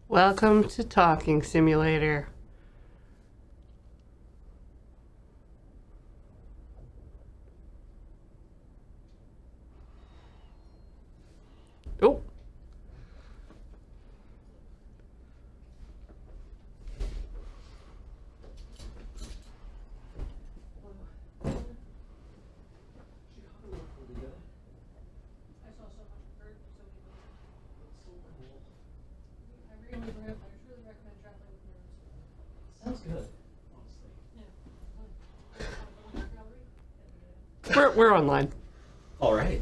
Welcome to Talking Simulator. Oh. Sounds good, honestly. We're online. All right.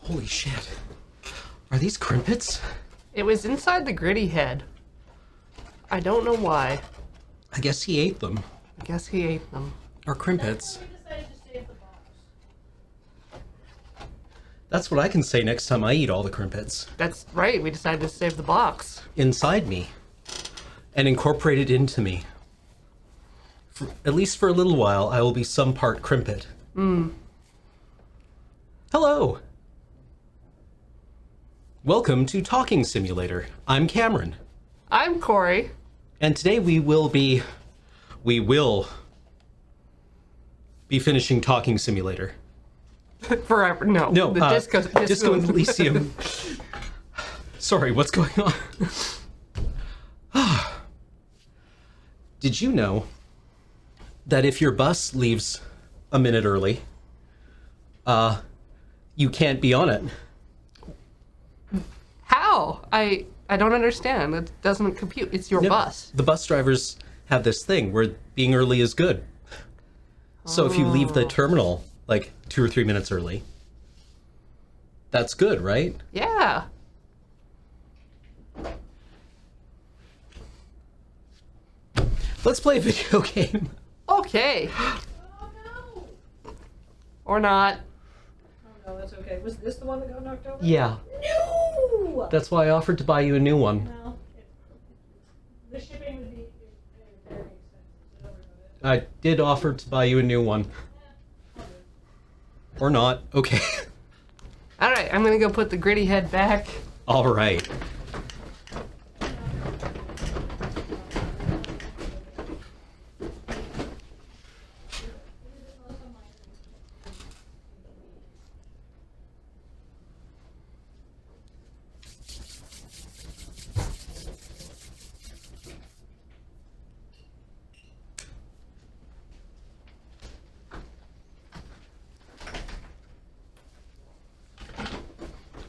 Holy shit. Are these crimpets? It was inside the gritty head. I don't know why. I guess he ate them. I guess he ate them. Or crimpets. We decided to save the box. That's what I can say next time I eat all the crimpets. That's right, we decided to save the box. Inside me. And incorporate it into me. At least for a little while, I will be some part crimpet. Hello! Welcome to Talking Simulator. I'm Cameron. I'm Corey. And today we will be finishing Talking Simulator. Forever. No. No, The Disco Elysium. Sorry, what's going on? Did you know that if your bus leaves a minute early, you can't be on it? How? I don't understand. It doesn't compute. It's your No, bus. The bus drivers have this thing where being early is good. So if you leave the terminal like 2 or 3 minutes early, that's good, right? Yeah. Let's play a video game. Okay. Oh no! Or not. Oh no, that's okay. Was this the one that got knocked over? Yeah, No! that's why I offered to buy you a new one. No. The shipping would be very expensive, so don't worry about it. I did offer to buy you a new one. Or not. Okay. Alright, I'm gonna go put the gritty head back. All right.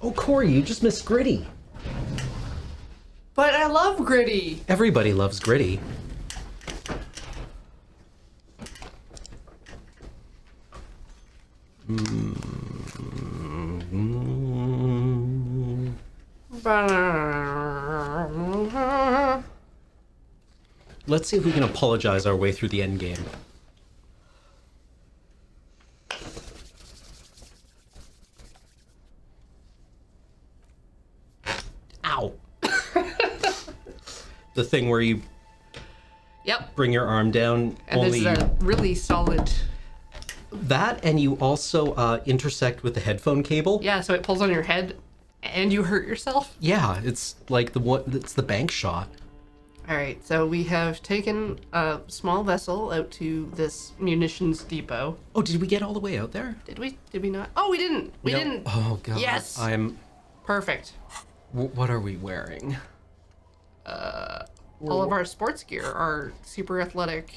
Oh, Corey, you just missed Gritty. But I love gritty. Everybody loves Gritty. Let's see if we can apologize our way through the end game. Ow. The thing where you Yep. bring your arm down, And only this is a really solid. that, and you also intersect with the headphone cable. Yeah, so it pulls on your head and you hurt yourself. Yeah, it's like it's the bank shot. Alright, so we have taken a small vessel out to this munitions depot. Oh, did we get all the way out there? Did we? Did we not? Oh, we didn't. We No. didn't. Oh god. Yes. Perfect. What are we wearing? All of our sports gear are super athletic.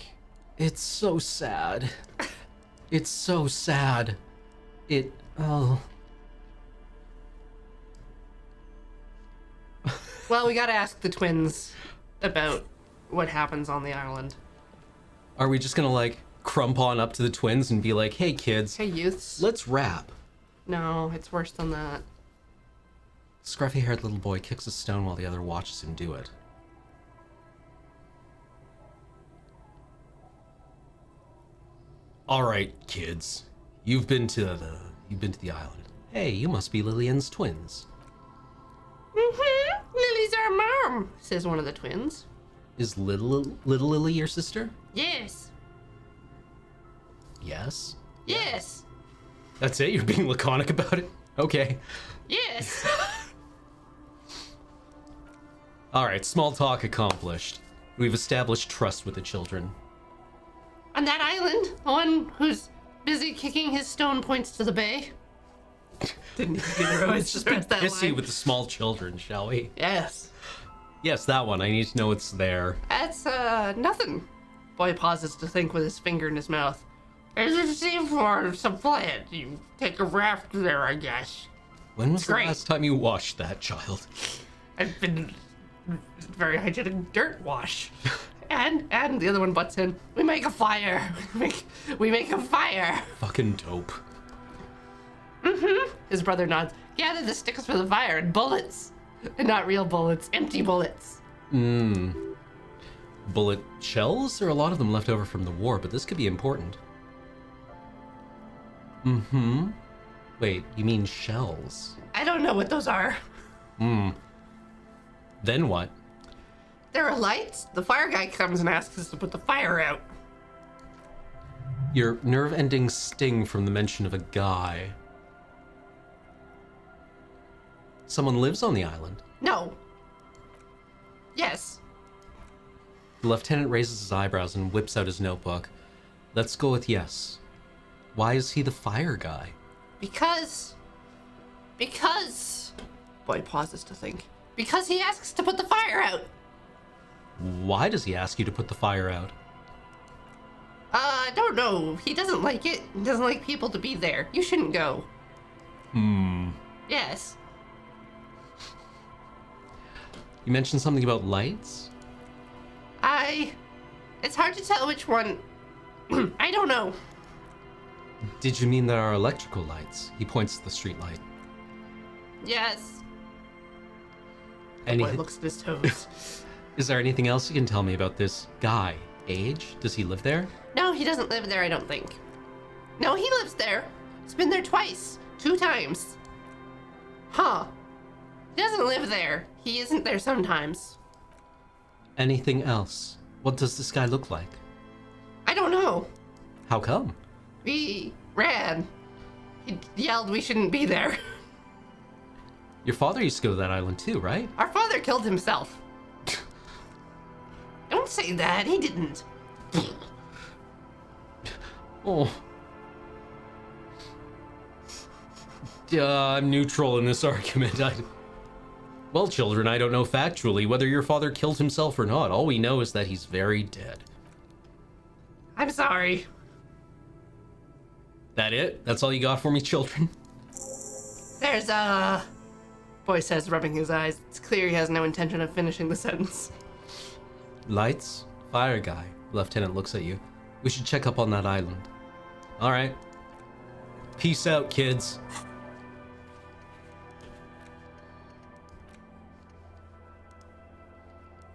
It's so sad. It's so sad. Oh. Well, we gotta ask the twins about what happens on the island. Are we just gonna like crump on up to the twins and be like, hey kids, Hey, youths. let's rap? No, it's worse than that. Scruffy haired little boy kicks a stone while the other watches him do it. Alright, kids. You've been to the island. Hey, you must be Lillian's twins. Mm-hmm. Lily's our mom, says one of the twins. Is little Lily your sister? Yes. Yes. Yes. That's it? You're being laconic about it? Okay. Yes. All right, small talk accomplished. We've established trust with the children. On that island, the one who's busy kicking his stone points to the bay. Didn't even Let's just be pissy with the small children, shall we? Yes. Yes, that one. I need to know it's there. That's, nothing. Boy pauses to think with his finger in his mouth. There's a seafloor supply. You take a raft there, I guess. When was the Great. last time you washed that, child? I've been very hygienic dirt wash. And the other one butts in. We make a fire. We make a fire. Fucking dope. His brother nods. Gather the sticks for the fire and bullets. And not real bullets, empty bullets. Bullet shells? There are a lot of them left over from the war, but this could be important. Wait, you mean shells? I don't know what those are. Then what? There are lights. The fire guy comes and asks us to put the fire out. Your nerve endings sting from the mention of a guy. Someone lives on the island. No. Yes. The lieutenant raises his eyebrows and whips out his notebook. Let's go with yes. Why is he the fire guy? Because. Boy pauses to think. Because he asks to put the fire out. Why does he ask you to put the fire out? I don't know. He doesn't like it. He doesn't like people to be there. You shouldn't go. Yes. You mentioned something about lights? It's hard to tell which one. I don't know. Did you mean there are electrical lights? He points to the street light. Yes. Boy Anything? looks at his toes. Is there anything else you can tell me about this guy? Age? Does he live there? No, he doesn't live there, I don't think. No, he lives there. He's been there twice. 2 times. Huh. He doesn't live there. He isn't there sometimes. Anything else? What does this guy look like? I don't know. How come? We ran. He yelled we shouldn't be there. Your father used to go to that island too, right? Our father killed himself. Don't say that. He didn't. Oh. I'm neutral in this argument. Well, children, I don't know factually whether your father killed himself or not. All we know is that he's very dead. I'm sorry. That it? That's all you got for me, children? There's Boy says, rubbing his eyes. It's clear he has no intention of finishing the sentence. Lights? Fire guy. Lieutenant looks at you. We should check up on that island. All right. Peace out, kids.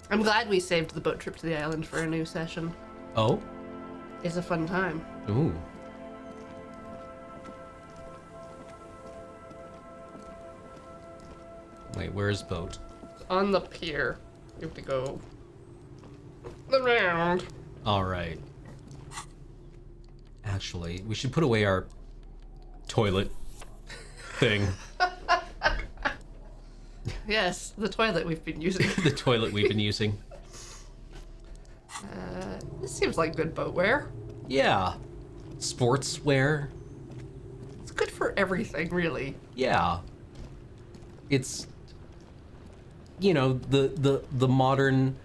I'm glad we saved the boat trip to the island for a new session. Oh? It's a fun time. Ooh. Wait, where's boat? On the pier. You have to go around. All right. Actually, we should put away our toilet thing. Yes, the toilet we've been using. The toilet we've been using. This seems like good boatwear. Yeah. Sportswear. It's good for everything, really. Yeah. It's, you know, the modern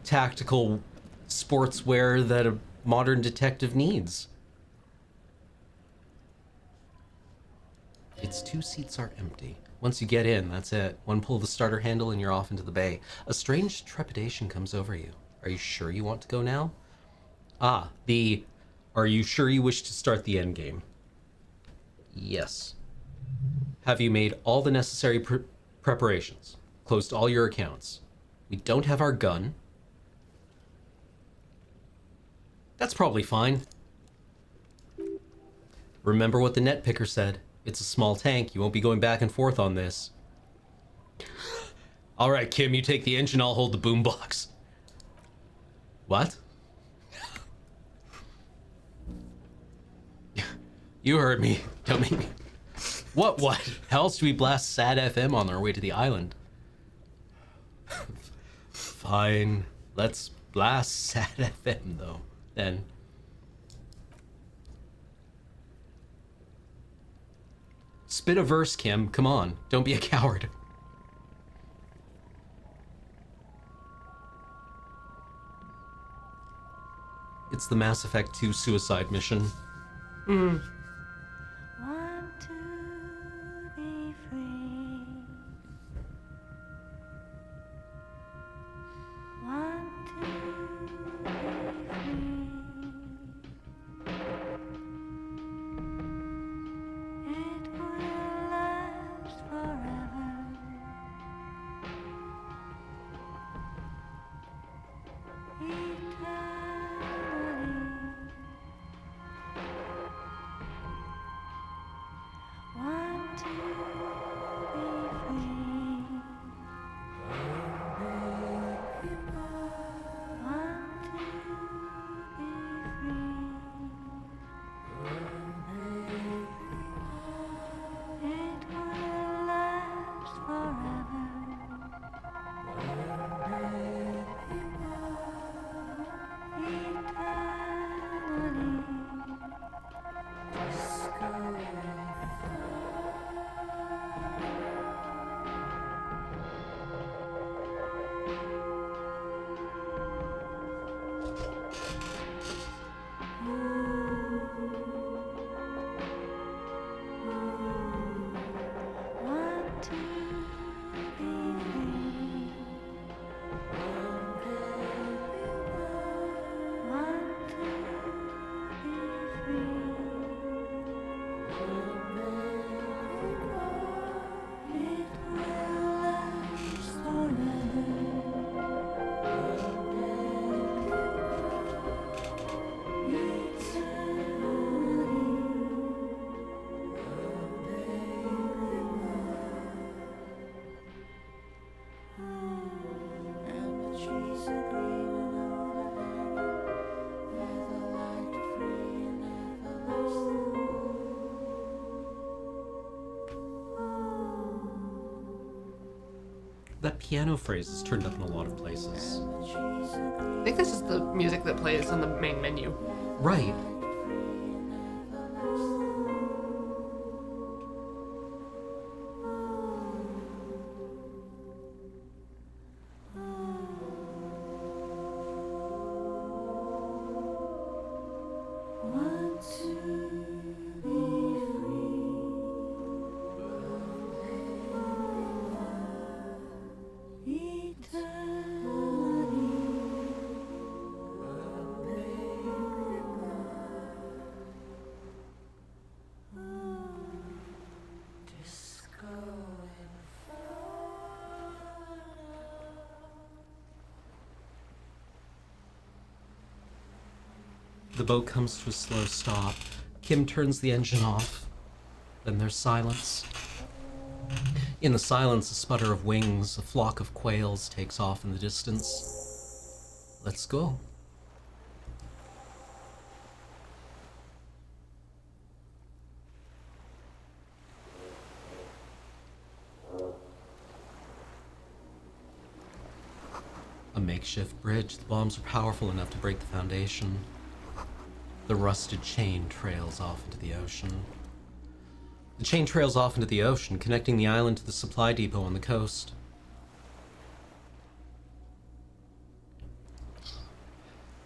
tactical sportswear that a modern detective needs. Its 2 seats are empty. Once you get in, that's it. One pull of the starter handle and you're off into the bay. A strange trepidation comes over you. Are you sure you want to go now? Ah, are you sure you wish to start the end game? Yes. Have you made all the necessary preparations? Closed all your accounts? We don't have our gun. That's probably fine. Remember what the net picker said. It's a small tank. You won't be going back and forth on this. All right, Kim, you take the engine. I'll hold the boombox. What? You heard me. Don't make me. What else do we blast Sad FM on our way to the island? Fine. Let's blast Sad FM, though, then. Spit a verse, Kim. Come on. Don't be a coward. It's the Mass Effect 2 suicide mission. Want to be free. Want to be free. It will last forever. Want to be free. Want to be free. It will last forever. Want to be free. Want to be free. It will last That piano phrase is turned up in a lot of places. I think this is the music that plays on the main menu. Right. Want to be free. Eternity. The boat comes to a slow stop. Kim turns the engine off. Then there's silence. In the silence, a sputter of wings, a flock of quails takes off in the distance. Let's go. A makeshift bridge. The bombs are powerful enough to break the foundation. The rusted chain trails off into the ocean. The chain trails off into the ocean, connecting the island to the supply depot on the coast.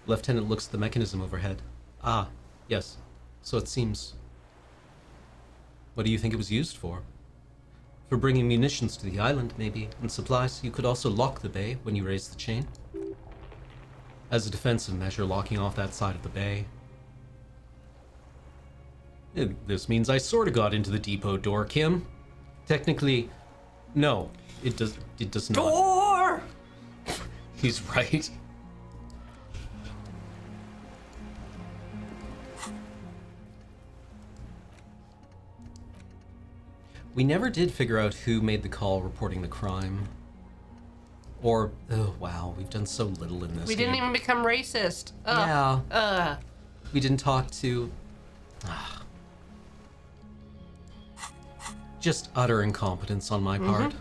Lieutenant looks at the mechanism overhead. Ah, yes. So it seems... What do you think it was used for? For bringing munitions to the island, maybe, and supplies. You could also lock the bay when you raise the chain. As a defensive measure, locking off that side of the bay. This means I sorta got into the depot door, Kim. Technically, no. It does not. Door! He's right. We never did figure out who made the call reporting the crime. Or, oh wow, we've done so little in this We game. didn't even become racist. Yeah. We didn't talk to... Just utter incompetence on my part.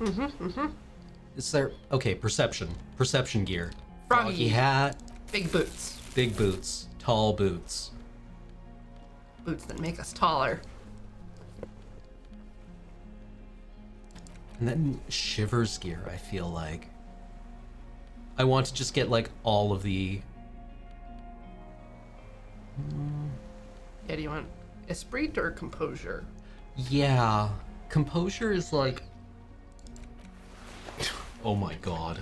Is there... Okay, perception. Perception gear. Froggy. hat. Big boots. Big boots. Tall boots. Boots that make us taller. And then Shivers gear, I feel like. I want to just get, like, all of the... Yeah, do you want Esprit or Composure? Yeah. Composure is like... Oh my god.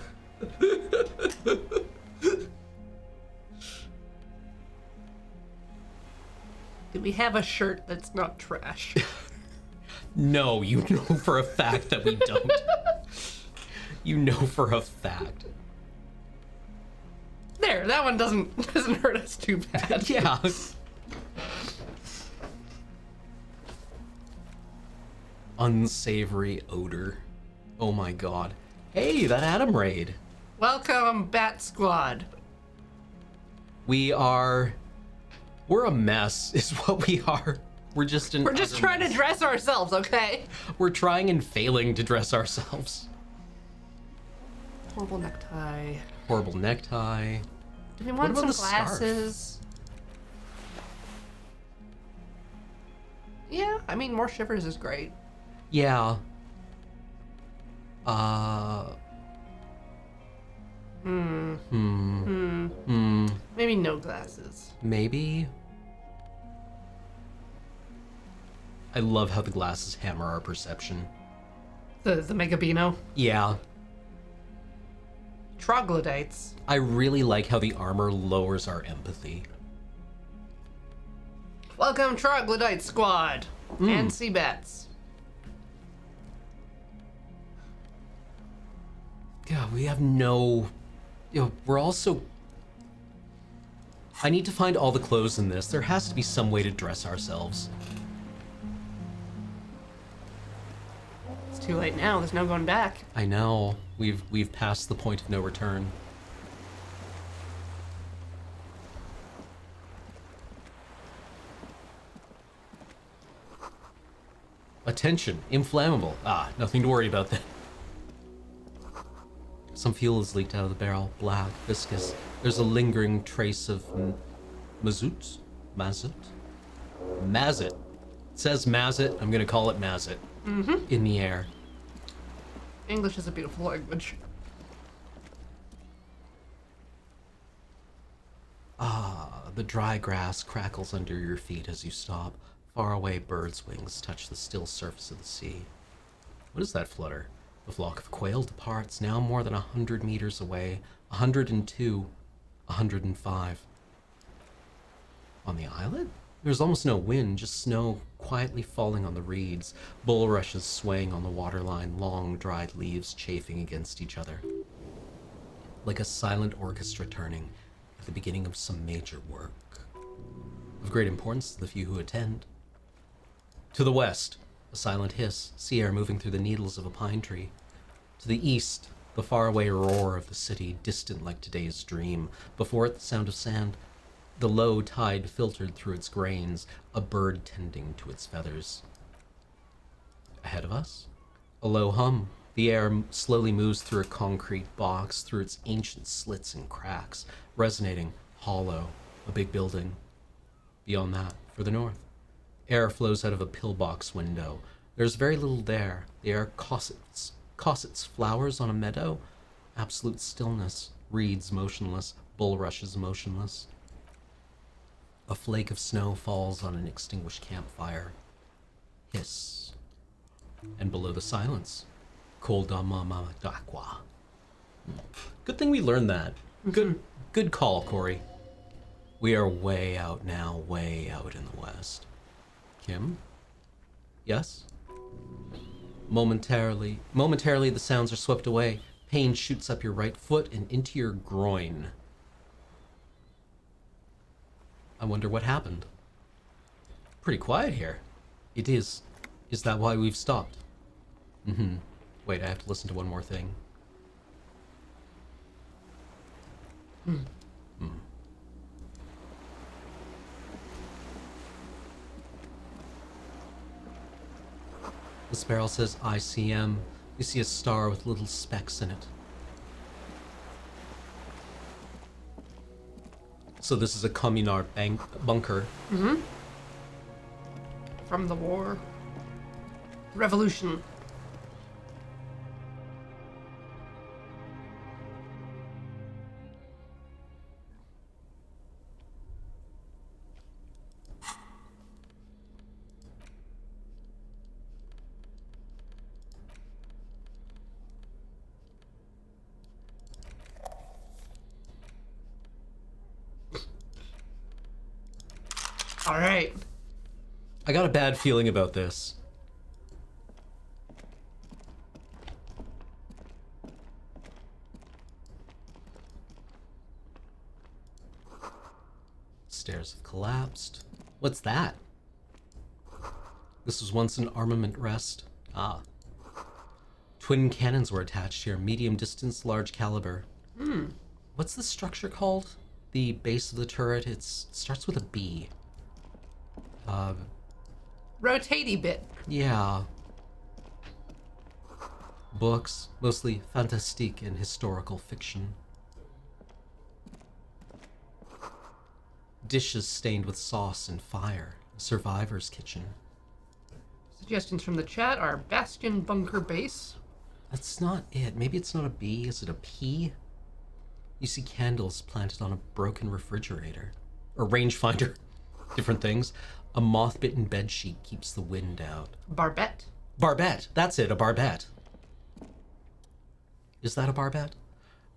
Do we have a shirt that's not trash? No, you know for a fact that we don't. You know for a fact. There, that one doesn't hurt us too bad. Yeah. Unsavory odor. Oh my god. Hey, that Atom Raid. Welcome, Bat Squad. We're a mess, is what we are. We're just We're just trying to dress ourselves, okay? We're trying and failing to dress ourselves. Horrible necktie. Horrible necktie. Do we want about some the scarf? glasses? Yeah, I mean, more Shivers is great. Yeah. Maybe no glasses. Maybe. I love how the glasses hammer our perception. The Megabino. Yeah. Troglodytes. I really like how the armor lowers our empathy. Welcome, Troglodyte Squad. And Sea Bats. Yeah, we have no... You know, we're also... I need to find all the clothes in this. There has to be some way to dress ourselves. It's too late now. There's no going back. I know. We've passed the point of no return. Attention, inflammable. Ah, nothing to worry about then. Some fuel is leaked out of the barrel, black, viscous. There's a lingering trace of mazut? Mazut? Mazut. It says mazut, I'm gonna call it mazut. In the air. English is a beautiful language. Ah, the dry grass crackles under your feet as you stop. Far away birds' wings touch the still surface of the sea. What is that flutter? The flock of quail departs, now more than 100 meters away. 102, 105. On the islet? There's almost no wind, just snow quietly falling on the reeds, bulrushes swaying on the waterline, long dried leaves chafing against each other. Like a silent orchestra turning at the beginning of some major work. Of great importance to the few who attend. To the west, a silent hiss, sea air moving through the needles of a pine tree. To the east, the faraway roar of the city, distant like today's dream. Before it, the sound of sand. The low tide filtered through its grains, a bird tending to its feathers. Ahead of us, a low hum. The air slowly moves through a concrete box, through its ancient slits and cracks, resonating, hollow, a big building. Beyond that, further north, air flows out of a pillbox window. There's very little there. The air cossets flowers on a meadow. Absolute stillness. Reeds motionless. Bulrushes motionless. A flake of snow falls on an extinguished campfire. Hiss. And below the silence, Koldamama Dakwa. Good thing we learned that. Good call, Corey. We are way out now, way out in the west. Kim? Yes? Momentarily, the sounds are swept away. Pain shoots up your right foot and into your groin. I wonder what happened. Pretty quiet here. It is. Is that why we've stopped? Wait, I have to listen to one more thing. The sparrow says ICM. You see a star with little specks in it. So this is a communard bunker. From the war. Revolution. All right. I got a bad feeling about this. Stairs have collapsed. What's that? This was once an armament rest. Ah. Twin cannons were attached here. Medium distance, large caliber. What's the structure called? The base of the turret, it starts with a B. Rotatey bit. Yeah. Books, mostly fantastique and historical fiction. Dishes stained with sauce and fire. A survivor's kitchen. Suggestions from the chat are Bastion Bunker Base. That's not it. Maybe it's not a B. Is it a P? You see candles planted on a broken refrigerator. Or rangefinder. Different things. A moth-bitten bedsheet keeps the wind out. Barbette. Barbette. That's it, a barbette. Is that a barbette?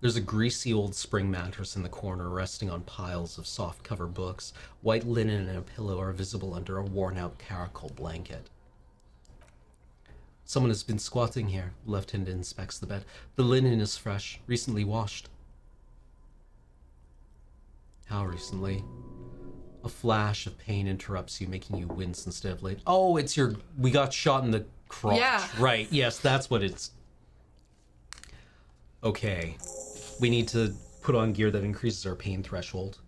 There's a greasy old spring mattress in the corner resting on piles of soft-cover books. White linen and a pillow are visible under a worn-out caracal blanket. Someone has been squatting here. The left-hand inspects the bed. The linen is fresh, recently washed. How recently? A flash of pain interrupts you, making you wince instead of late. Oh, it's your... We got shot in the crotch. Yeah. Right, yes, that's what it's... Okay. We need to put on gear that increases our pain threshold.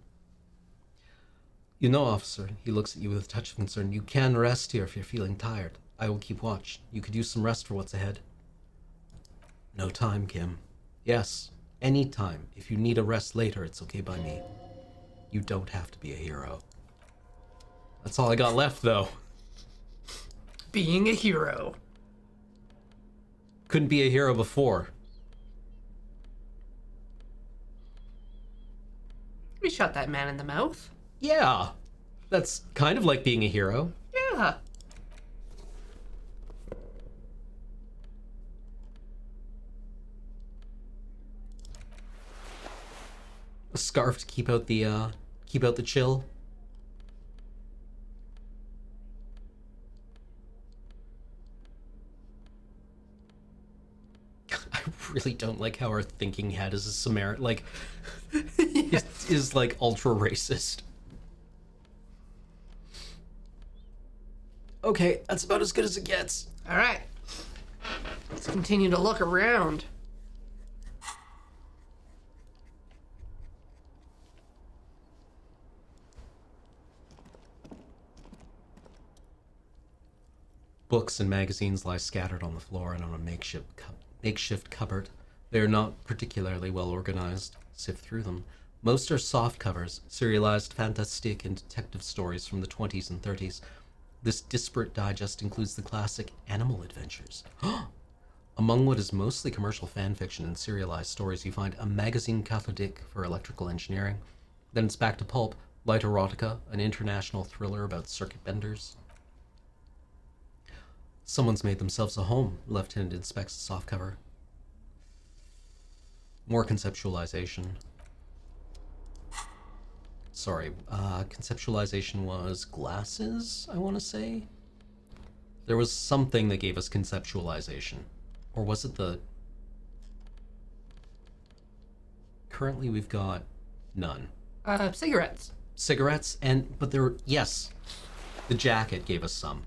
You know, officer, he looks at you with a touch of concern. You can rest here if you're feeling tired. I will keep watch. You could use some rest for what's ahead. No time, Kim. Yes, any time. If you need a rest later, it's okay by me. You don't have to be a hero. That's all I got left, though. Being a hero. Couldn't be a hero before. We shot that man in the mouth. Yeah, that's kind of like being a hero. Yeah. A scarf to keep out the chill. I really don't like how our thinking hat is a Samaritan, like, is like ultra racist. Okay, that's about as good as it gets. All right. Let's continue to look around. Books and magazines lie scattered on the floor and on a makeshift cupboard. They are not particularly well organized. Sift through them. Most are soft covers, serialized fantastique and detective stories from the 20s and 30s. This disparate digest includes the classic Animal Adventures. Among what is mostly commercial fan fiction and serialized stories, you find a magazine cathodique for electrical engineering. Then it's back to pulp, light erotica, an international thriller about circuit benders. Someone's made themselves a home. Left-hand inspects the softcover. More conceptualization. Sorry, conceptualization was glasses, I want to say? There was something that gave us conceptualization. Or was it the... Currently we've got none. Cigarettes. Cigarettes, but there were... Yes, the jacket gave us some.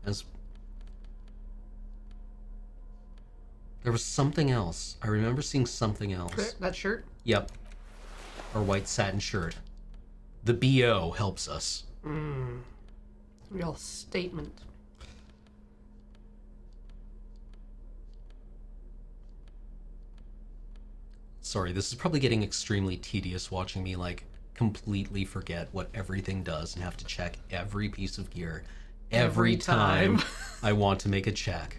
As... There was something else. I remember seeing something else. That shirt? Yep. Our white satin shirt. The BO helps us. Real statement. Sorry, this is probably getting extremely tedious watching me, like, completely forget what everything does and have to check every piece of gear every Every time. time I want to make a check.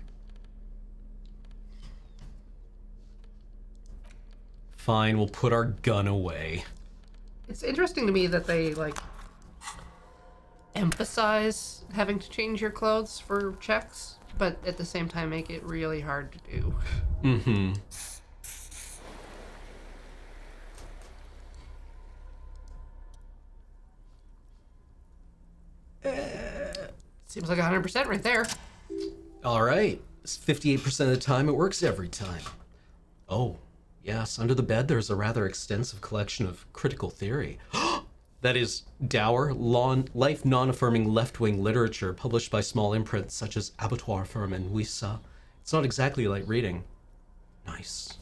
Fine, we'll put our gun away. It's interesting to me that they, like, emphasize having to change your clothes for checks, but at the same time make it really hard to do. Mm-hmm. Seems like 100% right there. All right. 58% of the time, it works every time. Oh, yes. Under the bed, there's a rather extensive collection of critical theory. That is dour, life non-affirming left-wing literature published by small imprints such as Abattoir Firm and Wissa. It's not exactly light reading. Nice.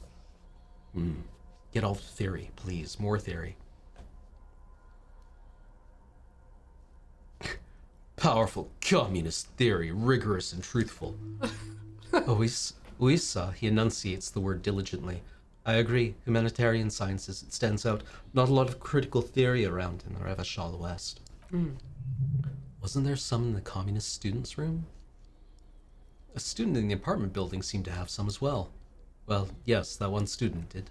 Get all the theory, please. More theory. Powerful communist theory, rigorous and truthful. Wissa, he enunciates the word diligently. I agree. Humanitarian sciences, it stands out. Not a lot of critical theory around in the Revachol West. Wasn't there some in the communist students' room? A student in the apartment building seemed to have some as well. Well, yes, that one student did.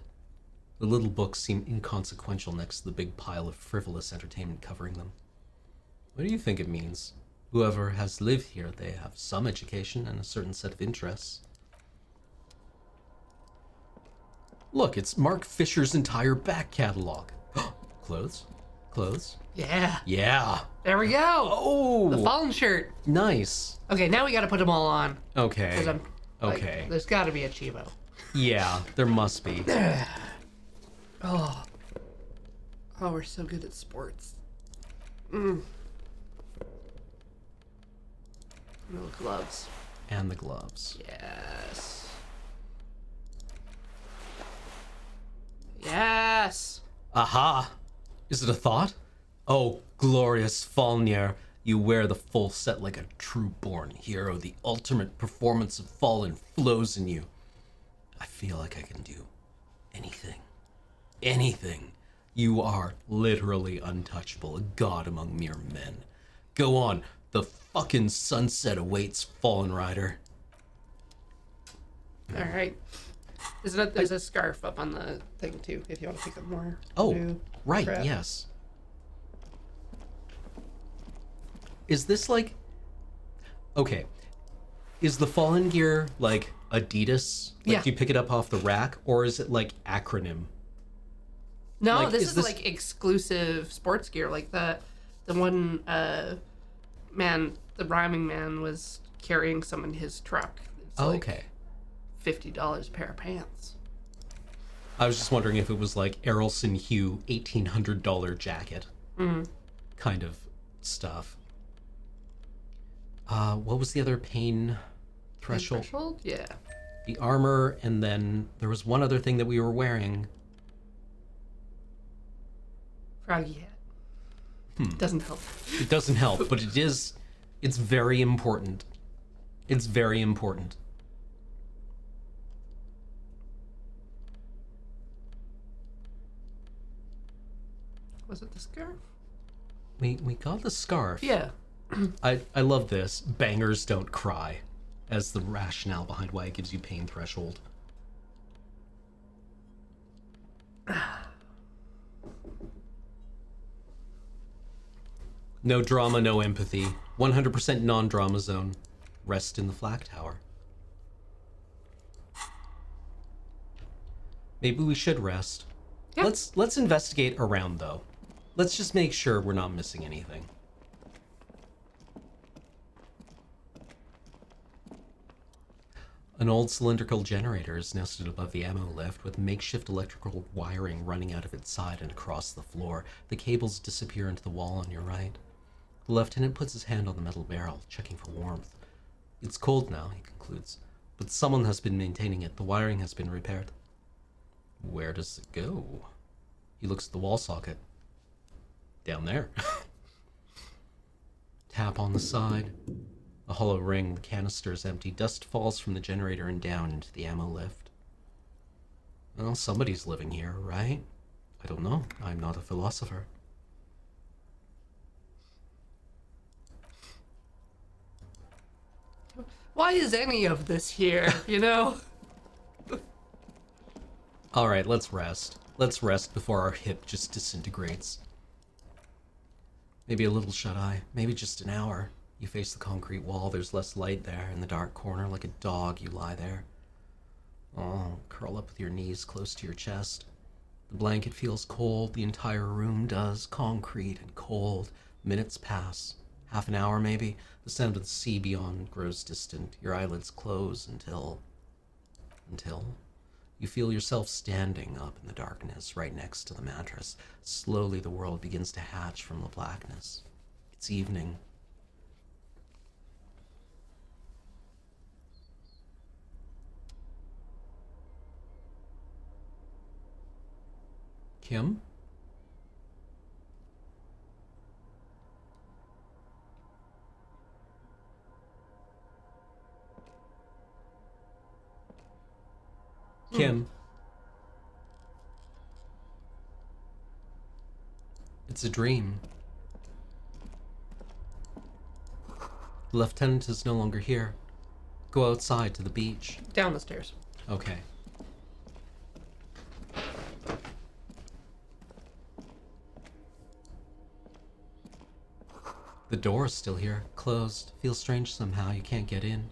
The little books seem inconsequential next to the big pile of frivolous entertainment covering them. What do you think it means? Whoever has lived here, they have some education and a certain set of interests. Look, it's Mark Fisher's entire back catalog. Clothes? Clothes? Yeah. Yeah. There we go. Oh! The fallen shirt. Nice. Okay, now we gotta put them all on. Okay. 'Cause I'm, like, Okay. there's gotta be a Chivo. Yeah, there must be. Oh, we're so good at sports. No gloves. And the gloves. Yes. Yes. Aha! Is it a thought? Oh, glorious Falnir, you wear the full set like a true-born hero. The ultimate performance of Fallen flows in you. I feel like I can do anything. Anything. You are literally untouchable, a god among mere men. Go on, the fucking sunset awaits, Fallen Rider. All right. There's a scarf up on the thing too, if you want to pick up more. Oh, new right, crap. yes. Is this like... Okay. Is the Fallen gear like Adidas? Like, Yeah. do you pick it up off the rack? Or is it like acronym? No, Like, this is is this- like exclusive sports gear. Like the one man, the rhyming man was carrying some in his truck. It's Oh, like okay. $50 a pair of pants. I was just wondering if it was like Errolson Hugh $1,800 jacket. Kind of stuff. What was the other pain threshold? Threshold? Yeah. The armor, and then there was one other thing that we were wearing. Froggy hat. Doesn't help. It doesn't help, but it's very important. It's very important. Was it the scarf? We got the scarf. Yeah. I love this. Bangers don't cry as the rationale behind why it gives you pain threshold. No drama, no empathy. 100% non-drama zone. Rest in the flak tower. Maybe we should rest. Yeah. Let's investigate around though. Let's just make sure we're not missing anything. An old cylindrical generator is nested above the ammo lift with makeshift electrical wiring running out of its side and across the floor. The cables disappear into the wall on your right. The lieutenant puts his hand on the metal barrel, checking for warmth. It's cold now, he concludes, but someone has been maintaining it. The wiring has been repaired. Where does it go? He looks at the wall socket. Down there. Tap on the side. A hollow ring, the canister is empty. Dust falls from the generator and down into the ammo lift. Well, somebody's living here, right? I don't know. I'm not a philosopher. Why is any of this here, you know? Alright, let's rest. Let's rest before our hip just disintegrates. Maybe a little shut-eye. Maybe just an hour. You face the concrete wall, there's less light there. In the dark corner, like a dog, you lie there. Oh, curl up with your knees close to your chest. The blanket feels cold, the entire room does. Concrete and cold. Minutes pass. Half an hour, maybe. The sound of the sea beyond grows distant. Your eyelids close until you feel yourself standing up in the darkness right next to the mattress. Slowly the world begins to hatch from the blackness. It's evening. Kim? Kim? It's a dream. The lieutenant is no longer here. Go outside to the beach. Down the stairs. Okay. The door is still here, closed. Feels strange somehow, you can't get in.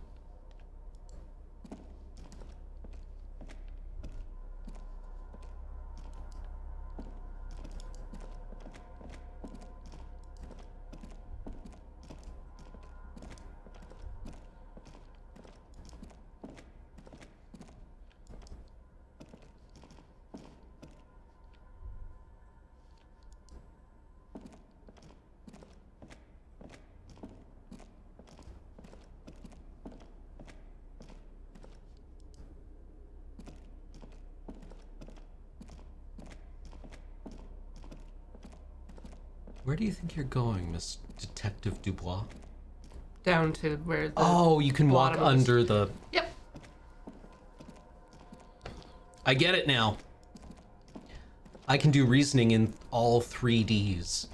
Where do you think you're going, Miss Detective Dubois? Down to where the... Oh, you can walk bottom of the- under the... Yep. I get it now. I can do reasoning in all 3Ds.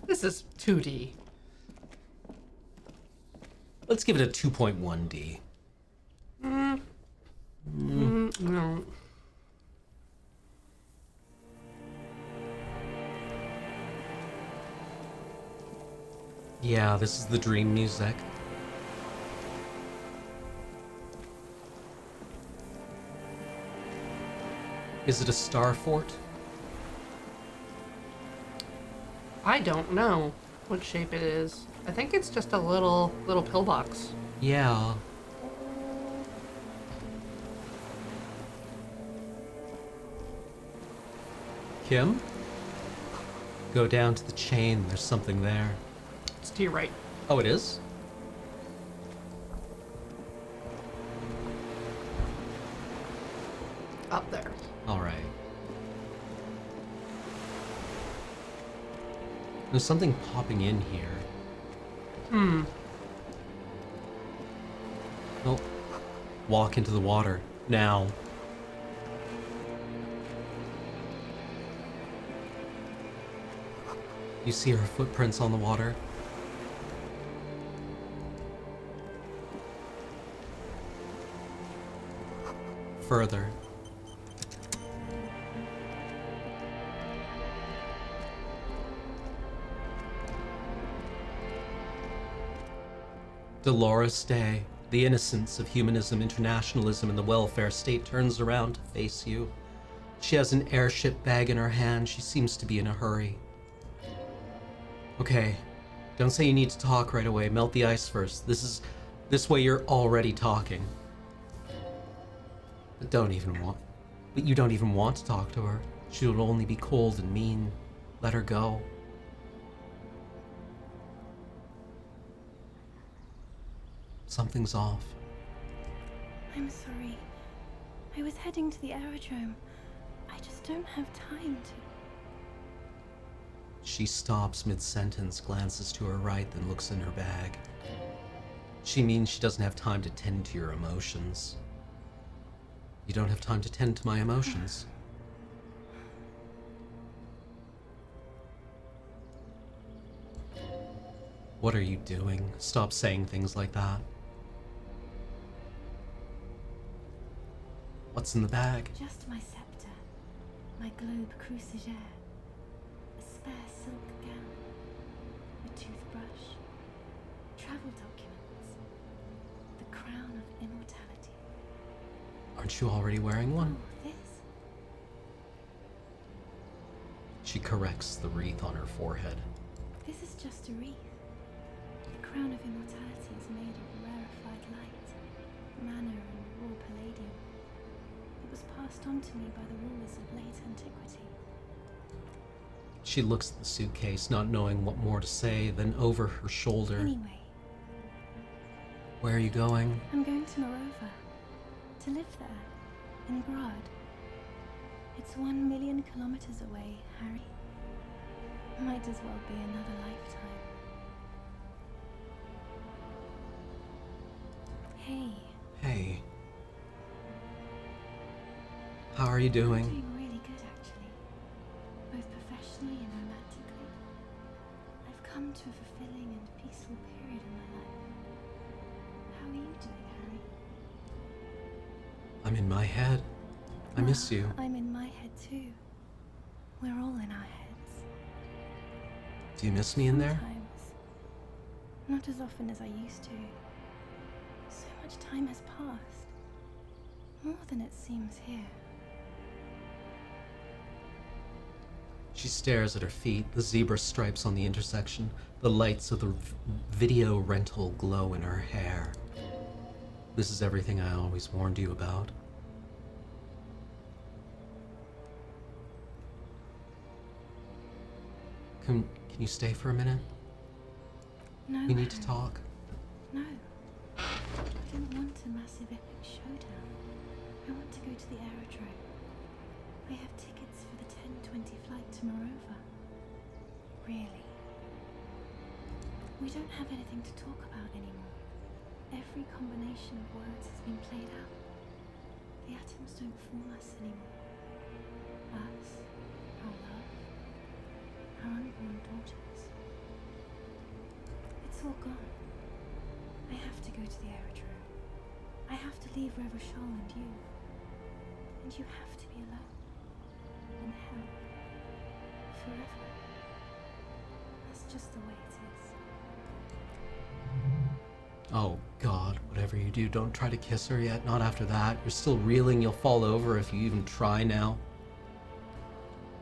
This is 2D. Let's give it a 2.1D. No. Yeah, this is the dream music. Is it a star fort? I don't know what shape it is. I think it's just a little pillbox. Yeah. Kim? Go down to the chain, there's something there. It's to your right. Oh, it is? Up there. Alright. There's something popping in here. Oh. Walk into the water. Now. You see her footprints on the water? Further. Dolores Day, the innocence of humanism, internationalism, and the welfare state turns around to face you. She has an airship bag in her hand. She seems to be in a hurry. Okay, don't say you need to talk right away. Melt the ice first. This way you're already talking. But you don't even want to talk to her. She will only be cold and mean. Let her go. Something's off. I'm sorry. I was heading to the aerodrome. I just don't have time to. She stops mid-sentence, glances to her right, then looks in her bag. She means she doesn't have time to tend to your emotions. You don't have time to tend to my emotions. What are you doing? Stop saying things like that. What's in the bag? Just my scepter, my globe cruciger, a spare silk gown, a toothbrush, travel documents, the crown of immortality. Aren't you already wearing one? Oh, this? She corrects the wreath on her forehead. This is just a wreath. The crown of immortality is made of rarefied light, manna and raw palladium. It was passed on to me by the rulers of late antiquity. She looks at the suitcase, not knowing what more to say, then over her shoulder. Anyway, Where are you going? I'm going to Morova, to live there, in Brod. It's 1 million kilometers away, Harry. Might as well be another lifetime. Hey. Hey. How are you I'm doing? doing really good, actually. Both professionally and romantically. I've come to a fulfilling and peaceful period in my life. How are you doing, Harry? I'm in my head. I miss you. I'm in my head, too. We're all in our heads. Do you miss me in there? Sometimes. Not as often as I used to. So much time has passed. More than it seems here. She stares at her feet, the zebra stripes on the intersection, the lights of the video rental glow in her hair. This is everything I always warned you about. Can you stay for a minute? No, We need to Harry. talk. No. I don't want a massive epic showdown. I want to go to the aerodrome. I have tickets for the 10:20 flight to Morova. Really. We don't have anything to talk about anymore. Every combination of words has been played out. The atoms don't form us anymore. Us, our love, our unborn daughters. It's all gone. I have to go to the aerodrome. I have to leave Revachol and you. And you have to be alone. In hell. Forever. That's just the way it is. Oh God, whatever you do, don't try to kiss her yet. Not after that. You're still reeling. You'll fall over if you even try now.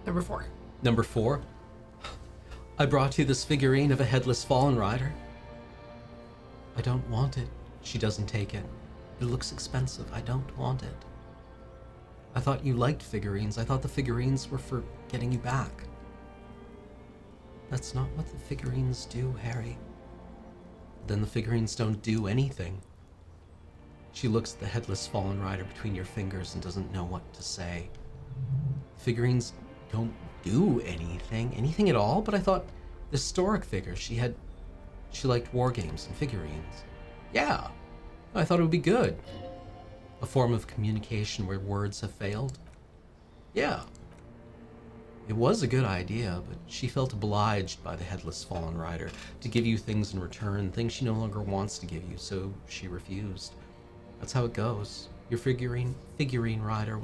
Number 4. Number 4. I brought you this figurine of a headless fallen rider. I don't want it. She doesn't take it. It looks expensive. I don't want it. I thought you liked figurines. I thought the figurines were for getting you back. That's not what the figurines do, Harry. Then the figurines don't do anything. She looks at the headless fallen rider between your fingers and doesn't know what to say. Figurines don't do anything at all, but I thought the historic figure, she liked war games and figurines. Yeah, I thought it would be good. A form of communication where words have failed. Yeah. It was a good idea, but she felt obliged by the headless fallen rider to give you things in return, things she no longer wants to give you, so she refused. That's how it goes. Your figurine rider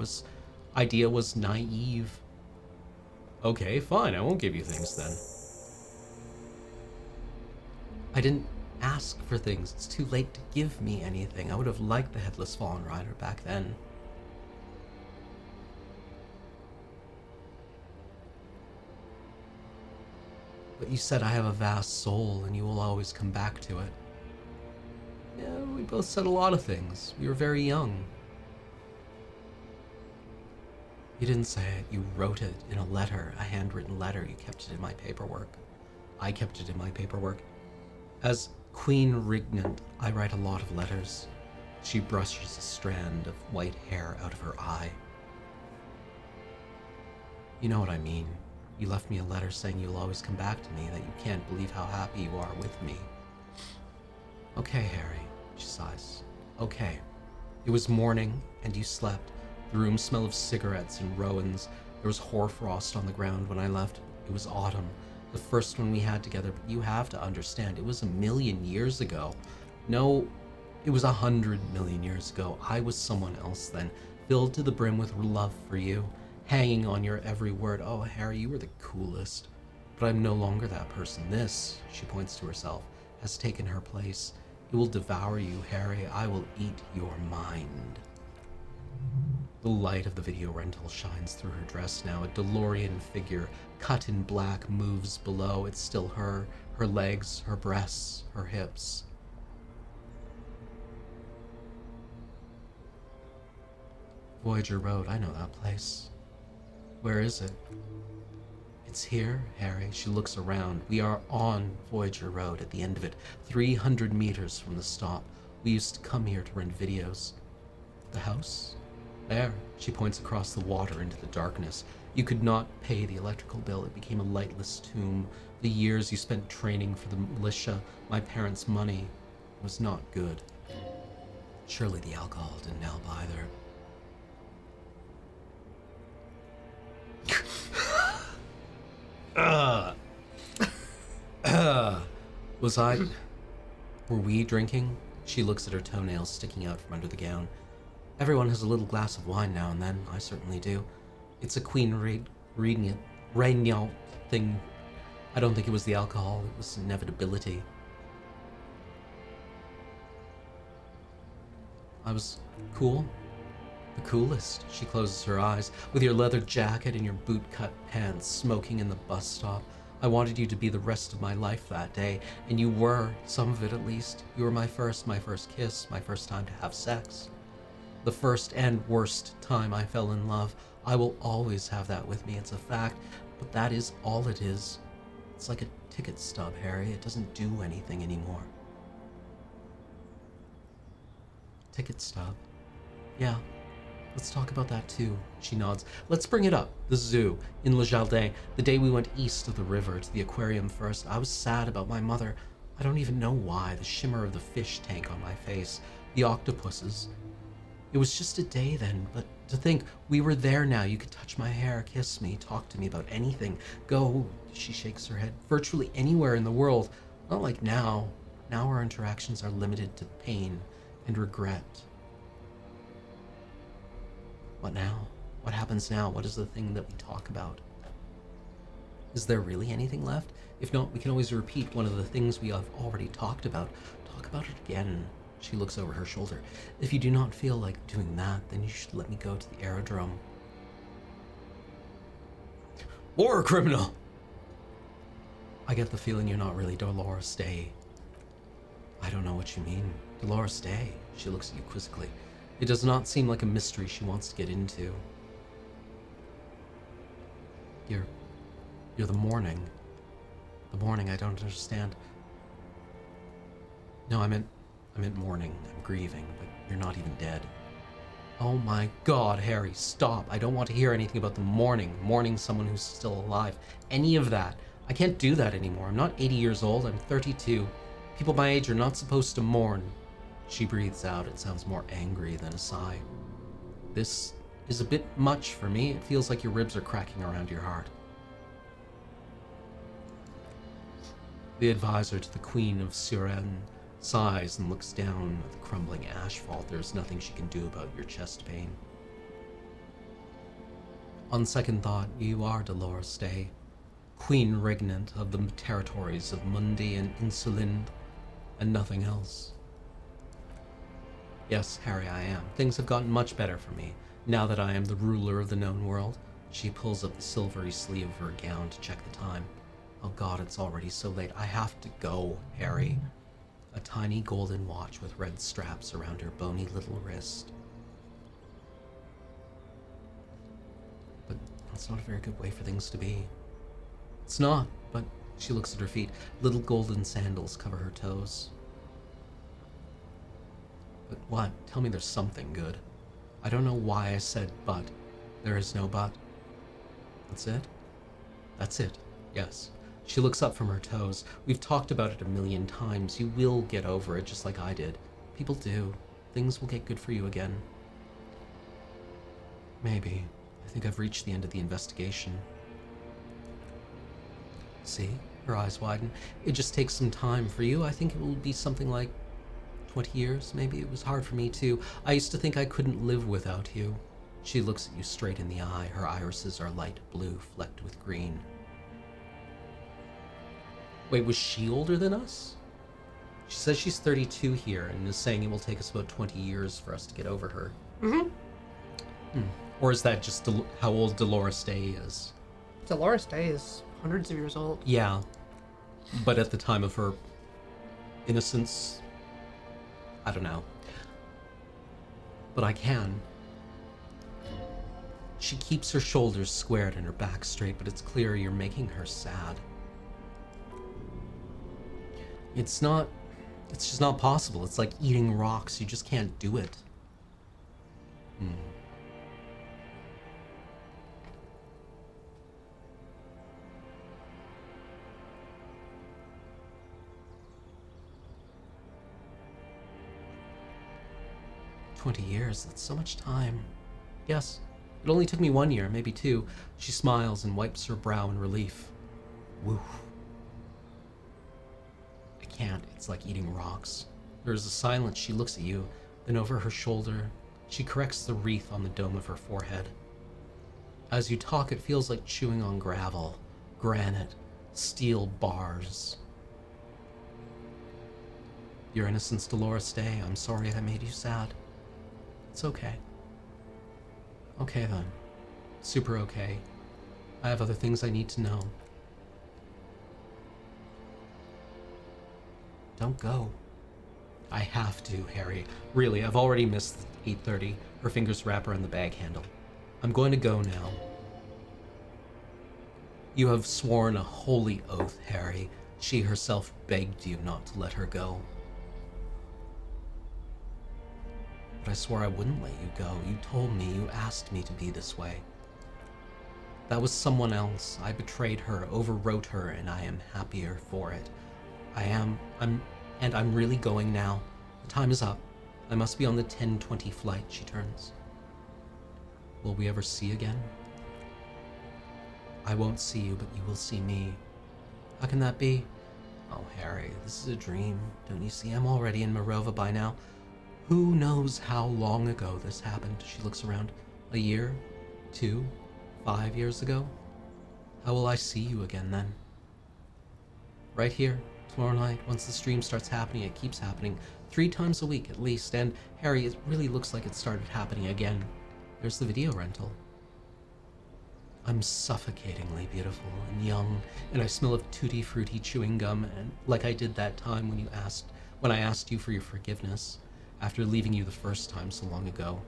idea was naive. Okay, fine, I won't give you things then. I didn't ask for things. It's too late to give me anything. I would have liked the headless fallen rider back then. But you said I have a vast soul and you will always come back to it. Yeah, we both said a lot of things. We were very young. You didn't say it. You wrote it in a letter, a handwritten letter. You kept it in my paperwork. I kept it in my paperwork. As Queen Regnant, I write a lot of letters. She brushes a strand of white hair out of her eye. You know what I mean. You left me a letter saying you'll always come back to me, that you can't believe how happy you are with me. Okay, Harry, she sighs. Okay. It was morning, and you slept. The room smelled of cigarettes and Rowans. There was hoarfrost on the ground when I left. It was autumn, the first one we had together, but you have to understand, it was 1,000,000 years ago. No, it was 100,000,000 years ago. I was someone else then, filled to the brim with love for you, hanging on your every word. Oh, Harry, you were the coolest. But I'm no longer that person. This, she points to herself, has taken her place. It will devour you, Harry. I will eat your mind. The light of the video rental shines through her dress now. A DeLorean figure, cut in black, moves below. It's still her legs, her breasts, her hips. Voyager Road, I know that place. Where is it? It's here, Harry. She looks around. We are on Voyager Road at the end of it, 300 meters from the stop. We used to come here to rent videos. The house? There. She points across the water into the darkness. You could not pay the electrical bill. It became a lightless tomb. The years you spent training for the militia, my parents' money, was not good. Surely the alcohol didn't help either. Were we drinking? She looks at her toenails sticking out from under the gown. Everyone has a little glass of wine now and then. I certainly do. It's a Queen Regnant thing. I don't think it was the alcohol. It was inevitability. I was cool. The coolest. She closes her eyes. With your leather jacket and your boot-cut pants, smoking in the bus stop. I wanted you to be the rest of my life that day, and you were, some of it at least. You were my first kiss, my first time to have sex. The first and worst time I fell in love. I will always have that with me, it's a fact, but that is all it is. It's like a ticket stub, Harry. It doesn't do anything anymore. Ticket stub? Yeah. Let's talk about that too. She nods. Let's bring it up. The zoo in Le Jardin. The day we went east of the river to the aquarium first. I was sad about my mother. I don't even know why. The shimmer of the fish tank on my face. The octopuses. It was just a day then, but to think we were there now. You could touch my hair, kiss me, talk to me about anything. Go, she shakes her head, virtually anywhere in the world. Not like now. Now our interactions are limited to pain and regret. What now? What happens now? What is the thing that we talk about? Is there really anything left? If not, we can always repeat one of the things we have already talked about. Talk about it again. She looks over her shoulder. If you do not feel like doing that, then you should let me go to the aerodrome. War criminal! I get the feeling you're not really Dolores Day. I don't know what you mean. Dolores Day? She looks at you quizzically. It does not seem like a mystery she wants to get into. You're the morning. The morning I don't understand. No, I meant mourning. I'm grieving, but you're not even dead. Oh my God, Harry, stop. I don't want to hear anything about the mourning someone who's still alive. Any of that. I can't do that anymore. I'm not 80 years old, I'm 32. People my age are not supposed to mourn. She breathes out. It sounds more angry than a sigh. This is a bit much for me. It feels like your ribs are cracking around your heart. The advisor to the Queen of Suren sighs and looks down at the crumbling asphalt. There's nothing she can do about your chest pain. On second thought, you are Dolores Day, Queen Regnant of the territories of Mundi and Insulind, and nothing else. Yes, Harry, I am. Things have gotten much better for me, now that I am the ruler of the known world. She pulls up the silvery sleeve of her gown to check the time. Oh God, it's already so late. I have to go, Harry. A tiny golden watch with red straps around her bony little wrist. But that's not a very good way for things to be. It's not, but she looks at her feet. Little golden sandals cover her toes. But what? Tell me there's something good. I don't know why I said but. There is no but. That's it? That's it. Yes. She looks up from her toes. We've talked about it 1,000,000 times. You will get over it just like I did. People do. Things will get good for you again. Maybe. I think I've reached the end of the investigation. See? Her eyes widen. It just takes some time. For you, I think it will be something like 20 years, maybe. It was hard for me, too. I used to think I couldn't live without you. She looks at you straight in the eye. Her irises are light blue, flecked with green. Wait, was she older than us? She says she's 32 here and is saying it will take us about 20 years for us to get over her. Or is that just how old Dolores Day is? Dolores Day is hundreds of years old. Yeah. But at the time of her innocence, I don't know. But I can. She keeps her shoulders squared and her back straight, but it's clear you're making her sad. It's just not possible. It's like eating rocks. You just can't do it. 20 years, that's so much time. Yes, it only took me 1 year, maybe 2. She smiles and wipes her brow in relief. Woof. I can't, it's like eating rocks. There is a silence. She looks at you, then over her shoulder, she corrects the wreath on the dome of her forehead. As you talk, it feels like chewing on gravel, granite, steel bars. Your innocence, Dolores Day. I'm sorry I made you sad. It's okay. Okay then. Super okay. I have other things I need to know. Don't go. I have to, Harry. Really, I've already missed 8:30. Her fingers wrap around the bag handle. I'm going to go now. You have sworn a holy oath, Harry. She herself begged you not to let her go. But I swore I wouldn't let you go. You told me, you asked me to be this way. That was someone else. I betrayed her, overwrote her, and I am happier for it. I'm really going now. The time is up. I must be on the 10:20 flight, she turns. Will we ever see again? I won't see you, but you will see me. How can that be? Oh, Harry, this is a dream. Don't you see I'm already in Morova by now? Who knows how long ago this happened? She looks around. A year? 2? 5 years ago? How will I see you again then? Right here, tomorrow night, once the stream starts happening, it keeps happening. 3 times a week at least, and Harry, it really looks like it started happening again. There's the video rental. I'm suffocatingly beautiful and young, and I smell of tutti frutti chewing gum, and like I did that time when I asked you for your forgiveness after leaving you the first time so long ago.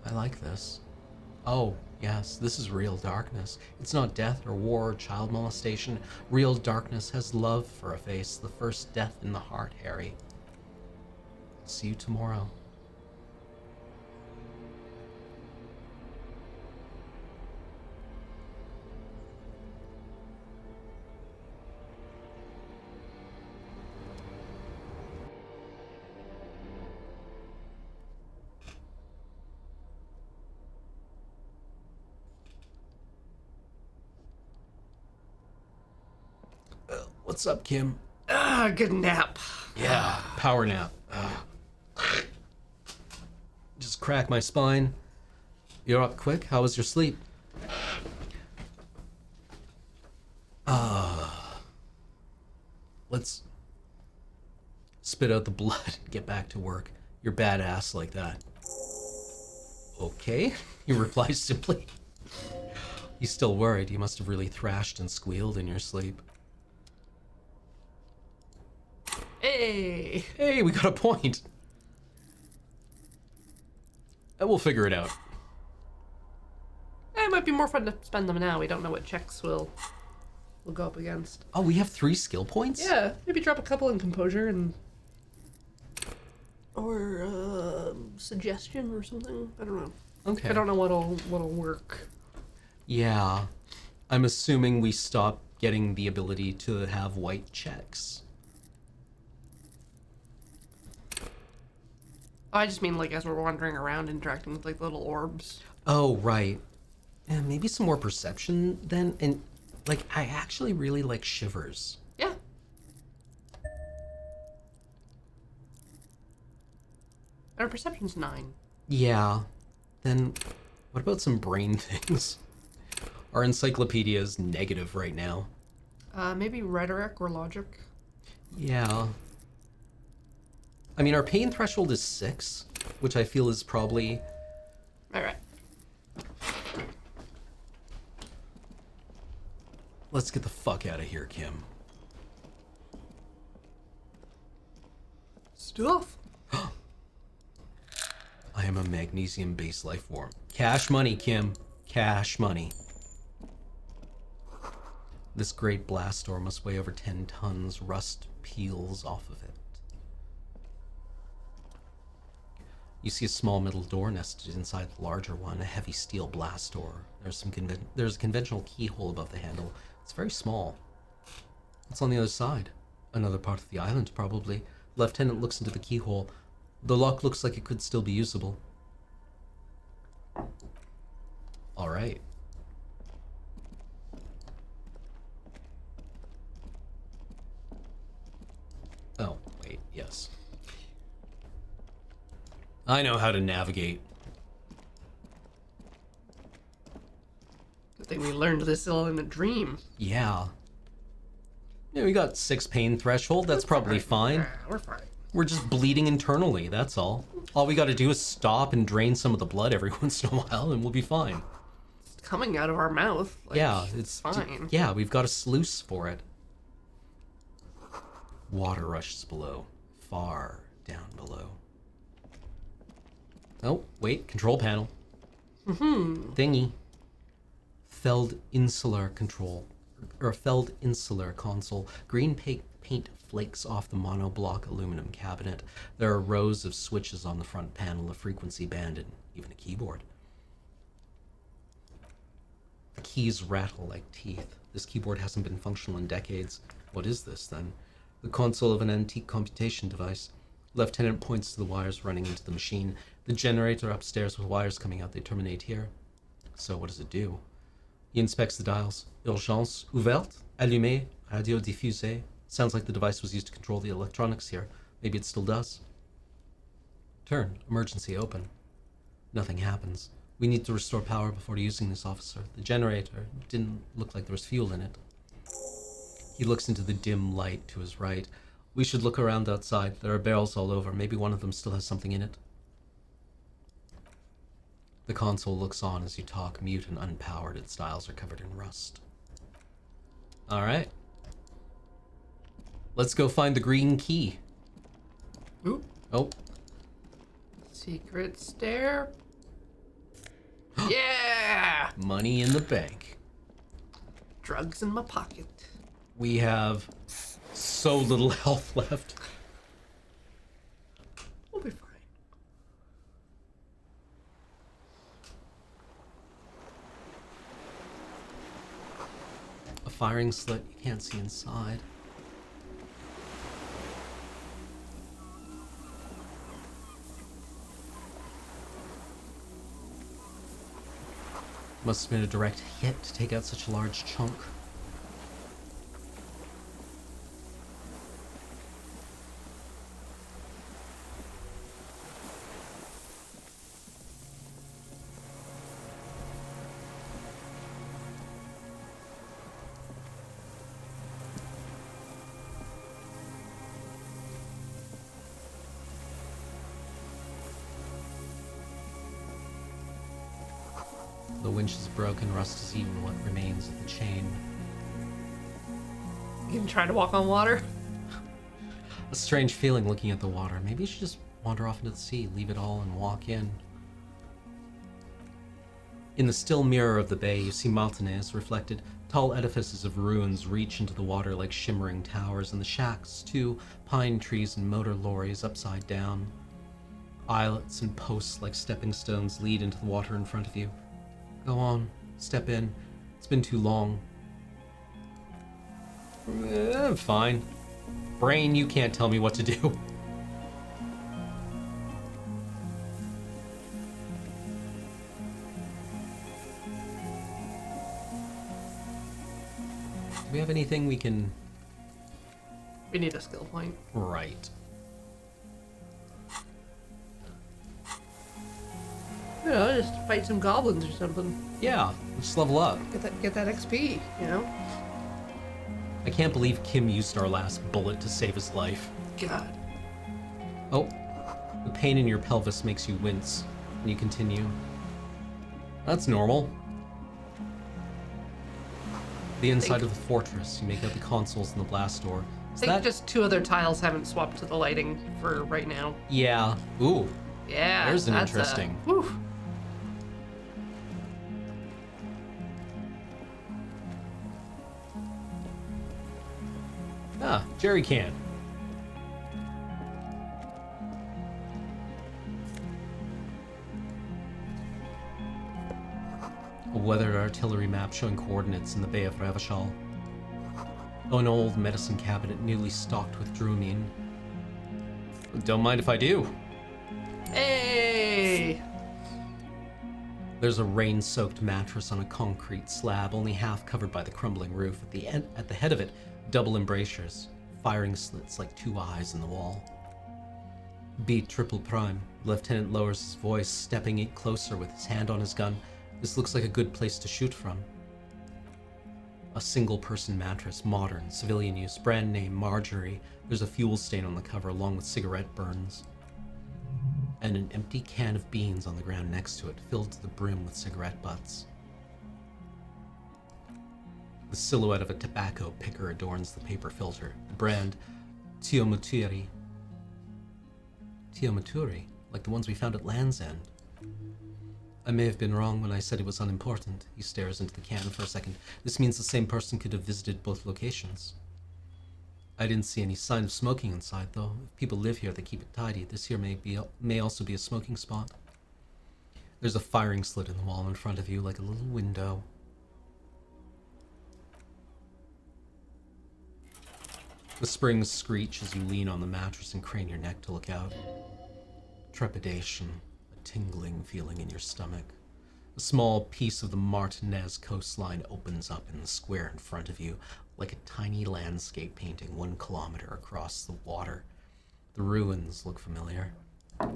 I like this. Oh, yes, this is real darkness. It's not death or war or child molestation. Real darkness has love for a face, the first death in the heart, Harry. See you tomorrow. What's up, Kim? Good nap. Yeah, power nap. Just crack my spine. You're up quick? How was your sleep? Let's spit out the blood and get back to work. You're badass like that. Okay, you reply simply. He's still worried. You must have really thrashed and squealed in your sleep. Hey. Hey, we got a point. We'll figure it out. It might be more fun to spend them now. We don't know what checks we'll go up against. Oh, we have 3 skill points? Yeah, maybe drop a couple in composure and... Or, suggestion or something. I don't know. Okay. I don't know what'll work. Yeah. I'm assuming we stop getting the ability to have white checks. I just mean like as we're wandering around interacting with like little orbs. Oh, right. Yeah, maybe some more perception then. And like, I actually really like shivers. Yeah. Our perception's 9. Yeah. Then what about some brain things? Our encyclopedia is negative right now. Maybe rhetoric or logic. Yeah. I mean, our pain threshold is 6, which I feel is probably... All right. Let's get the fuck out of here, Kim. Stuff. I am a magnesium-based life form. Cash money, Kim. Cash money. This great blast storm must weigh over 10 tons. Rust peels off of it. You see a small metal door nested inside the larger one, a heavy steel blast door. There's a conventional keyhole above the handle. It's very small. What's on the other side? Another part of the island, probably. The lieutenant looks into the keyhole. The lock looks like it could still be usable. All right. Oh, wait, yes. I know how to navigate. Good thing we learned this all in a dream. Yeah. Yeah, we got 6 pain threshold. That's probably fine. Yeah, we're fine. We're just bleeding internally, that's all. All we gotta do is stop and drain some of the blood every once in a while and we'll be fine. It's coming out of our mouth. Like, Yeah, it's fine. Yeah, we've got a sluice for it. Water rushes below. Far down below. Oh, wait, control panel. Thingy. Felled insular control. Or Felled insular console. Green paint flakes off the monoblock aluminum cabinet. There are rows of switches on the front panel, a frequency band, and even a keyboard. The keys rattle like teeth. This keyboard hasn't been functional in decades. What is this, then? The console of an antique computation device. Lieutenant points to the wires running into the machine. The generator upstairs with wires coming out. They terminate here. So what does it do? He inspects the dials. Urgence ouverte, allumée, radio diffusée. Sounds like the device was used to control the electronics here. Maybe it still does. Turn. Emergency open. Nothing happens. We need to restore power before using this, officer. The generator didn't look like there was fuel in it. He looks into the dim light to his right. We should look around outside. There are barrels all over. Maybe one of them still has something in it. The console looks on as you talk, mute and unpowered. Its dials are covered in rust. All right. Let's go find the green key. Oop. Oh. Secret stair. Yeah! Money in the bank. Drugs in my pocket. We have so little health left. We'll be fine. A firing slit. You can't see inside. Must have been a direct hit to take out such a large chunk. The winch is broken, rust has eaten what remains of the chain. You can try to walk on water. A strange feeling looking at the water. Maybe you should just wander off into the sea, leave it all, and walk in. In the still mirror of the bay, you see Martinez reflected. Tall edifices of ruins reach into the water like shimmering towers, and the shacks, too, pine trees and motor lorries upside down. Islets and posts like stepping stones lead into the water in front of you. Go on, step in. It's been too long. I'm fine. Brain, you can't tell me what to do. Do we have anything we can... We need a skill point. Right. You know, just fight some goblins or something. Yeah, just level up. Get that XP, you know? I can't believe Kim used our last bullet to save his life. God. Oh, the pain in your pelvis makes you wince. And you continue. That's normal. The inside of the fortress. You make out the consoles and the blast door. I think just 2 other tiles haven't swapped to the lighting for right now. Yeah. Ooh. Yeah. There's an that's interesting. Whew. Ah, jerry can. A weathered artillery map showing coordinates in the Bay of Ravachol. Oh, an old medicine cabinet newly stocked with drumine. Don't mind if I do. Hey! There's a rain-soaked mattress on a concrete slab, only half covered by the crumbling roof. At the head of it, double embrasures, firing slits like 2 eyes in the wall. Beat triple prime. The lieutenant lowers his voice, stepping it closer with his hand on his gun. This looks like a good place to shoot from. A single-person mattress, modern, civilian use, brand name Marjorie. There's a fuel stain on the cover along with cigarette burns. And an empty can of beans on the ground next to it, filled to the brim with cigarette butts. The silhouette of a tobacco picker adorns the paper filter. The brand, Teomuturi. Teomuturi, like the ones we found at Land's End. I may have been wrong when I said it was unimportant. He stares into the can for a second. This means the same person could have visited both locations. I didn't see any sign of smoking inside, though. If people live here, they keep it tidy. This here may also be a smoking spot. There's a firing slit in the wall in front of you, like a little window. The springs screech as you lean on the mattress and crane your neck to look out. Trepidation, a tingling feeling in your stomach. A small piece of the Martinez coastline opens up in the square in front of you, like a tiny landscape painting 1 kilometer across the water. The ruins look familiar. A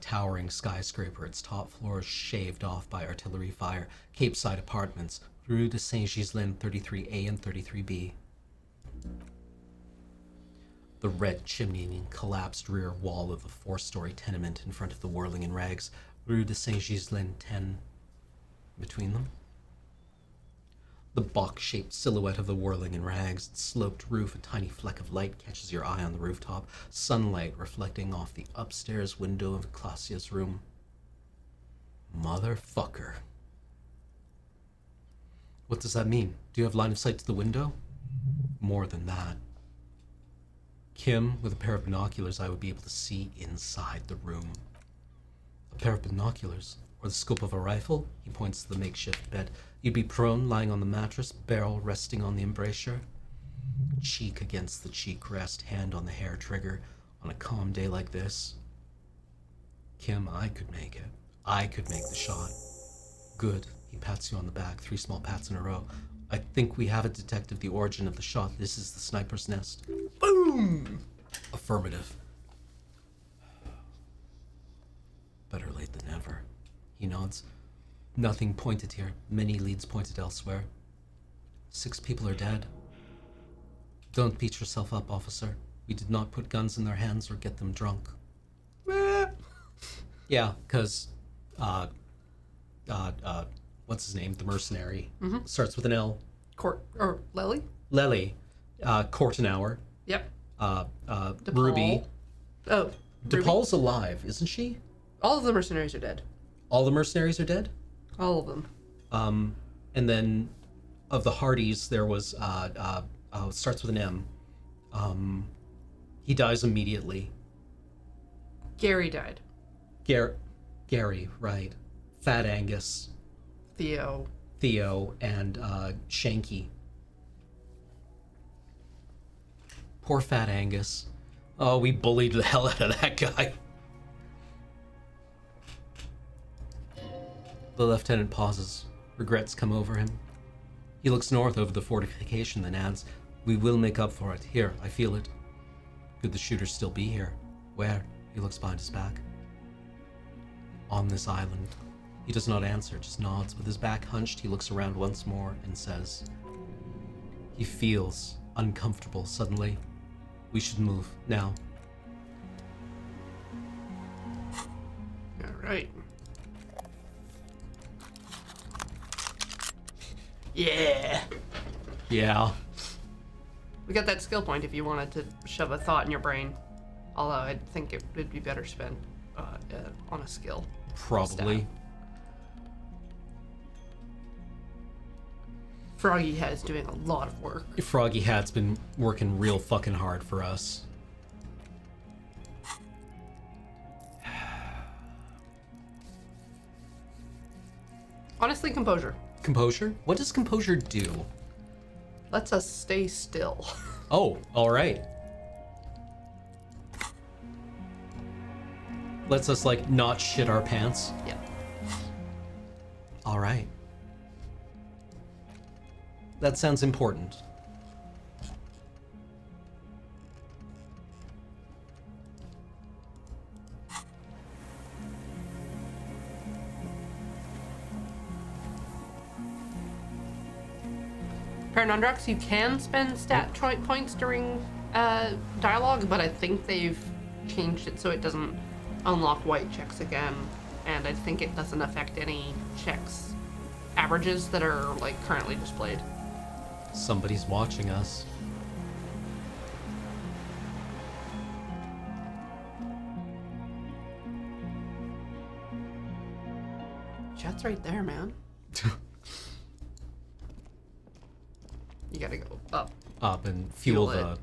towering skyscraper, its top floor shaved off by artillery fire. Capeside apartments, Rue de Saint-Ghislain 33A and 33B. The red chimney and collapsed rear wall of the 4-story tenement in front of the whirling in rags, Rue de Saint-Ghislain 10. Between them, the box-shaped silhouette of the whirling in rags, its sloped roof, a tiny fleck of light catches your eye on the rooftop, sunlight reflecting off the upstairs window of Classia's room. Motherfucker. What does that mean? Do you have line of sight to the window? More than that. Kim, with a pair of binoculars, I would be able to see inside the room. A pair of binoculars, or the scope of a rifle? He points to the makeshift bed. You'd be prone, lying on the mattress, barrel resting on the embrasure. Cheek against the cheek rest, hand on the hair trigger, on a calm day like this. Kim, I could make it. I could make the shot. Good. He pats you on the back, 3 small pats in a row. I think we have it detected the origin of the shot. This is the sniper's nest. Boom! Affirmative. Better late than never. He nods. Nothing pointed here. Many leads pointed elsewhere. 6 people are dead. Don't beat yourself up, officer. We did not put guns in their hands or get them drunk. Yeah, because, what's his name? The mercenary. Mm-hmm. Starts with an L. Lely? Lely. Kortenauer. Yep. Ruby. Oh. DePaul's alive, isn't she? All of the mercenaries are dead. All the mercenaries are dead? All of them. And then of the Hardys, there was, it starts with an M. He dies immediately. Gary died. Gary, right. Fat Angus. Theo, and Shanky. Poor Fat Angus. Oh, we bullied the hell out of that guy. The lieutenant pauses. Regrets come over him. He looks north over the fortification, then adds, "We will make up for it. Here, I feel it." Could the shooter still be here? Where? He looks behind his back. On this island. He does not answer, just nods. With his back hunched, he looks around once more and says, he feels uncomfortable suddenly. We should move, now. Alright. Yeah! Yeah. We got that skill point if you wanted to shove a thought in your brain. Although I think it would be better spent on a skill. Probably. Stat. Froggy Hat is doing a lot of work. Froggy Hat's been working real fucking hard for us. Honestly, composure. Composure? What does composure do? Lets us stay still. Oh, alright. Lets us, like, not shit our pants. Yeah. Alright. That sounds important. Paranondrox, you can spend stat points during dialogue, but I think they've changed it so it doesn't unlock white checks again, and I think it doesn't affect any checks averages that are like currently displayed. Somebody's watching us. Chat's right there, man. You gotta go up. Up and fuel Fuel the... it.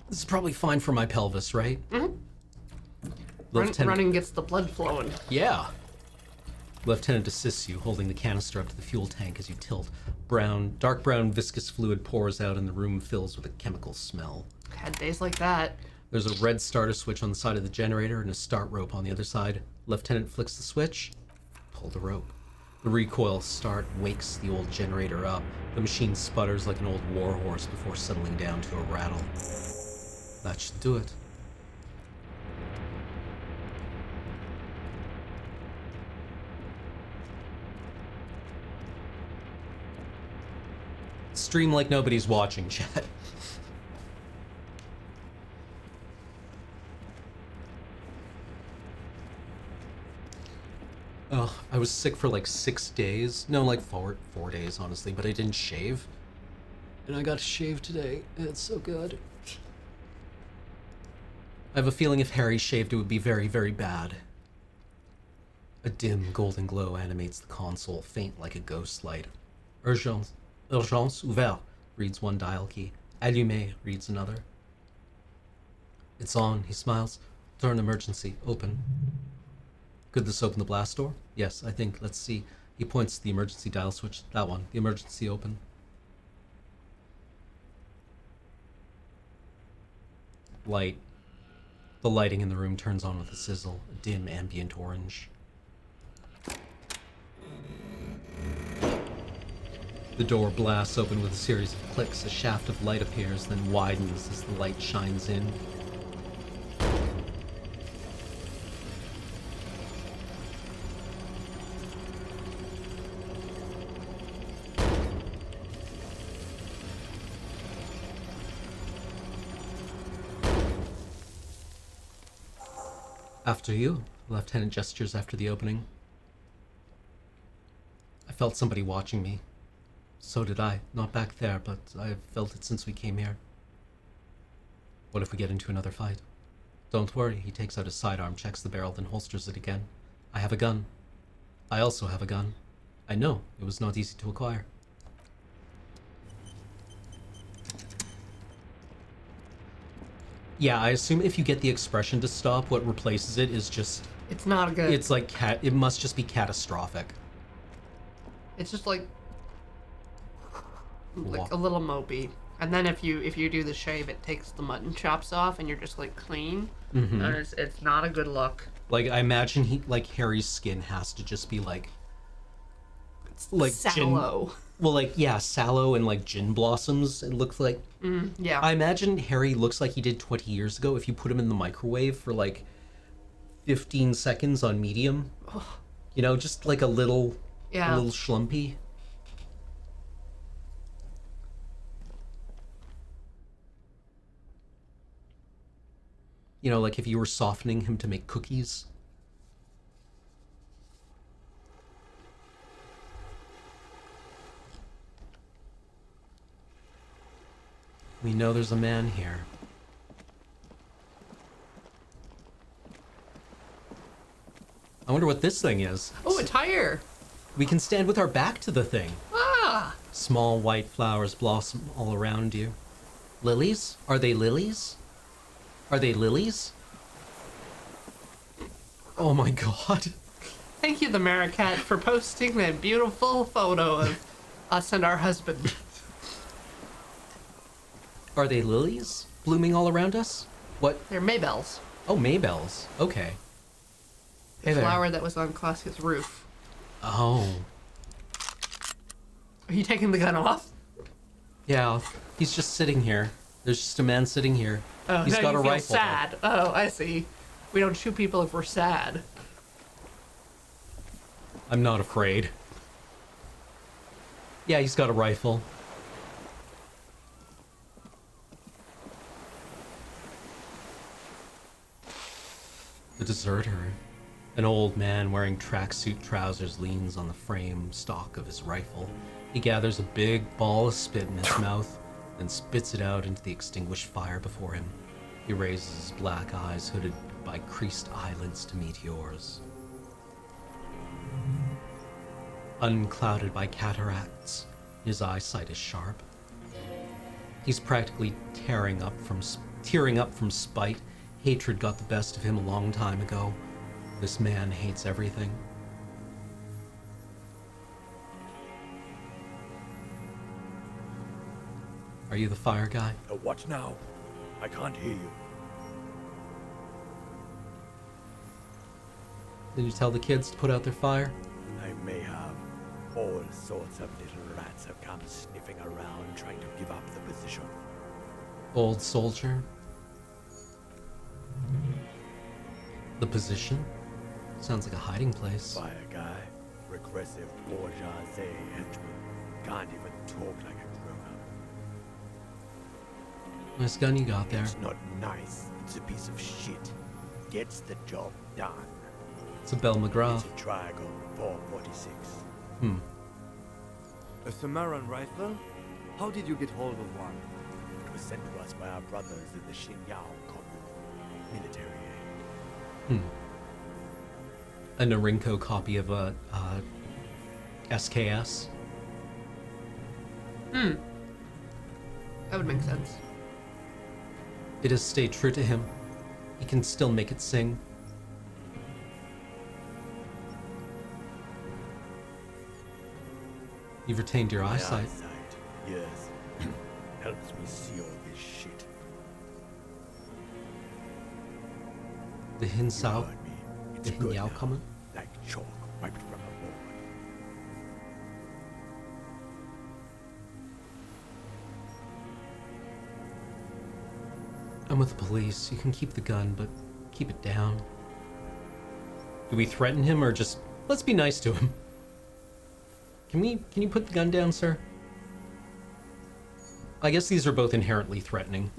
This is probably fine for my pelvis, right? Mm-hmm. Running gets the blood flowing. Yeah. Lieutenant assists you, holding the canister up to the fuel tank as you tilt. Dark brown viscous fluid pours out and the room fills with a chemical smell. Had days like that. There's a red starter switch on the side of the generator and a start rope on the other side. Lieutenant flicks the switch, pull the rope. The recoil start wakes the old generator up. The machine sputters like an old warhorse before settling down to a rattle. That should do it. Stream like nobody's watching, chat. Oh, I was sick for like 6 days. No, like four days, honestly, but I didn't shave. And I got to shave today. It's so good. I have a feeling if Harry shaved, it would be very, very bad. A dim golden glow animates the console, faint like a ghost light. Urgence ouvert reads one dial key. Allumé reads another. It's on, he smiles. Turn emergency, open. Could this open the blast door? Yes, I think. Let's see. He points to the emergency dial switch. That one. The emergency open. Light. The lighting in the room turns on with a sizzle, a dim ambient orange. The door blasts open with a series of clicks. A shaft of light appears, then widens as the light shines in. After you, the lieutenant gestures after the opening. I felt somebody watching me. So did I. Not back there, but I've felt it since we came here. What if we get into another fight? Don't worry, he takes out his sidearm, checks the barrel, then holsters it again. I have a gun. I also have a gun. I know, it was not easy to acquire. Yeah, I assume if you get the expression to stop, what replaces it is just... It's not good. It's like, it must just be catastrophic. It's just like a little mopey. And then if you do the shave, it takes the mutton chops off, and you're just like clean. Mm-hmm. And it's not a good look. Like, I imagine Harry's skin has to just be like, it's like Sallow. Well, like, yeah, sallow and like gin blossoms. It looks like. Yeah. I imagine Harry looks like he did 20 years ago if you put him in the microwave for like 15 seconds on medium. You know, just like a little schlumpy. You know, like if you were softening him to make cookies. We know there's a man here. I wonder what this thing is. Oh, a tire. We can stand with our back to the thing. Ah. Small white flowers blossom all around you. Lilies? Are they lilies? Are they lilies? Oh my god. Thank you, the Maricat, for posting that beautiful photo of us and our husband. Are they lilies blooming all around us? What? They're Maybells. Oh, Maybells. Okay. The flower that was on Clausia's roof. Oh. Are you taking the gun off? Yeah, he's just sitting here. There's just a man sitting here. Oh, he's now got you a feel rifle. sad. Oh, I see. We don't shoot people if we're sad. I'm not afraid. Yeah, he's got a rifle. The deserter. An old man wearing tracksuit trousers leans on the frame stock of his rifle. He gathers a big ball of spit in his mouth, then spits it out into the extinguished fire before him. He raises his black eyes, hooded by creased eyelids, to meet yours. Unclouded by cataracts, his eyesight is sharp. He's practically tearing up from spite. Hatred got the best of him a long time ago. This man hates everything. Are you the fire guy? What now? I can't hear you. Did you tell the kids to put out their fire? I may have. All sorts of little rats have come sniffing around trying to give up the position. Old soldier? The position? Sounds like a hiding place. Fire guy, regressive bourgeoisie henchman, can't even talk like a grown-up. Nice gun you got there. It's not nice, it's a piece of shit. Gets the job done. It's a Belle McGraw. It's a triangle 446. A Samaran rifle? How did you get hold of one? It was sent to us by our brothers in the Xinyao commune. Military aid. A Narinko copy of a SKS. That would make sense. It has stayed true to him. He can still make it sing. You've retained your My eyesight. yes. Helps me see all this shit. The Hinsao, Heard me. the It's good Hinyao now, comment. like chalk wiped from a board. I'm with the police. You can keep the gun, but keep it down. Do we threaten him or just let's be nice to him? Can you put the gun down, sir? I guess these are both inherently threatening.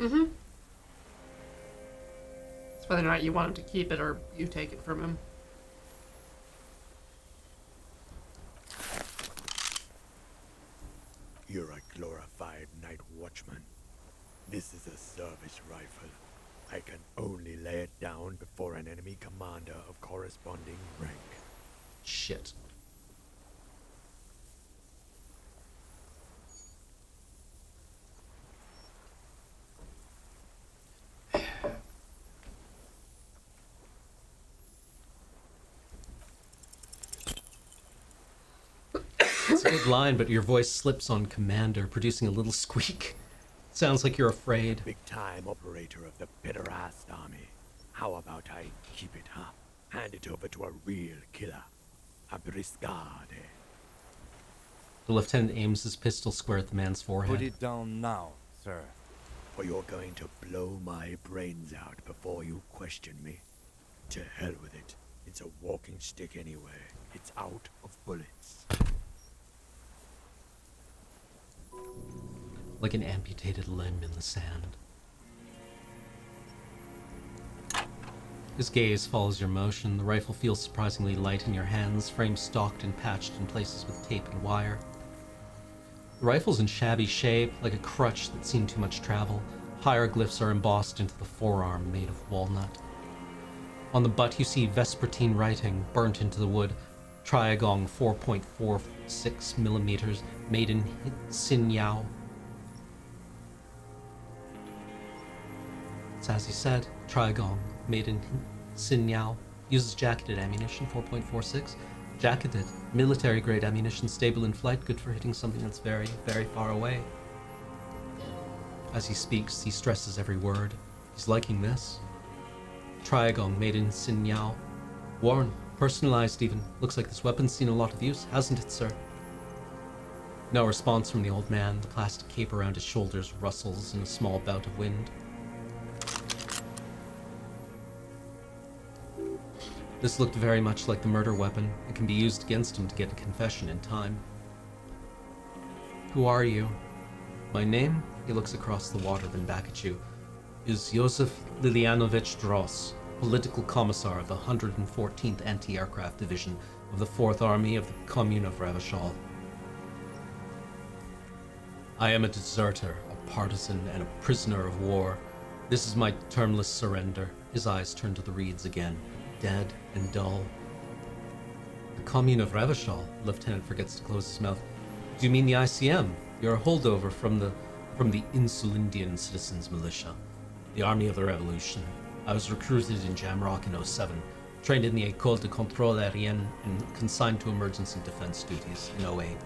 It's whether or not you want him to keep it or you take it from him. You're a glorified night watchman. This is a service rifle. I can only lay it down before an enemy commander of corresponding rank. Shit. It's a good line, but your voice slips on commander, producing a little squeak. Sounds like you're afraid. Big-time operator of the pederast army. How about I keep it, huh? Hand it over to a real killer. A briscade. The lieutenant aims his pistol square at the man's forehead. Put it down now, sir. Or you're going to blow my brains out before you question me. To hell with it. It's a walking stick anyway. It's out of bullets. Like an amputated limb in the sand. His gaze follows your motion. The rifle feels surprisingly light in your hands, frame stocked and patched in places with tape and wire. The rifle's in shabby shape, like a crutch that's seen too much travel. Hieroglyphs are embossed into the forearm, made of walnut. On the butt you see Vespertine writing, burnt into the wood. Triagong 4.46 millimeters, made in Xinyao. It's as he said, Triagong, made in Xinyao. Uses jacketed ammunition, 4.46. Jacketed, military-grade ammunition, stable in flight, good for hitting something that's very, very far away. As he speaks, he stresses every word. He's liking this. Triagong, made in Xinyao. Worn, personalized even. Looks like this weapon's seen a lot of use, hasn't it, sir? No response from the old man. The plastic cape around his shoulders rustles in a small bout of wind. This looked very much like the murder weapon. It can be used against him to get a confession in time. Who are you? My name? He looks across the water, then back at you. Is Josef Lilianovich Dross, political commissar of the 114th Anti-Aircraft Division of the 4th Army of the Commune of Ravachol. I am a deserter, a partisan, and a prisoner of war. This is my termless surrender. His eyes turn to the reeds again, dead and dull. The Commune of Ravachol, the lieutenant forgets to close his mouth. Do you mean the ICM? You're a holdover from the Insulindian Citizens Militia, the Army of the Revolution. I was recruited in Jamrock in 07, trained in the École de Contrôle Aérien, and consigned to emergency defense duties in 08.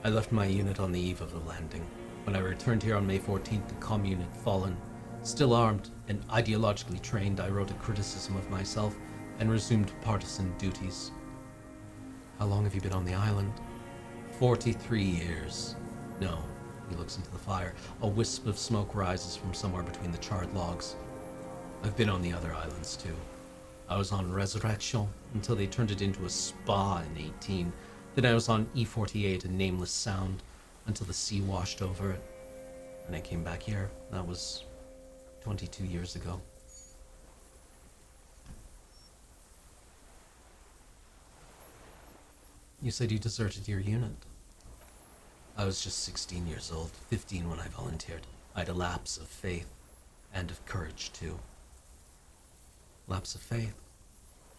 I left my unit on the eve of the landing. When I returned here on May 14th, the commune had fallen. Still armed and ideologically trained, I wrote a criticism of myself and resumed partisan duties. How long have you been on the island? 43 years. No. He looks into the fire. A wisp of smoke rises from somewhere between the charred logs. I've been on the other islands too. I was on Resurrection until they turned it into a spa in 18. Then I was on E48 and Nameless Sound until the sea washed over it. And I came back here. That was 22 years ago. You said you deserted your unit. I was just 16 years old, 15 when I volunteered. I had a lapse of faith, and of courage too. Lapse of faith?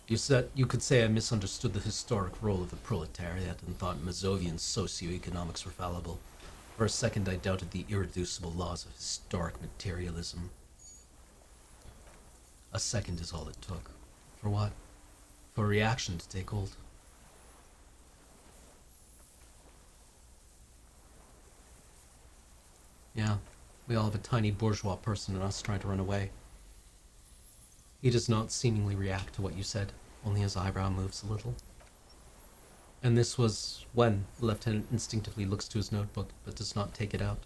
You could say I misunderstood the historic role of the proletariat and thought Mazovian socioeconomics were fallible. For a second I doubted the irreducible laws of historic materialism. A second is all it took. For what? For a reaction to take hold. Yeah, we all have a tiny bourgeois person in us trying to run away. He does not seemingly react to what you said, only his eyebrow moves a little. And this was when the lieutenant instinctively looks to his notebook, but does not take it out.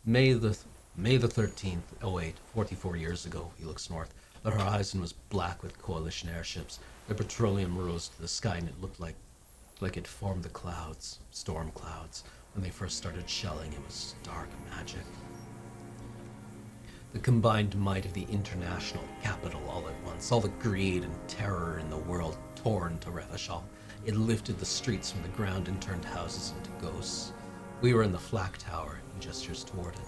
May the 13th, 08, 44 years ago, he looks north. The horizon was black with coalition airships. The petroleum rose to the sky and it looked like it formed the clouds, storm clouds. When they first started shelling, it was dark magic. The combined might of the international capital all at once, all the greed and terror in the world tore into Ravachol. It lifted the streets from the ground and turned houses into ghosts. We were in the flak tower, he gestures toward it.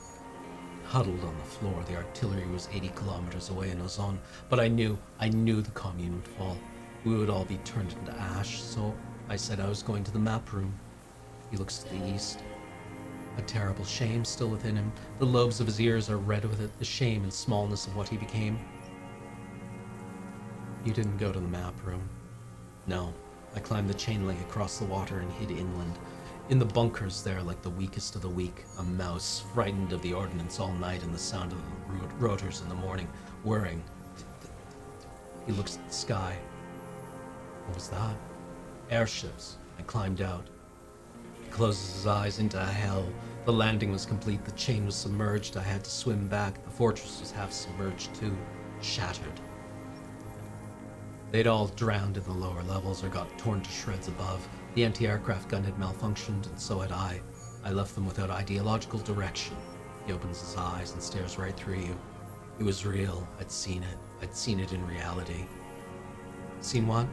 Huddled on the floor, the artillery was 80 kilometers away in Ozon, but I knew the commune would fall. We would all be turned into ash, so I said I was going to the map room. He looks to the east. A terrible shame still within him. The lobes of his ears are red with it, the shame and smallness of what he became. You didn't go to the map room. No, I climbed the chain link across the water and hid inland. In the bunkers there, like the weakest of the weak, a mouse, frightened of the ordnance all night and the sound of the rotors in the morning, whirring. He looks at the sky. What was that? Airships. I climbed out. He closes his eyes into hell. The landing was complete. The chain was submerged. I had to swim back. The fortress was half submerged too. Shattered. They'd all drowned in the lower levels or got torn to shreds above. The anti-aircraft gun had malfunctioned, and so had I. I left them without ideological direction. He opens his eyes and stares right through you. It was real. I'd seen it. I'd seen it in reality. Seen what?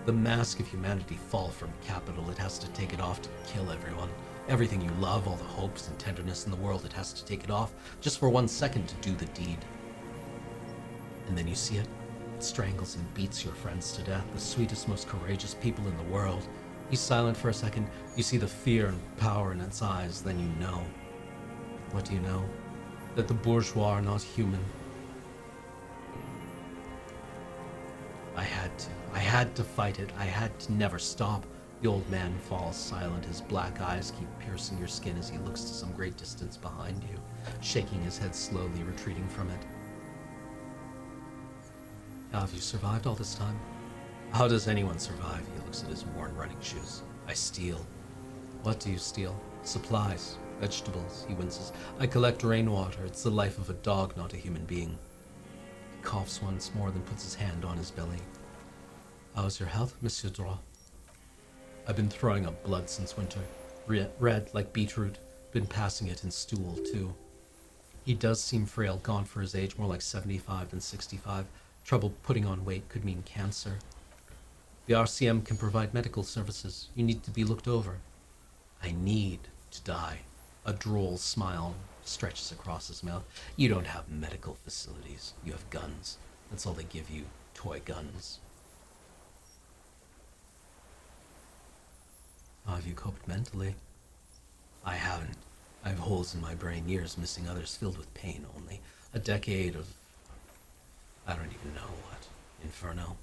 The mask of humanity fall from capital. It has to take it off to kill everyone. Everything you love, all the hopes and tenderness in the world, it has to take it off just for 1 second to do the deed. And then you see it. It strangles and beats your friends to death, the sweetest, most courageous people in the world. He's silent for a second. You see the fear and power in its eyes. Then you know. What do you know? That the bourgeois are not human. I had to fight it. I had to never stop. The old man falls silent. His black eyes keep piercing your skin as he looks to some great distance behind you, shaking his head slowly, retreating from it. How have you survived all this time? How does anyone survive? He looks at his worn running shoes. I steal. What do you steal? Supplies. Vegetables. He winces. I collect rainwater. It's the life of a dog, not a human being. He coughs once more, then puts his hand on his belly. How's your health, Monsieur Droit? I've been throwing up blood since winter. Red, like beetroot. Been passing it in stool, too. He does seem frail, gone for his age, more like 75 than 65. Trouble putting on weight could mean cancer. The RCM can provide medical services. You need to be looked over. I need to die. A droll smile stretches across his mouth. You don't have medical facilities. You have guns. That's all they give you. Toy guns. How have you coped mentally? I haven't. I have holes in my brain, years missing others, filled with pain only. A decade of... I don't even know what. Inferno.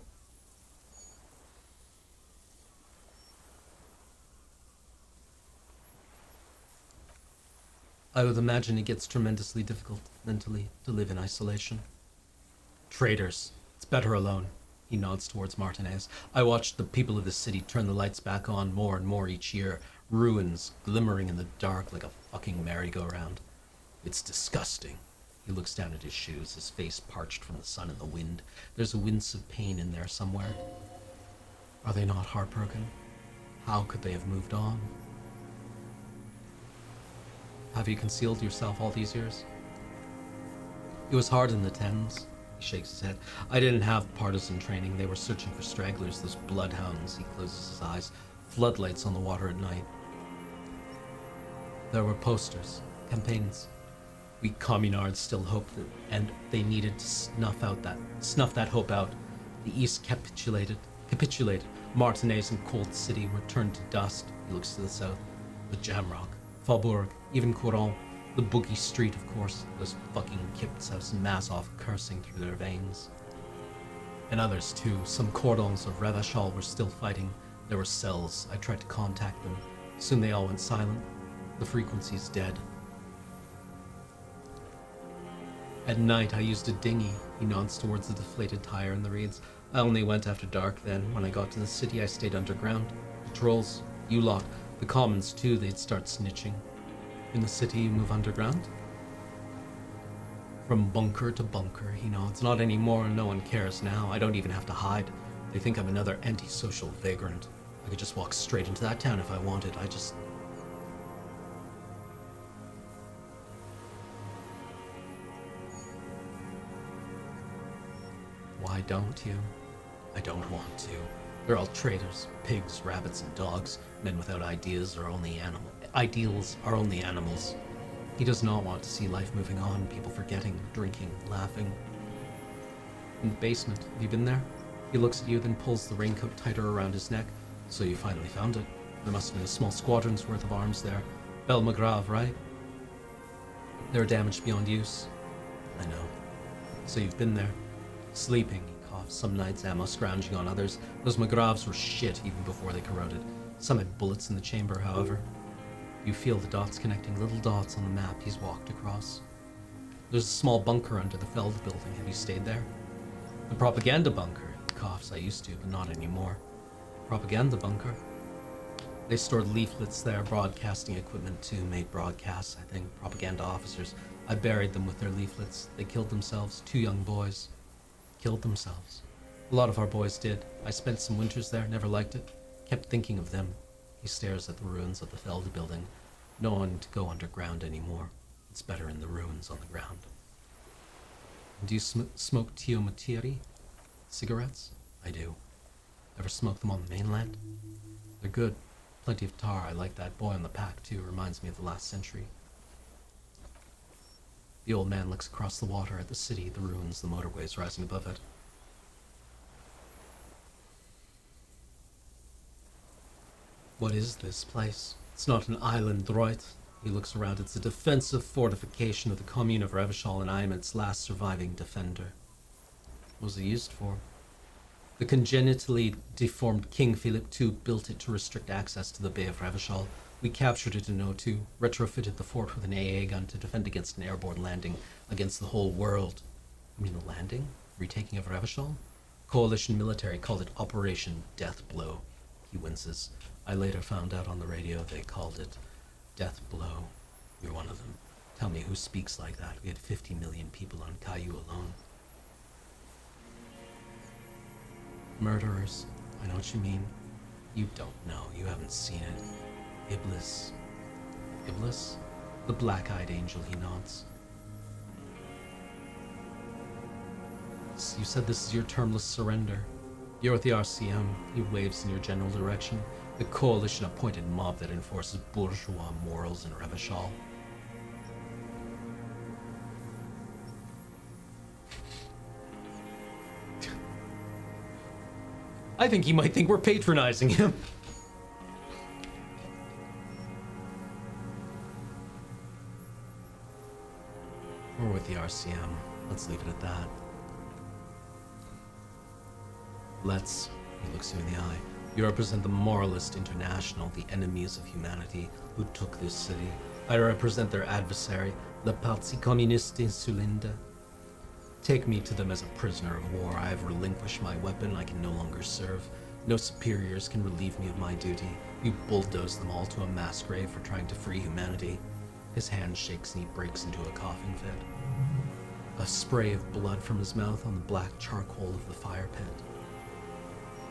I would imagine it gets tremendously difficult mentally to live in isolation. Traitors. It's better alone. He nods towards Martinez. I watched the people of the city turn the lights back on more and more each year. Ruins glimmering in the dark like a fucking merry-go-round. It's disgusting. He looks down at his shoes, his face parched from the sun and the wind. There's a wince of pain in there somewhere. Are they not heartbroken? How could they have moved on? Have you concealed yourself all these years? It was hard in the tens. He shakes his head. I didn't have partisan training. They were searching for stragglers, those bloodhounds. He closes his eyes. Floodlights on the water at night. There were posters, campaigns. We communards still hoped that, and they needed to snuff that hope out. The East capitulated. Martinez and Cold City were turned to dust. He looks to the south. The Jamrock, Faubourg, even Courant. The boogie street, of course. Those fucking kips have some mass off cursing through their veins. And others too. Some cordons of Revachol were still fighting. There were cells. I tried to contact them. Soon they all went silent. The frequency's dead. At night, I used a dinghy. He nods towards the deflated tire in the reeds. I only went after dark then. When I got to the city, I stayed underground. Patrols, you lot, the commons too, they'd start snitching. In the city, you move underground? From bunker to bunker, he nods. Not anymore, no one cares now. I don't even have to hide. They think I'm another antisocial vagrant. I could just walk straight into that town if I wanted. Why don't you? I don't want to. They're all traitors, pigs, rabbits, and dogs. Men without ideals are only animals. He does not want to see life moving on, people forgetting, drinking, laughing. In the basement, have you been there? He looks at you, then pulls the raincoat tighter around his neck. So you finally found it. There must have been a small squadron's worth of arms there. Belle Magrave, right? They're damaged beyond use. I know. So you've been there. Sleeping, he coughs. Some nights ammo scrounging on others. Those Magraves were shit even before they corroded. Some had bullets in the chamber, however. You feel the dots connecting, little dots on the map he's walked across. There's a small bunker under the Feld building. Have you stayed there? The propaganda bunker. He coughs. I used to, but not anymore. Propaganda bunker. They stored leaflets there, broadcasting equipment too, made broadcasts, I think, propaganda officers. I buried them with their leaflets. They killed themselves. 2 young boys. Killed themselves. A lot of our boys did. I spent some winters there, never liked it. Kept thinking of them. He stares at the ruins of the Feld building. No one to go underground anymore. It's better in the ruins on the ground. Do you smoke Tio Materi? Cigarettes? I do. Ever smoke them on the mainland? They're good. Plenty of tar. I like that boy on the pack too. Reminds me of the last century. The old man looks across the water at the city, the ruins, the motorways rising above it. What is this place? It's not an island, right? He looks around. It's a defensive fortification of the commune of Revachol, and I am its last surviving defender. What was it used for? The congenitally deformed King Philip II built it to restrict access to the Bay of Revachol. We captured it in '02, retrofitted the fort with an AA gun to defend against an airborne landing against the whole world. You mean a landing? Retaking of Revachol? Coalition military called it Operation Death Blow. He winces. I later found out on the radio they called it Death Blow. You're one of them. Tell me who speaks like that. We had 50 million people on Caillou alone. Murderers. I know what you mean. You don't know. You haven't seen it. Iblis. Iblis? The black-eyed angel, he nods. You said this is your termless surrender. You're with the RCM. He waves in your general direction. The coalition-appointed mob that enforces bourgeois morals in Revachol. I think he might think we're patronizing him. We're with the RCM. Let's leave it at that. Let's. He looks you in the eye. You represent the Moralist International, the enemies of humanity who took this city. I represent their adversary, Le Parti Communiste Insulinde. Take me to them as a prisoner of war. I have relinquished my weapon. I can no longer serve. No superiors can relieve me of my duty. You bulldoze them all to a mass grave for trying to free humanity. His hand shakes and he breaks into a coughing fit. A spray of blood from his mouth on the black charcoal of the fire pit.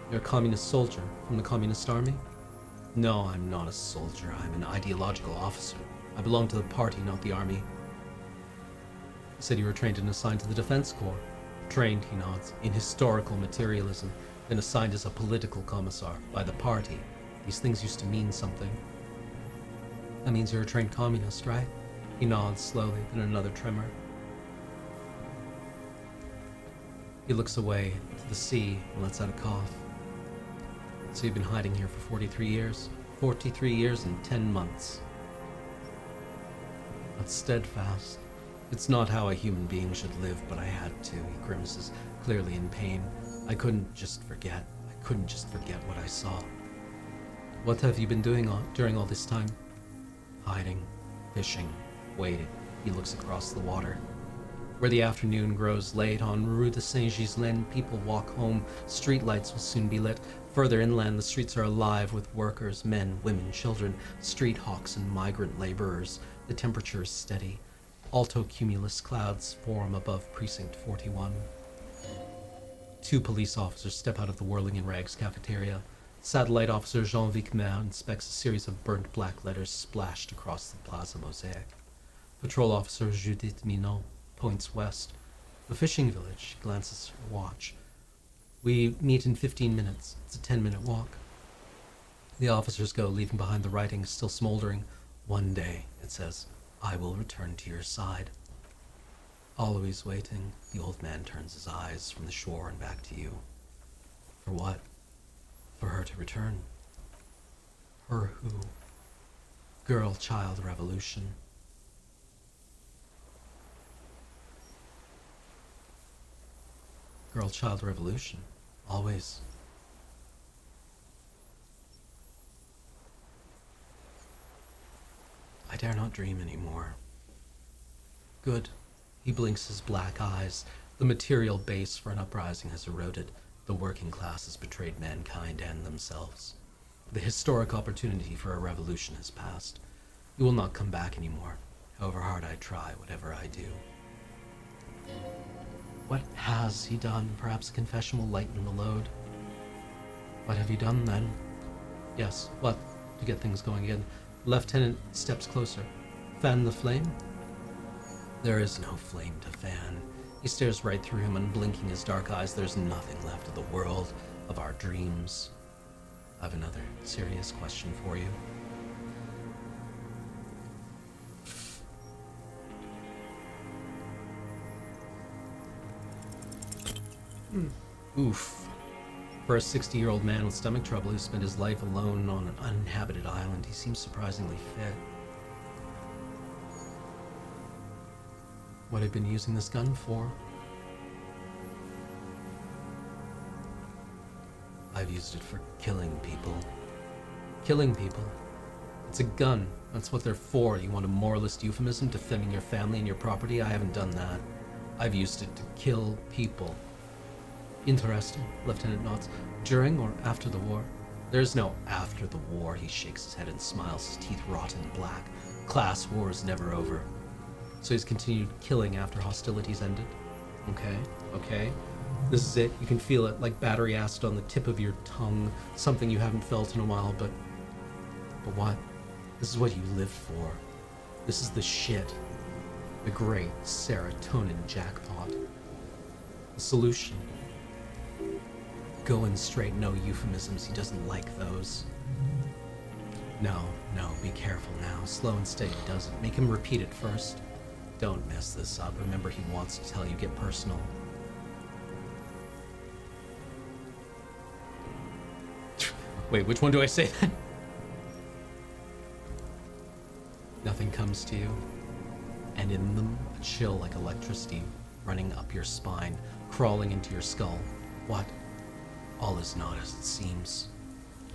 You're a communist soldier from the communist army? No, I'm not a soldier. I'm an ideological officer. I belong to the party, not the army. You said you were trained and assigned to the Defense Corps. Trained, he nods, in historical materialism, then assigned as a political commissar by the party. These things used to mean something. That means you're a trained communist, right? He nods slowly, then another tremor. He looks away to the sea and lets out a cough. So you've been hiding here for 43 years? 43 years and 10 months. That's steadfast. It's not how a human being should live, but I had to. He grimaces, clearly in pain. I couldn't just forget. I couldn't just forget what I saw. What have you been doing during all this time? Hiding, fishing, waiting. He looks across the water. Where the afternoon grows late on Rue de Saint-Ghislain, people walk home. Street lights will soon be lit. Further inland, the streets are alive with workers, men, women, children, street hawks, and migrant laborers. The temperature is steady. Alto cumulus clouds form above Precinct 41. 2 police officers step out of the Whirling in Rags cafeteria. Satellite officer Jean-Vic Mer inspects a series of burnt black letters splashed across the plaza mosaic. Patrol officer Judith Minot points west. The fishing village, glances at her watch. We meet in 15 minutes. It's a 10-minute walk. The officers go, leaving behind the writing still smoldering. One day, it says, I will return to your side. Always waiting, the old man turns his eyes from the shore and back to you. For what? For her to return. Her who? Girl, child, revolution. Girl, child, revolution. Always. I dare not dream anymore. Good. He blinks his black eyes. The material base for an uprising has eroded. The working class has betrayed mankind and themselves. The historic opportunity for a revolution has passed. You will not come back anymore, however hard I try, whatever I do. What has he done? Perhaps a confession will lighten the load. What have you done, then? Yes, what? To get things going again. Lieutenant steps closer. Fan the flame? There is no flame to fan. He stares right through him, unblinking his dark eyes. There's nothing left of the world, of our dreams. I have another serious question for you. Oof. For a 60-year-old man with stomach trouble who spent his life alone on an uninhabited island, he seems surprisingly fit. What I've been using this gun for? I've used it for killing people. Killing people. It's a gun. That's what they're for. You want a moralist euphemism defending your family and your property? I haven't done that. I've used it to kill people. Interesting, Lieutenant nods. During or after the war? There's no after the war. He shakes his head and smiles, his teeth rotten black. Class war is never over. So he's continued killing after hostilities ended? Okay. This is it. You can feel it like battery acid on the tip of your tongue. Something you haven't felt in a while, but what? This is what you lived for. This is the shit. The great serotonin jackpot. The solution. Going straight, no euphemisms. He doesn't like those. No, be careful now. Slow and steady does it. Make him repeat it first. Don't mess this up. Remember, he wants to tell you. Get personal. Wait, which one do I say then? Nothing comes to you, and in them, a chill like electricity running up your spine, crawling into your skull. What? All is not as it seems.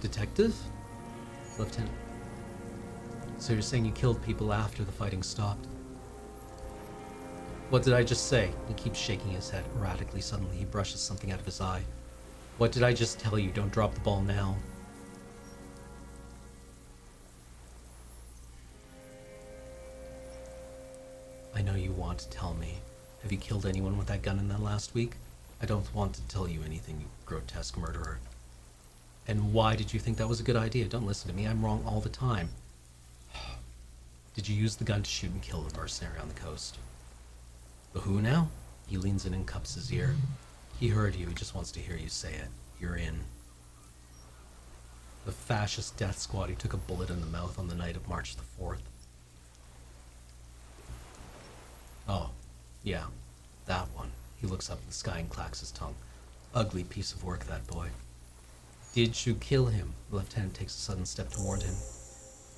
Detective? Lieutenant. So you're saying you killed people after the fighting stopped? What did I just say? He keeps shaking his head erratically. Suddenly he brushes something out of his eye. What did I just tell you? Don't drop the ball now. I know you want to tell me. Have you killed anyone with that gun in the last week? I don't want to tell you anything, you grotesque murderer. And why did you think that was a good idea? Don't listen to me. I'm wrong all the time. Did you use the gun to shoot and kill the mercenary on the coast? The who now? He leans in and cups his ear. He heard you. He just wants to hear you say it. You're in. The fascist death squad who took a bullet in the mouth on the night of March the 4th. Oh, yeah, that one. He looks up at the sky and clacks his tongue. Ugly piece of work, that boy. Did you kill him? The lieutenant takes a sudden step toward him.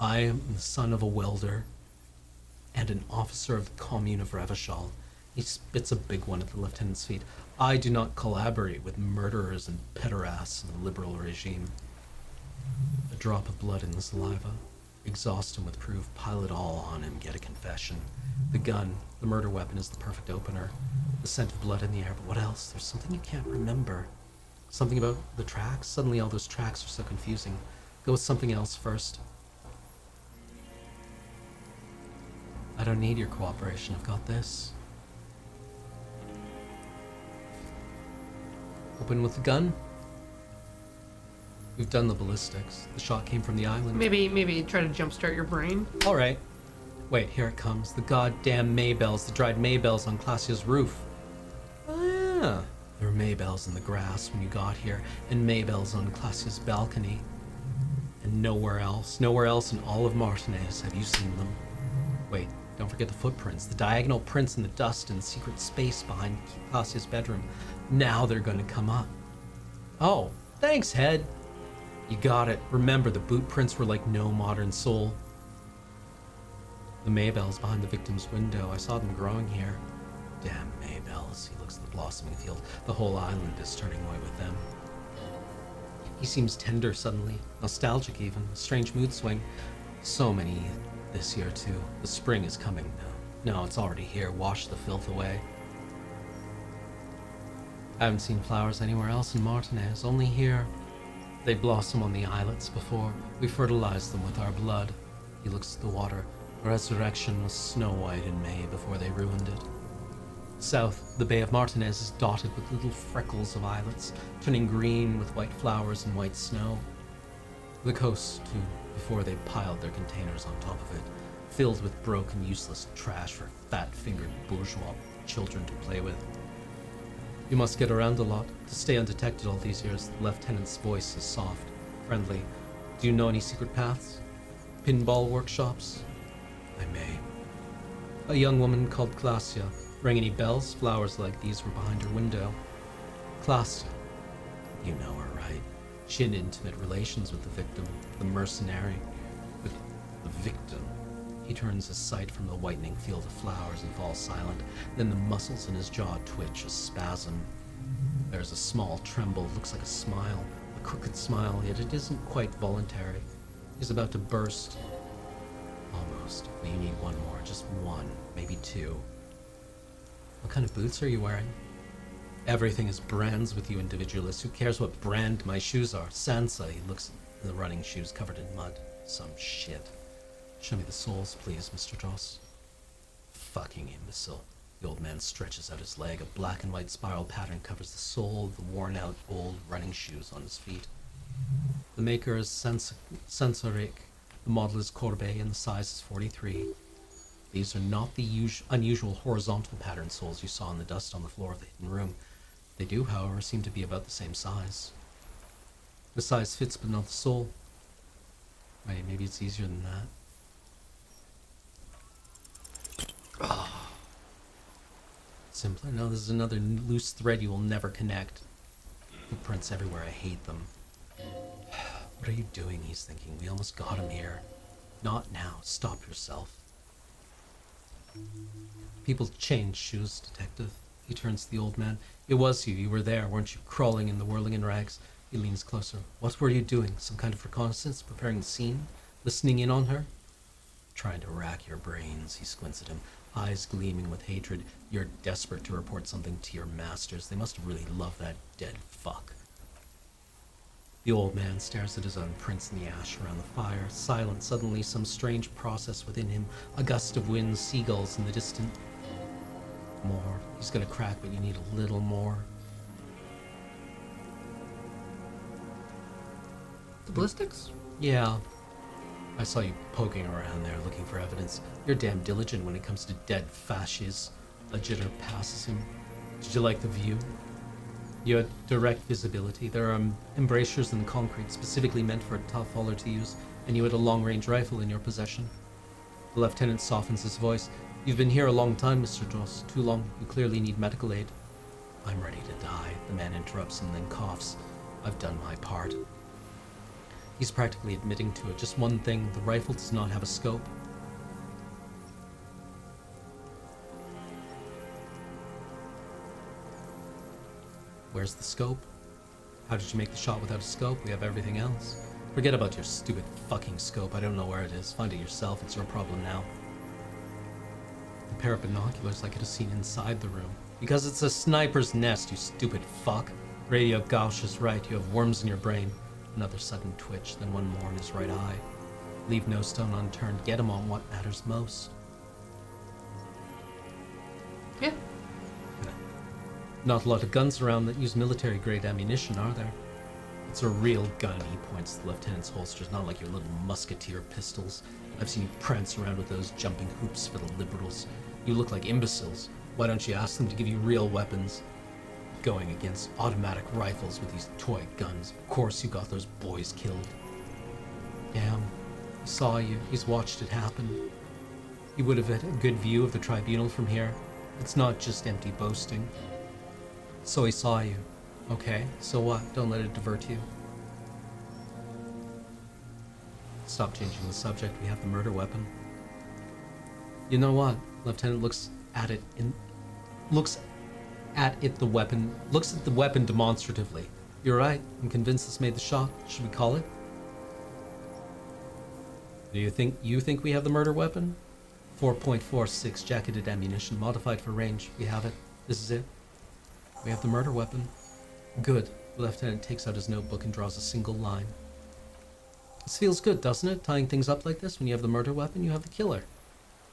I am the son of a welder and an officer of the commune of Revachol. He spits a big one at the lieutenant's feet. I do not collaborate with murderers and pederasts in the liberal regime. A drop of blood in the saliva. Exhaust him with proof. Pile it all on him. Get a confession. The gun, the murder weapon, is the perfect opener. The scent of blood in the air, but what else? There's something you can't remember. Something about the tracks? Suddenly all those tracks are so confusing. Go with something else first. I don't need your cooperation. I've got this. Open with the gun? We've done the ballistics. The shot came from the island. Maybe try to jumpstart your brain. All right. Wait, here it comes. The goddamn Maybells, the dried Maybells on Classia's roof. Oh, yeah. There were Maybells in the grass when you got here, and Maybells on Classia's balcony. And nowhere else in all of Martinez have you seen them. Wait, don't forget the footprints, the diagonal prints in the dust and the secret space behind Classia's bedroom. Now they're going to come up. Oh, thanks, Head. You got it. Remember, the boot prints were like no modern soul. The Maybells behind the victim's window. I saw them growing here. Damn Maybells. He looks at the blossoming field. The whole island is turning away with them. He seems tender suddenly. Nostalgic even. A strange mood swing. So many this year too. The spring is coming now. No, it's already here. Wash the filth away. I haven't seen flowers anywhere else in Martinez, only here. They blossom on the islets before we fertilize them with our blood. He looks at the water. Resurrection was snow white in May before they ruined it. South, the Bay of Martinez is dotted with little freckles of islets, turning green with white flowers and white snow. The coast, too, before they piled their containers on top of it, filled with broken, useless trash for fat-fingered bourgeois children to play with. You must get around a lot to stay undetected all these years. The lieutenant's voice is soft, friendly. Do you know any secret paths? Pinball workshops? I may. A young woman called Glacia. Rang any bells? Flowers like these were behind her window. Glacia. You know her, right? She had intimate relations with the victim, the mercenary. With the victim. He turns his sight from the whitening field of flowers and falls silent. Then the muscles in his jaw twitch, a spasm. There's a small tremble, looks like a smile. A crooked smile, yet it isn't quite voluntary. He's about to burst. Almost. But you need one more, just one, maybe two. What kind of boots are you wearing? Everything is brands with you individualists. Who cares what brand my shoes are? Sansa, he looks at the running shoes covered in mud. Some shit. Show me the soles, please, Mr. Joss. Fucking imbecile. The old man stretches out his leg. A black and white spiral pattern covers the sole of the worn-out old running shoes on his feet. The maker is Sensoric. The model is Courbet and the size is 43. These are not the unusual horizontal pattern soles you saw in the dust on the floor of the hidden room. They do, however, seem to be about the same size. The size fits, but not the sole. Wait, maybe it's easier than that. Oh. Simpler? No, this is another loose thread you will never connect. Footprints everywhere, I hate them. What are you doing, he's thinking. We almost got him here. Not now. Stop yourself. People change shoes, detective. He turns to the old man. It was you. You were there, weren't you? Crawling in the whirling in rags. He leans closer. What were you doing? Some kind of reconnaissance? Preparing the scene? Listening in on her? Trying to rack your brains. He squints at him, eyes gleaming with hatred. You're desperate to report something to your masters. They must have really loved that dead fuck. The old man stares at his own prints in the ash around the fire. Silent, suddenly some strange process within him. A gust of wind, seagulls in the distant. More. He's gonna crack, but you need a little more. The ballistics? Yeah. I saw you poking around there looking for evidence. You're damn diligent when it comes to dead fascists. A jitter passes him. Did you like the view? You had direct visibility. There are embrasures in the concrete specifically meant for a tough faller to use, and you had a long-range rifle in your possession. The lieutenant softens his voice. You've been here a long time, Mr. Joss. Too long. You clearly need medical aid. I'm ready to die. The man interrupts and then coughs. I've done my part. He's practically admitting to it. Just one thing. The rifle does not have a scope. Where's the scope? How did you make the shot without a scope? We have everything else. Forget about your stupid fucking scope. I don't know where it is. Find it yourself. It's your problem now. A pair of binoculars I could have seen inside the room. Because it's a sniper's nest, you stupid fuck. Radio Gauche is right. You have worms in your brain. Another sudden twitch, then one more in his right eye. Leave no stone unturned. Get him on what matters most. Yeah. Not a lot of guns around that use military-grade ammunition, are there? It's a real gun, he points to the lieutenant's holsters, not like your little musketeer pistols. I've seen you prance around with those jumping hoops for the liberals. You look like imbeciles. Why don't you ask them to give you real weapons? Going against automatic rifles with these toy guns. Of course you got those boys killed. Damn. He saw you. He's watched it happen. He would have had a good view of the tribunal from here. It's not just empty boasting. So he saw you. Okay, so what? Don't let it divert you. Stop changing the subject. We have the murder weapon. You know what? Lieutenant looks at the weapon demonstratively. You're right. I'm convinced this made the shot. Should we call it? Do you think we have the murder weapon? 4.46 jacketed ammunition, modified for range. We have it. This is it. We have the murder weapon. Good. The lieutenant takes out his notebook and draws a single line. This feels good, doesn't it? Tying things up like this. When you have the murder weapon, you have the killer.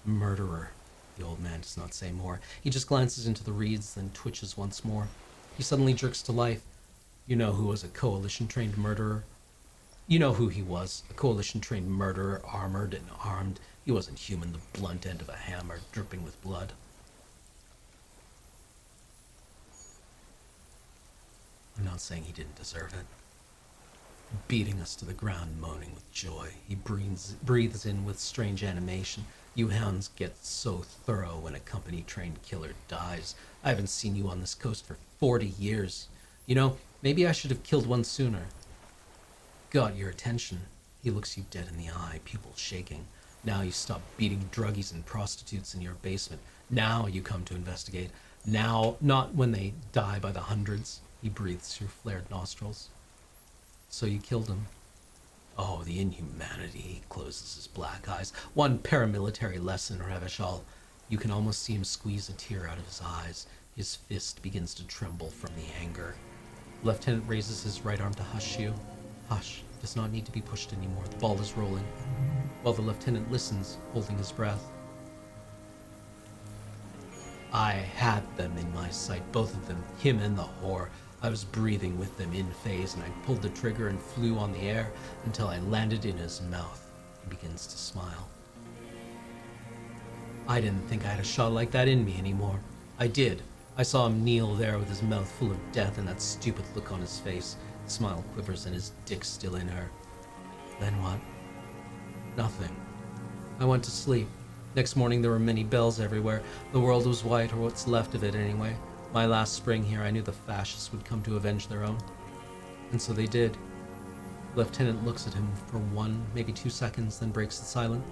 Murderer. The old man does not say more. He just glances into the reeds, then twitches once more. He suddenly jerks to life. You know who was a coalition-trained murderer? You know who he was. A coalition-trained murderer, armored and armed. He wasn't human, the blunt end of a hammer, dripping with blood. I'm not saying he didn't deserve it. Beating us to the ground, moaning with joy. He breathes in with strange animation. You hounds get so thorough when a company-trained killer dies. I haven't seen you on this coast for 40 years. You know, maybe I should have killed one sooner. Got your attention. He looks you dead in the eye, pupils shaking. Now you stop beating druggies and prostitutes in your basement. Now you come to investigate. Now, not when they die by the hundreds. He breathes through flared nostrils. So you killed him. Oh, the inhumanity. He closes his black eyes. One paramilitary lesson, Revachol. You can almost see him squeeze a tear out of his eyes. His fist begins to tremble from the anger. The lieutenant raises his right arm to hush you. Hush. Does not need to be pushed anymore. The ball is rolling. While the lieutenant listens, holding his breath. I had them in my sight, both of them, him and the whore. I was breathing with them in phase, and I pulled the trigger and flew on the air until I landed in his mouth. He begins to smile. I didn't think I had a shot like that in me anymore. I did. I saw him kneel there with his mouth full of death and that stupid look on his face. The smile quivers and his dick's still in her. Then what? Nothing. I went to sleep. Next morning there were many bells everywhere. The world was white, or what's left of it anyway. My last spring here, I knew the fascists would come to avenge their own. And so they did. The lieutenant looks at him for 1, maybe 2 seconds, then breaks the silence.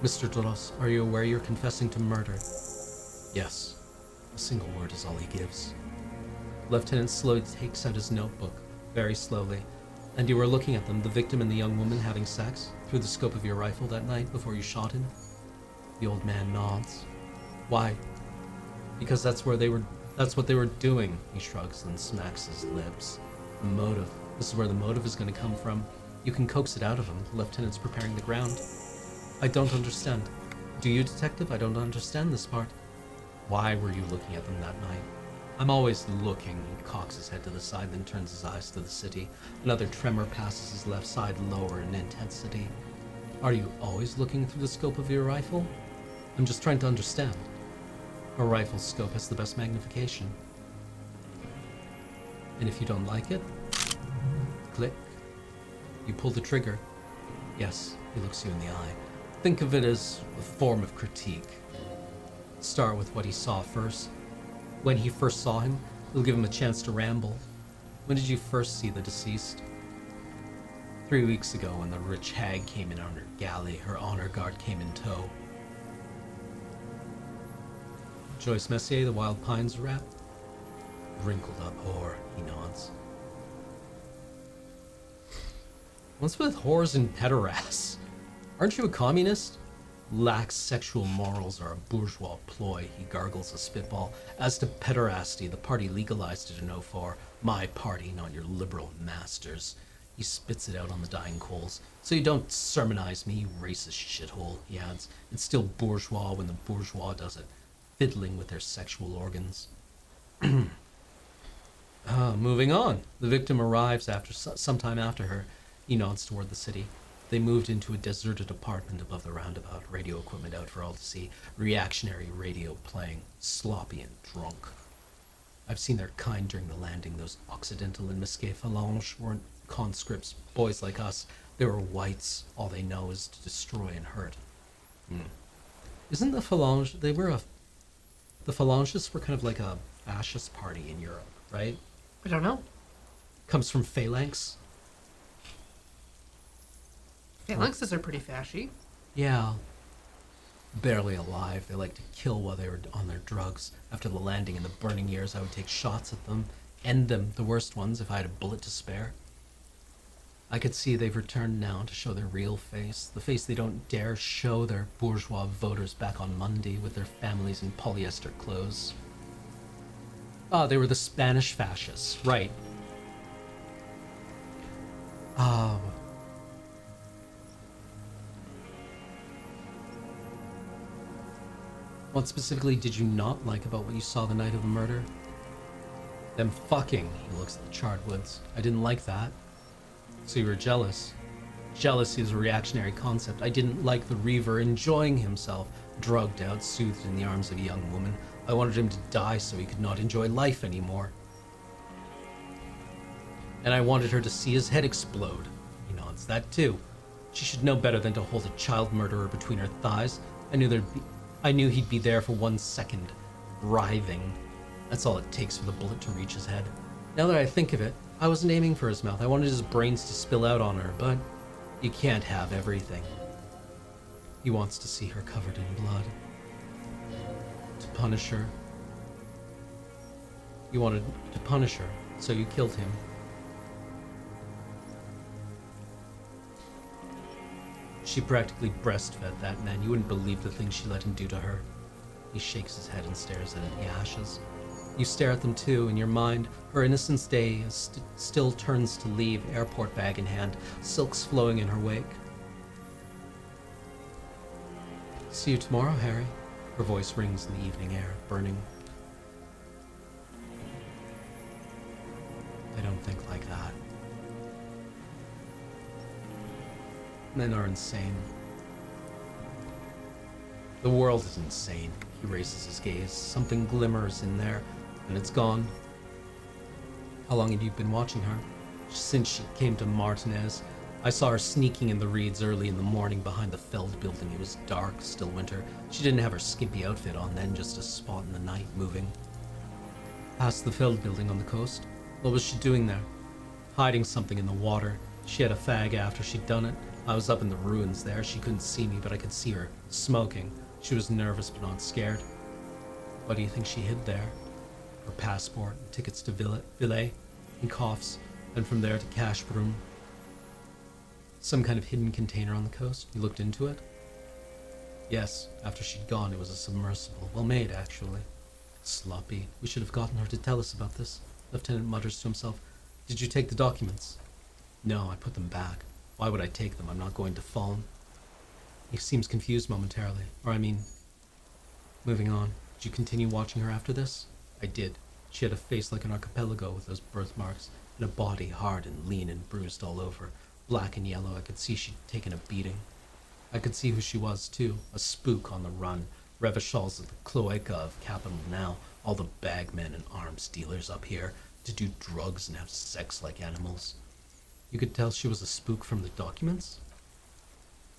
Mr. Doros, are you aware you're confessing to murder? Yes. A single word is all he gives. The lieutenant slowly takes out his notebook, very slowly. And you were looking at them, the victim and the young woman having sex, through the scope of your rifle that night before you shot him? The old man nods. Why? Because that's what they were doing, he shrugs and smacks his lips. The motive. This is where the motive is going to come from. You can coax it out of him. The lieutenant's preparing the ground. I don't understand. Do you, detective? I don't understand this part. Why were you looking at them that night? I'm always looking. He cocks his head to the side, then turns his eyes to the city. Another tremor passes his left side, lower in intensity. Are you always looking through the scope of your rifle? I'm just trying to understand. A rifle's scope has the best magnification. And if you don't like it, click. You pull the trigger. Yes, he looks you in the eye. Think of it as a form of critique. Start with what he saw first. When he first saw him, it'll give him a chance to ramble. When did you first see the deceased? 3 weeks ago, when the rich hag came in on her galley, her honor guard came in tow. Joyce Messier, the Wild Pines rap? Wrinkled up whore, he nods. What's with whores and pederasts? Aren't you a communist? Lax sexual morals are a bourgeois ploy, he gargles a spitball. As to pederasty, the party legalized it in '04. My party, not your liberal masters. He spits it out on the dying coals. So you don't sermonize me, you racist shithole, he adds. It's still bourgeois when the bourgeois does it. Fiddling with their sexual organs. Moving on. The victim arrives sometime after her. He nods toward the city. They moved into a deserted apartment above the roundabout, radio equipment out for all to see, reactionary radio playing, sloppy and drunk. I've seen their kind during the landing. Those Occidental and Mesquite Phalange weren't conscripts, boys like us. They were whites. All they know is to destroy and hurt. Isn't the Phalange, the Phalangists were kind of like a fascist party in Europe, right? I don't know. Comes from phalanx. Phalanxes are pretty fashy. Yeah. Barely alive. They like to kill while they were on their drugs. After the landing in the burning years, I would take shots at them. End them, the worst ones, if I had a bullet to spare. I could see they've returned now to show their real face, the face they don't dare show their bourgeois voters back on Monday with their families in polyester clothes. Ah, they were the Spanish fascists, right. Ah. What specifically did you not like about what you saw the night of the murder? Them fucking, he looks at the charred woods. I didn't like that. So you were jealous. Jealousy is a reactionary concept. I didn't like the Reaver enjoying himself, drugged out, soothed in the arms of a young woman. I wanted him to die so he could not enjoy life anymore. And I wanted her to see his head explode. He nods, that too. She should know better than to hold a child murderer between her thighs. I knew he'd be there for 1 second, writhing. That's all it takes for the bullet to reach his head. Now that I think of it, I wasn't aiming for his mouth. I wanted his brains to spill out on her, but you can't have everything. He wants to see her covered in blood. To punish her. You wanted to punish her, so you killed him. She practically breastfed that man. You wouldn't believe the things she let him do to her. He shakes his head and stares at the ashes. You stare at them too. In your mind, her innocence day still turns to leave, airport bag in hand, silks flowing in her wake. See you tomorrow, Harry. Her voice rings in the evening air, burning. I don't think like that. Men are insane. The world is insane. He raises his gaze. Something glimmers in there, and it's gone. How long have you been watching her? Since she came to Martinez. I saw her sneaking in the reeds early in the morning behind the Feld building. It was dark, still winter. She didn't have her skimpy outfit on then, just a spot in the night moving. Past the Feld building on the coast. What was she doing there? Hiding something in the water. She had a fag after she'd done it. I was up in the ruins there. She couldn't see me, but I could see her smoking. She was nervous but not scared. What do you think she hid there? Her passport and tickets to Villay. He coughs, and from there to Cashbroom. Some kind of hidden container on the coast. You looked into it? Yes, after she'd gone, it was a submersible. Well made, actually. Sloppy. We should have gotten her to tell us about this. Lieutenant mutters to himself. Did you take the documents? No, I put them back. Why would I take them? I'm not going to phone. He seems confused momentarily. Moving on. Did you continue watching her after this? I did. She had a face like an archipelago with those birthmarks, and a body hard and lean and bruised all over. Black and yellow. I could see she'd taken a beating. I could see who she was, too. A spook on the run. Revachals of the cloaca of capital now. All the bagmen and arms dealers up here to do drugs and have sex like animals. You could tell she was a spook from the documents?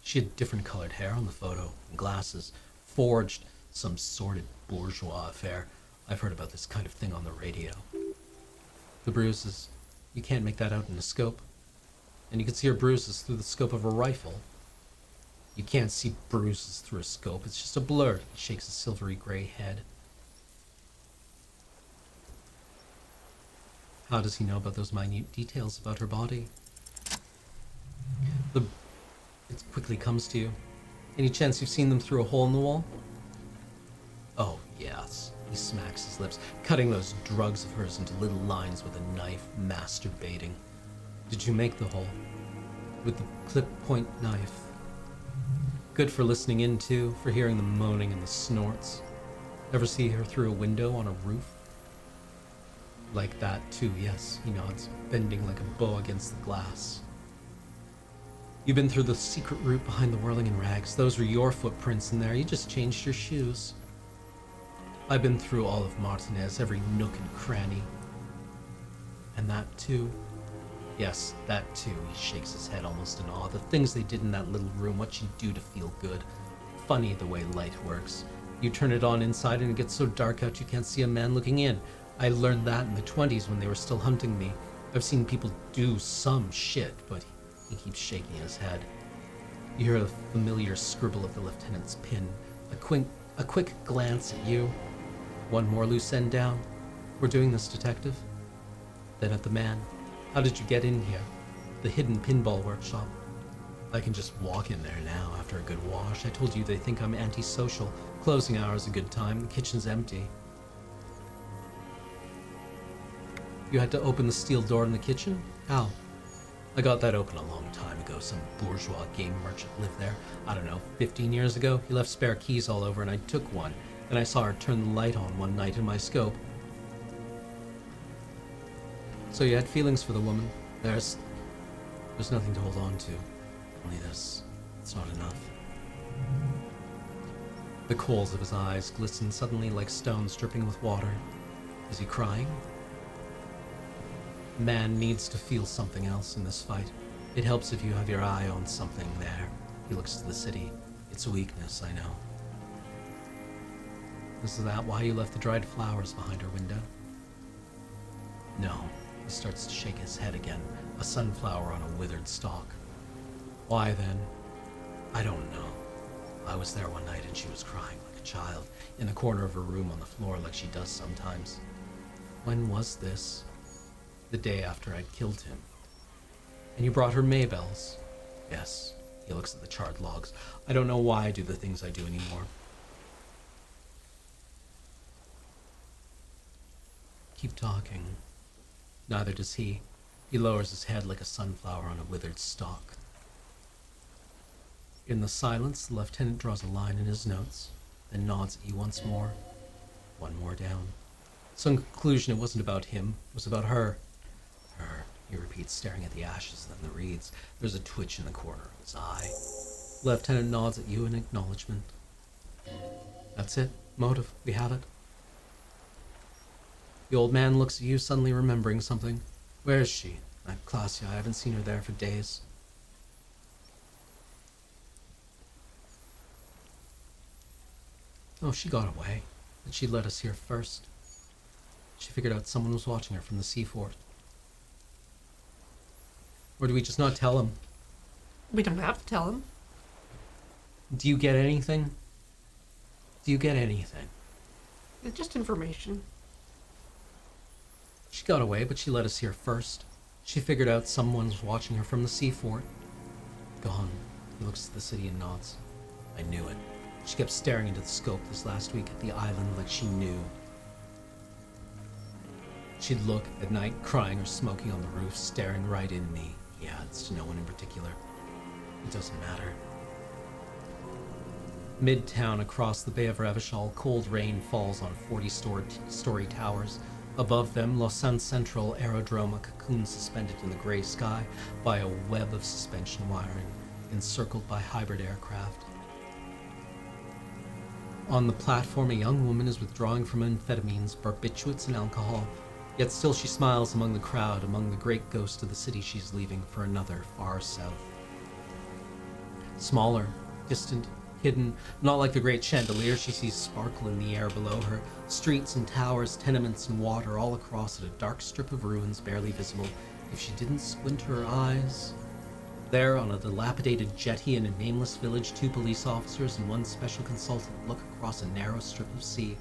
She had different colored hair on the photo, and glasses. Forged. Some sordid bourgeois affair. I've heard about this kind of thing on the radio. The bruises. You can't make that out in a scope. And you can see her bruises through the scope of a rifle. You can't see bruises through a scope. It's just a blur. He shakes a silvery gray head. How does he know about those minute details about her body? It quickly comes to you. Any chance you've seen them through a hole in the wall? Oh, yes. He smacks his lips, cutting those drugs of hers into little lines with a knife, masturbating. Did you make the hole? With the clip point knife. Good for listening in, too, for hearing the moaning and the snorts. Ever see her through a window on a roof? Like that, too, yes, he nods, bending like a bow against the glass. You've been through the secret route behind the whirling in rags. Those were your footprints in there. You just changed your shoes. I've been through all of Martinez, every nook and cranny. And that, too. Yes, that, too. He shakes his head almost in awe. The things they did in that little room, what you do to feel good. Funny the way light works. You turn it on inside and it gets so dark out you can't see a man looking in. I learned that in the 20s when they were still hunting me. I've seen people do some shit, but he keeps shaking his head. You hear the familiar scribble of the lieutenant's pen. A quick glance at you. One more loose end down. We're doing this, detective. Then at the man. How did you get in here? the hidden pinball workshop. I can just walk in there now after a good wash. I told you they think I'm antisocial. Closing hour's a good time. The kitchen's empty. You had to open the steel door in the kitchen? How? I got that open a long time ago. Some bourgeois game merchant lived there. I don't know, 15 years ago. He left spare keys all over and I took one. And I saw her turn the light on one night in my scope. So you had feelings for the woman. There's nothing to hold on to. Only this. It's not enough. The coals of his eyes glistened suddenly like stones dripping with water. Is he crying? Man needs to feel something else in this fight. It helps if you have your eye on something there. He looks to the city. It's a weakness, I know. Is that why you left the dried flowers behind her window? No. He starts to shake his head again. A sunflower on a withered stalk. Why then? I don't know. I was there one night and she was crying like a child, in the corner of her room on the floor like she does sometimes. When was this? The day after I'd killed him. And you brought her Maybells? Yes. He looks at the charred logs. I don't know why I do the things I do anymore. Keep talking. Neither does he. He lowers his head like a sunflower on a withered stalk. In the silence, the lieutenant draws a line in his notes, then nods at you once more. One more down. So in conclusion, it wasn't about him. It was about her. Her, he repeats, staring at the ashes, then the reeds. There's a twitch in the corner of his eye. The lieutenant nods at you in acknowledgement. That's it. Motive. We have it. The old man looks at you, suddenly remembering something. Where is she? At Clasia. I haven't seen her there for days. Oh, she got away. But she led us here first. She figured out someone was watching her from the sea fort. Or do we just not tell him? We don't have to tell him. Do you get anything? Do you get anything? It's just information. She got away, but she led us here first. She figured out someone was watching her from the sea fort. Gone. He looks at the city and nods. I knew it. She kept staring into the scope this last week at the island like she knew. She'd look at night, crying or smoking on the roof, staring right in me. He adds, to no one in particular. It doesn't matter. Midtown, across the Bay of Revachol, cold rain falls on 40-story towers. Above them, Lausanne Central Aerodrome, a cocoon suspended in the gray sky by a web of suspension wiring, encircled by hybrid aircraft. On the platform, a young woman is withdrawing from amphetamines, barbiturates, and alcohol. Yet still she smiles among the crowd, among the great ghosts of the city she's leaving for another far south. Smaller, distant, hidden, not like the great chandelier she sees sparkle in the air below her. Streets and towers, tenements and water all across it, a dark strip of ruins barely visible if she didn't squint her eyes. There, on a dilapidated jetty in a nameless village, 2 police officers and 1 special consultant look across a narrow strip of sea.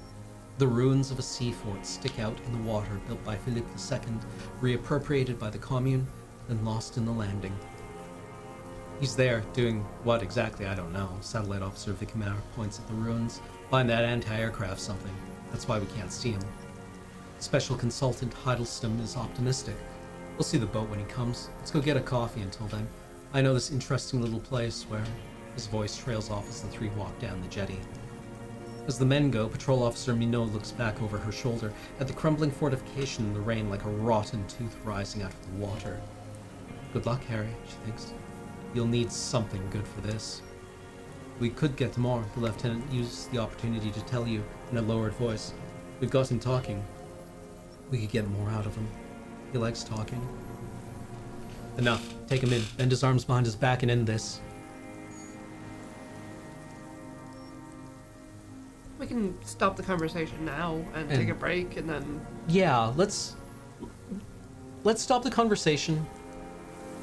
The ruins of a sea fort stick out in the water, built by Philippe II, reappropriated by the Commune, then lost in the landing. He's there, doing what exactly, I don't know. Satellite Officer Vicomare points at the ruins. Find that anti-aircraft something. That's why we can't see him. Special Consultant Heidelstrom is optimistic. We'll see the boat when he comes. Let's go get a coffee until then. I know this interesting little place where... His voice trails off as the 3 walk down the jetty. As the men go, Patrol Officer Minot looks back over her shoulder at the crumbling fortification in the rain like a rotten tooth rising out of the water. Good luck, Harry, she thinks. You'll need something good for this. We could get more, the lieutenant used the opportunity to tell you in a lowered voice. We've got him talking. We could get more out of him. He likes talking. Enough. Take him in. Bend his arms behind his back and end this. We can stop the conversation now and take a break and then... Yeah, let's stop the conversation.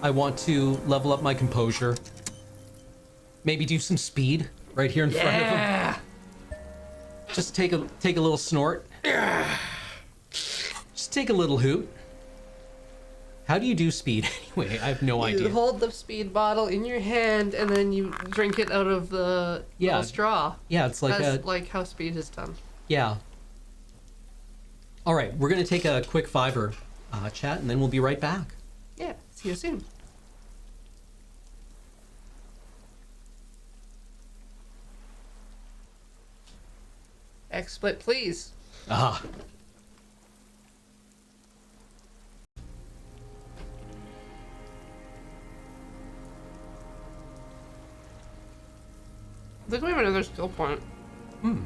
I want to level up my composure. Maybe do some speed right here in front of him. Just take a little snort. Just take a little hoot. How do you do speed anyway? I have no You idea. hold the speed bottle in your hand and then you drink it out of the Yeah. little straw. Yeah, it's like That's like how speed is done. Yeah. All right, we're going to take a quick Fiverr chat, and then we'll be right back. Yeah, see you soon. XSplit, please. Ah. I think we have another skill point. Hmm.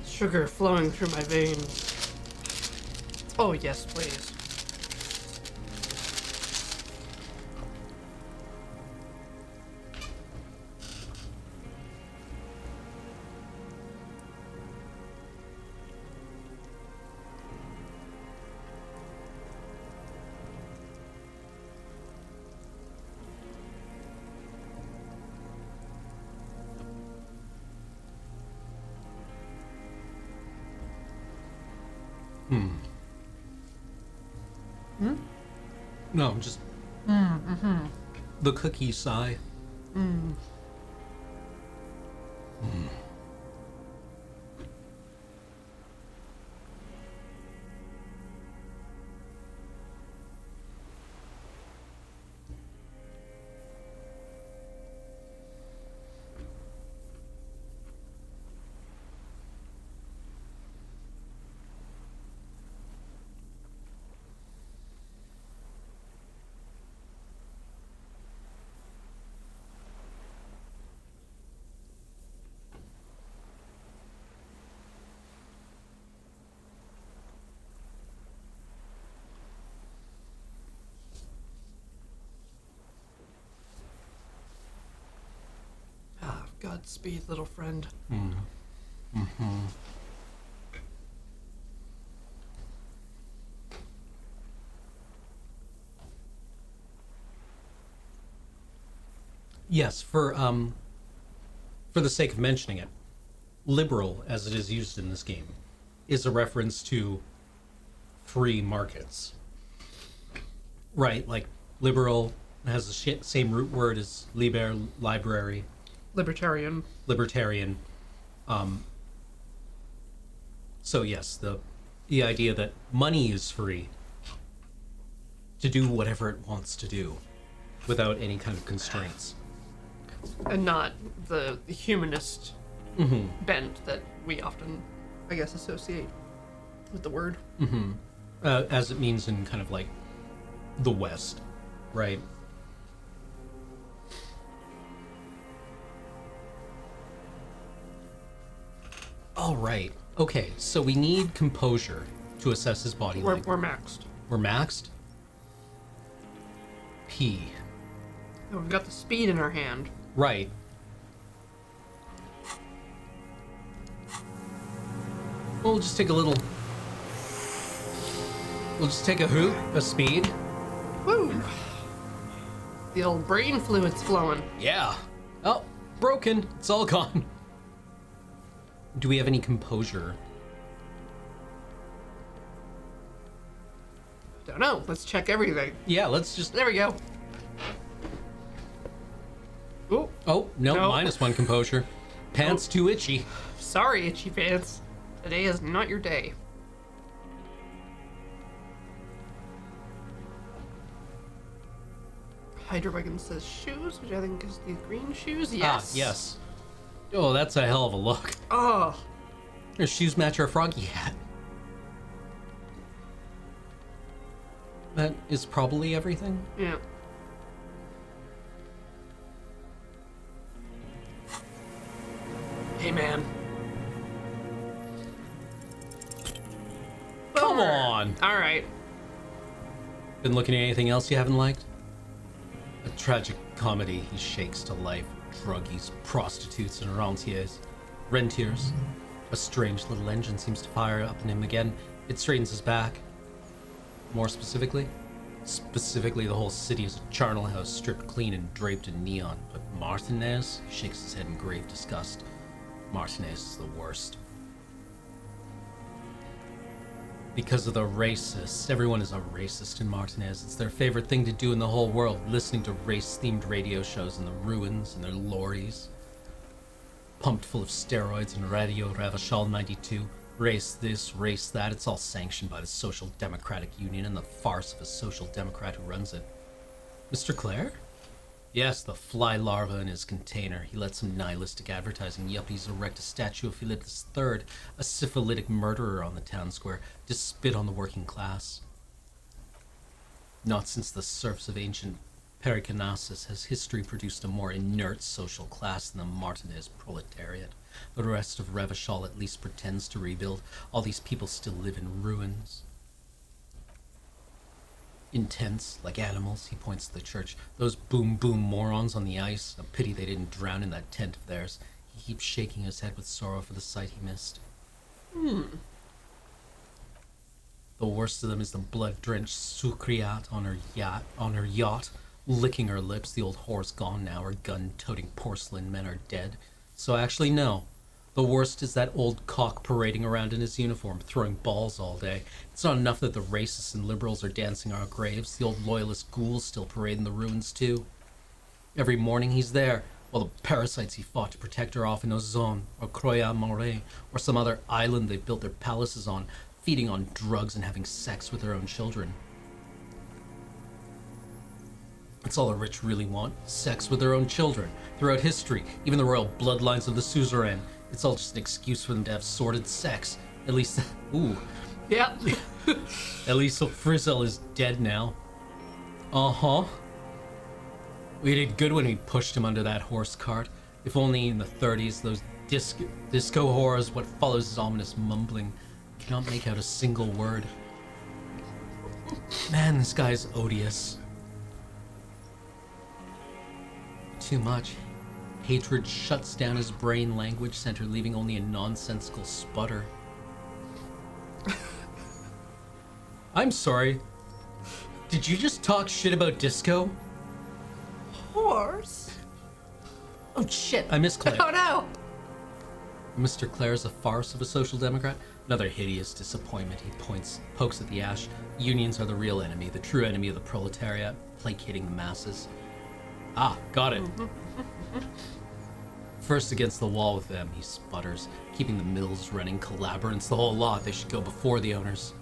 Sugar flowing through my veins. Oh, yes, please. No, just the cookie sigh. Ah, Godspeed, little friend. Yes, for the sake of mentioning it, liberal, as it is used in this game, is a reference to free markets. Right, like liberal has the same root word as liber, library, Libertarian. libertarian. So yes, the idea that money is free to do whatever it wants to do without any kind of constraints. And not the humanist bent that we often, I guess, associate with the word. As it means in kind of like the West, right? All right. Okay, so we need composure to assess his body We're language. maxed. We're maxed. P. And we've got the speed in our hand. Right. We'll just take a little. We'll just take a hoot, a speed. Woo! The old brain fluid's flowing. Yeah. Oh, broken. It's all gone. Do we have any composure? Don't know. Let's check everything. Yeah, let's just... There we go. Ooh, Oh, no, No. -1 composure. Pants too itchy. sorry, Itchy Pants. Today is not your day. Hydrowagon says shoes, which I think is the green shoes. Yes. Ah, yes. Oh, that's a hell of a look. Oh, Her shoes match her froggy hat. That is probably everything. yeah. Hey, man. Come Bummer. on. All right. Been looking at anything else you haven't liked? A tragic comedy he shakes to life. Druggies, prostitutes, and rentiers. A strange little engine seems to fire up in him again. It straightens his back. More specifically? Specifically, the whole city is a charnel house stripped clean and draped in neon. But Martinez shakes his head in grave disgust. Martinez is the worst. Because of the racists. Everyone is a racist in Martinez. It's their favorite thing to do in the whole world, listening to race-themed radio shows in the ruins and their lorries. Pumped full of steroids and Radio Ravachol 92. Race this, race that. It's all sanctioned by the Social Democratic Union and the farce of a social democrat who runs it. Mr. Clare? Yes, the fly larva in his container. He let some nihilistic advertising yuppies erect a statue of Philip III, a syphilitic murderer on the town square, to spit on the working class. Not since the serfs of ancient Periconasus has history produced a more inert social class than the Martinez proletariat. The rest of Revachol at least pretends to rebuild. All these people still live in ruins. Intense, like animals, he points to the church. Those boom-boom morons on the ice. A pity they didn't drown in that tent of theirs. He keeps shaking his head with sorrow for the sight he missed. The worst of them is the blood-drenched Sucriat on her yacht, licking her lips. The old whore's gone now. Her gun-toting porcelain men are dead. So actually, no. The worst is that old cock parading around in his uniform, throwing balls all day. It's not enough that the racists and liberals are dancing on our graves. The old loyalist ghouls still parade in the ruins, too. Every morning he's there, while the parasites he fought to protect are off in Ozone, or Croya Moret, or some other island they've built their palaces on, feeding on drugs and having sex with their own children. That's all the rich really want. Sex with their own children. Throughout history, even the royal bloodlines of the suzerain, it's all just an excuse for them to have sordid sex. At least, ooh. Yep. At least Frizzell is dead now. Uh-huh. We did good when we pushed him under that horse cart. If only in the 30s, those disco horrors, what follows is ominous mumbling. Cannot make out a single word. Man, this guy's odious. Too much. Hatred shuts down his brain language center, leaving only a nonsensical sputter. I'm sorry. Did you just talk shit about disco? Horse. Oh shit, I miss Claire. Oh no. Mr. Clare is a farce of a social democrat. Another hideous disappointment. He pokes at the ash. Unions are the real enemy, the true enemy of the proletariat, placating the masses. Ah, got it. First against the wall with them, he sputters. Keeping the mills running, collaborants, the whole lot. They should go before the owners.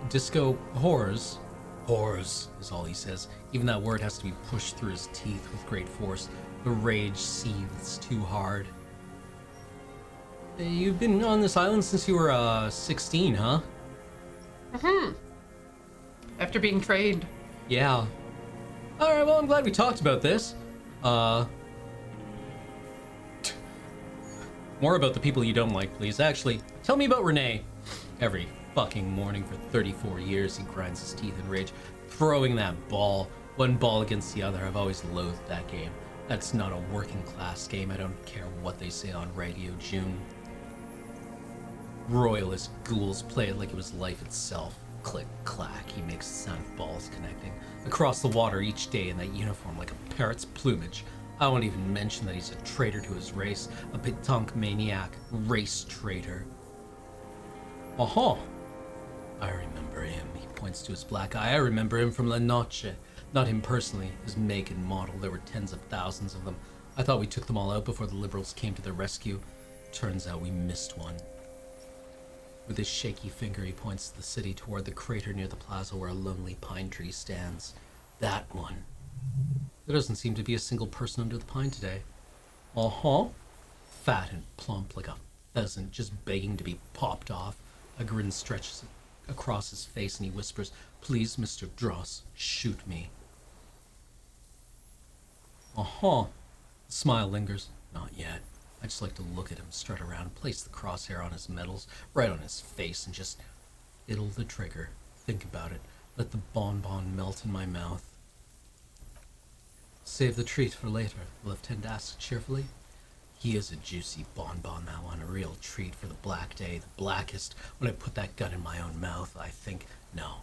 Disco horrors. Horrors is all he says. Even that word has to be pushed through his teeth with great force. The rage seethes too hard. You've been on this island since you were 16, huh? After being trained. Yeah. Alright, well, I'm glad we talked about this. More about the people you don't like, please. Actually, tell me about Renee. Every fucking morning for 34 years, he grinds his teeth in rage, throwing that ball, one ball against the other. I've always loathed that game. That's not a working class game. I don't care what they say on Radio June. Royalist ghouls play it like it was life itself. Click, clack, he makes the sound of balls connecting. Across the water each day in that uniform like a parrot's plumage. I won't even mention that he's a traitor to his race, a pétanque maniac, race traitor. Uh-huh. I remember him. He points to his black eye. I remember him from La Noche. Not him personally, his make and model. There were tens of thousands of them. I thought we took them all out before the liberals came to their rescue. Turns out we missed one. With his shaky finger, he points to the city toward the crater near the plaza where a lonely pine tree stands. That one. There doesn't seem to be a single person under the pine today. Uh-huh. Fat and plump like a pheasant, just begging to be popped off. A grin stretches across his face and he whispers, "Please, Mr. Dross, shoot me." Uh-huh. The smile lingers. Not yet. I just like to look at him, strut around, place the crosshair on his medals, right on his face, and just fiddle the trigger. Think about it. Let the bonbon melt in my mouth. Save the treat for later, the lieutenant asks cheerfully. He is a juicy bonbon, that one, a real treat for the black day, the blackest. When I put that gun in my own mouth, I think, no,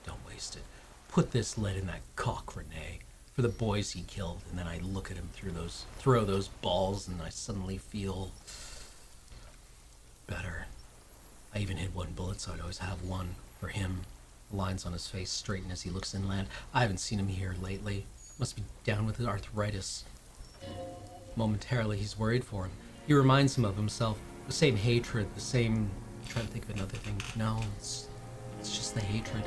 don't waste it. Put this lead in that cock, Renee, for the boys he killed. And then I look at him throw those balls, and I suddenly feel better. I even hid one bullet, so I'd always have one for him. The lines on his face straighten as he looks inland. I haven't seen him here lately. Must be down with arthritis. Momentarily, he's worried for him. He reminds him of himself. The same hatred, the same... I'm trying to think of another thing. No, it's just the hatred.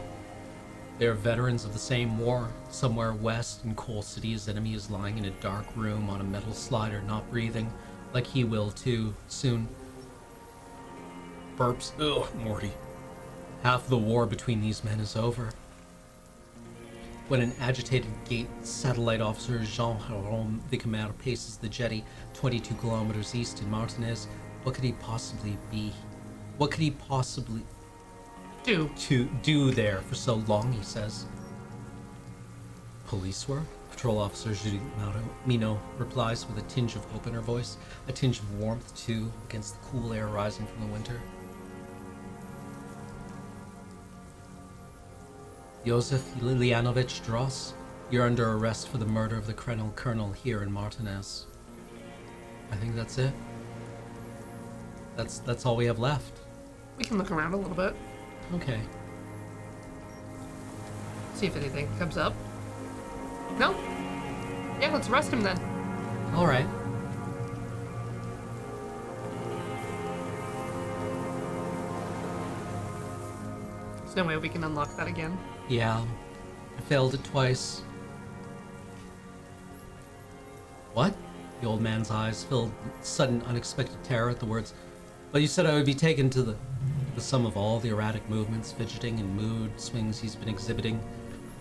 They are veterans of the same war. Somewhere west in Coal City, his enemy is lying in a dark room on a metal slider, not breathing. Like he will, too, soon. Burps. Ugh, Morty. Half the war between these men is over. When an agitated gate satellite officer, Jean-Jérôme Vicamer, paces the jetty 22 kilometers east in Martinez, what could he possibly do there for so long, he says. Police work? Patrol officer Judy Mino replies with a tinge of hope in her voice, a tinge of warmth, too, against the cool air rising from the winter. Josef Lilianovich Dross, you're under arrest for the murder of the colonel here in Martinez. I think that's it. That's all we have left. We can look around a little bit, Okay. see if anything comes up. No? Yeah, let's arrest him then. All right. There's no way we can unlock that again. Yeah, I failed it twice. What? The old man's eyes filled with sudden, unexpected terror at the words. But you said I would be taken to the sum of all the erratic movements, fidgeting, and mood swings he's been exhibiting.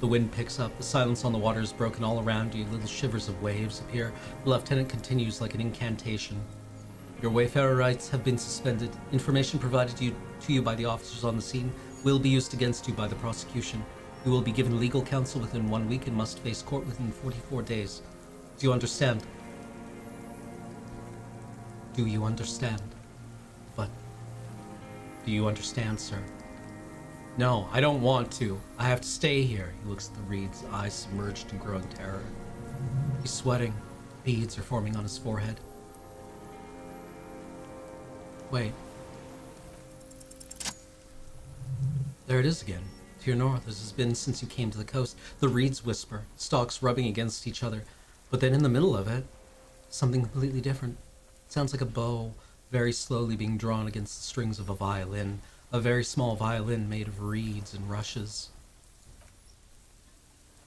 The wind picks up, the silence on the water is broken all around you, little shivers of waves appear. The lieutenant continues like an incantation. Your wayfarer rights have been suspended. Information provided to you by the officers on the scene will be used against you by the prosecution. You will be given legal counsel within 1 week and must face court within 44 days. Do you understand? Do you understand? But do you understand, sir? No, I don't want to. I have to stay here. He looks at the reeds, eyes submerged in growing terror. He's sweating. Beads are forming on his forehead. Wait. There it is again. To your north, as has been since you came to the coast. The reeds whisper, stalks rubbing against each other. But then in the middle of it, something completely different. It sounds like a bow, very slowly being drawn against the strings of a violin. A very small violin made of reeds and rushes.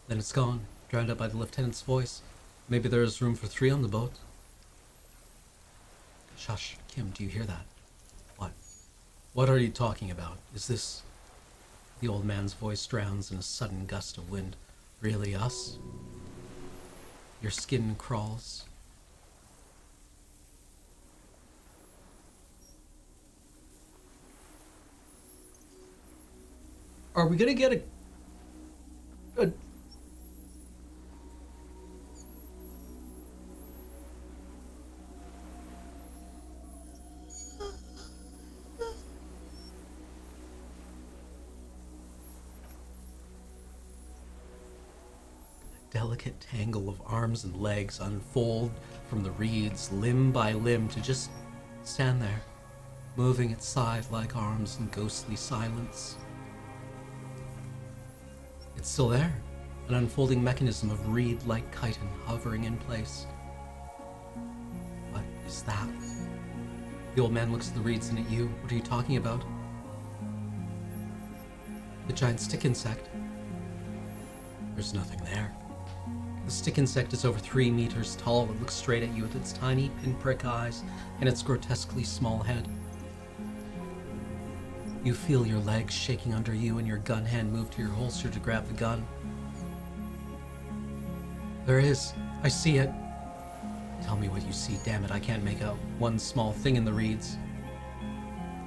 Then it's gone, drowned out by the lieutenant's voice. Maybe there is room for 3 on the boat. Shush, Kim, do you hear that? What? What are you talking about? Is this... The old man's voice drowns in a sudden gust of wind. Really us? Your skin crawls. Are we gonna get a delicate tangle of arms and legs unfold from the reeds, limb by limb, to just stand there, moving its side-like arms in ghostly silence. It's still there, an unfolding mechanism of reed-like chitin hovering in place. What is that? The old man looks at the reeds and at you. What are you talking about? The giant stick insect. There's nothing there. The stick insect is over 3 meters tall. It looks straight at you with its tiny pinprick eyes and its grotesquely small head. You feel your legs shaking under you and your gun hand move to your holster to grab the gun. There is. I see it. Tell me what you see, damn it. I can't make out one small thing in the reeds.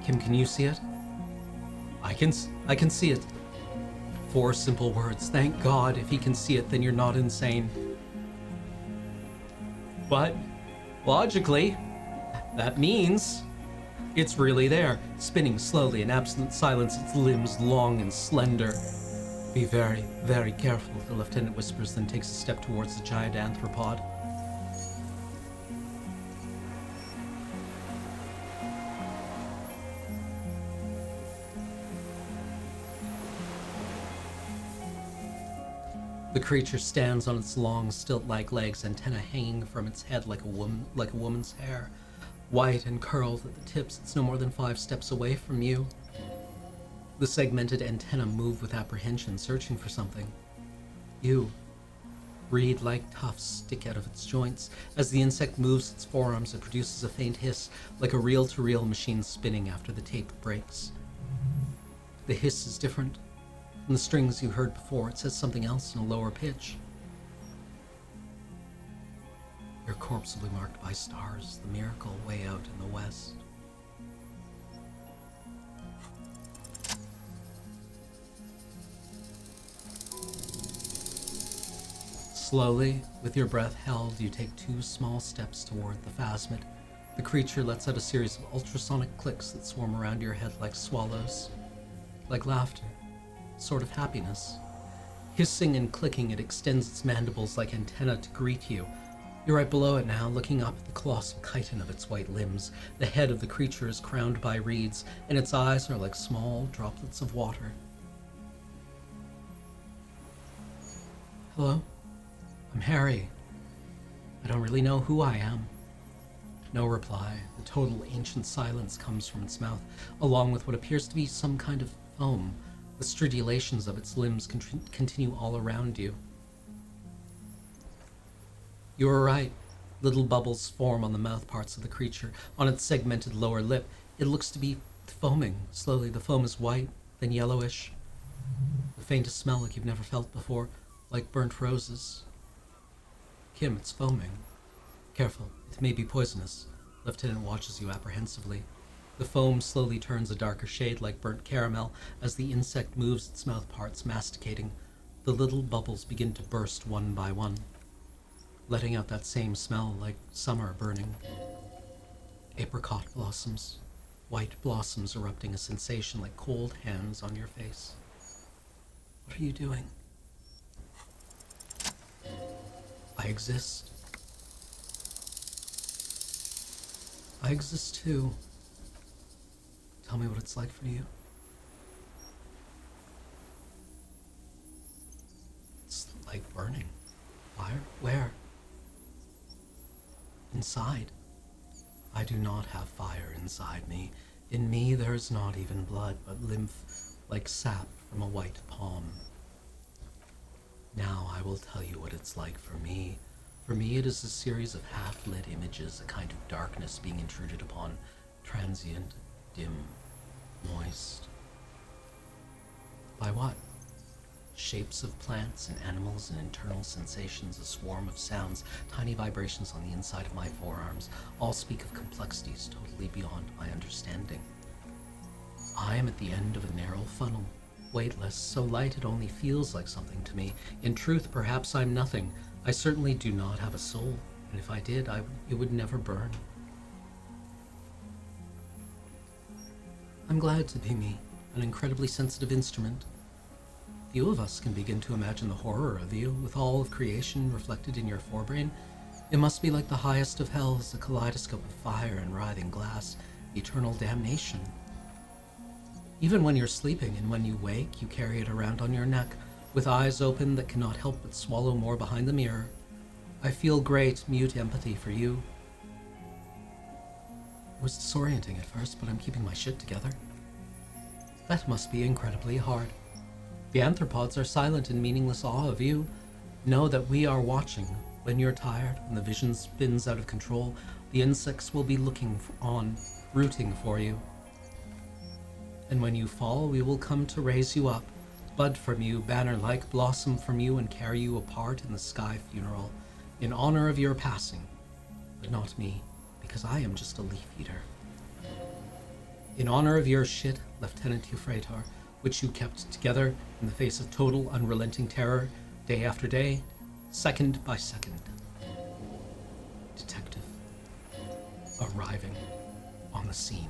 Kim, can you see it? I can see it. 4 simple words. Thank God. If he can see it, then you're not insane. But, logically, that means it's really there, spinning slowly in absolute silence, its limbs long and slender. Be very, very careful, the lieutenant whispers, then takes a step towards the giant anthropod. The creature stands on its long, stilt-like legs, antennae hanging from its head like a woman's hair. White and curled at the tips, it's no more than 5 steps away from you. The segmented antennae move with apprehension, searching for something. You. Reed-like tufts stick out of its joints. As the insect moves its forearms, it produces a faint hiss, like a reel-to-reel machine spinning after the tape breaks. The hiss is different. From the strings you heard before, it says something else in a lower pitch. Your corpse will be marked by stars, the miracle way out in the west. Slowly, with your breath held, you take 2 small steps toward the phasmid. The creature lets out a series of ultrasonic clicks that swarm around your head like swallows. Like laughter. Sort of happiness. Hissing and clicking, it extends its mandibles like antennae to greet you. You're right below it now, looking up at the colossal chitin of its white limbs. The head of the creature is crowned by reeds, and its eyes are like small droplets of water. Hello? I'm Harry. I don't really know who I am. No reply. The total ancient silence comes from its mouth, along with what appears to be some kind of foam. The stridulations of its limbs continue all around you. You were right. Little bubbles form on the mouth parts of the creature. On its segmented lower lip, it looks to be foaming. Slowly, the foam is white, then yellowish. The faintest smell like you've never felt before, like burnt roses. Kim, it's foaming. Careful, it may be poisonous. Lieutenant watches you apprehensively. The foam slowly turns a darker shade like burnt caramel as the insect moves its mouth parts, masticating. The little bubbles begin to burst one by one, letting out that same smell like summer burning. Apricot blossoms, white blossoms erupting a sensation like cold hands on your face. What are you doing? I exist. I exist too. Tell me what it's like for you. It's like burning. Fire? Where? Inside. I do not have fire inside me. In me there is not even blood, but lymph, like sap from a white palm. Now I will tell you what it's like for me. For me it is a series of half-lit images, a kind of darkness being intruded upon, transient, dim, moist. By what? Shapes of plants and animals and internal sensations, a swarm of sounds, tiny vibrations on the inside of my forearms, all speak of complexities totally beyond my understanding. I am at the end of a narrow funnel, weightless, so light it only feels like something to me. In truth, perhaps I'm nothing. I certainly do not have a soul, and if I did, it would never burn. I'm glad to be me, an incredibly sensitive instrument. Few of us can begin to imagine the horror of you, with all of creation reflected in your forebrain. It must be like the highest of hells, a kaleidoscope of fire and writhing glass, eternal damnation. Even when you're sleeping and when you wake, you carry it around on your neck, with eyes open that cannot help but swallow more behind the mirror, I feel great, mute empathy for you. It was disorienting at first, but I'm keeping my shit together. That must be incredibly hard. The anthropods are silent in meaningless awe of you. Know that we are watching. When you're tired and the vision spins out of control, the insects will be looking on, rooting for you. And when you fall, we will come to raise you up, bud from you, banner-like, blossom from you, and carry you apart in the sky funeral, in honor of your passing. But not me, because I am just a leaf eater. In honor of your shit, Lieutenant Euphrator, which you kept together in the face of total, unrelenting terror, day after day, second by second. Detective, arriving on the scene.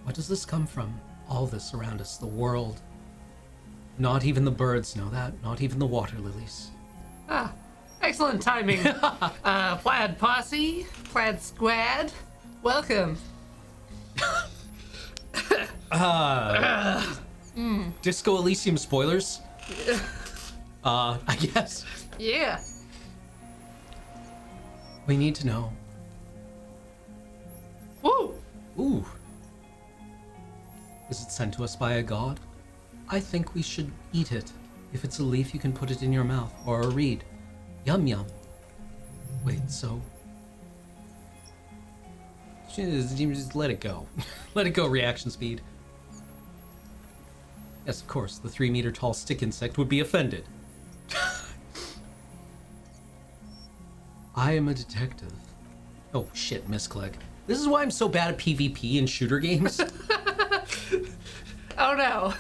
What does this come from? All this around us, the world. Not even the birds know that, not even the water lilies. Ah, excellent timing. Plaid posse, plaid squad, welcome. Disco Elysium spoilers? I guess. Yeah. We need to know. Woo! Ooh. Is it sent to us by a god? I think we should eat it. If it's a leaf, you can put it in your mouth, or a reed. Yum yum. Wait, so... Just let it go. Let it go, reaction speed. Yes, of course, the 3-meter tall stick insect would be offended. I am a detective. Oh shit, Miss Clegg. This is why I'm so bad at PvP and shooter games. Oh no.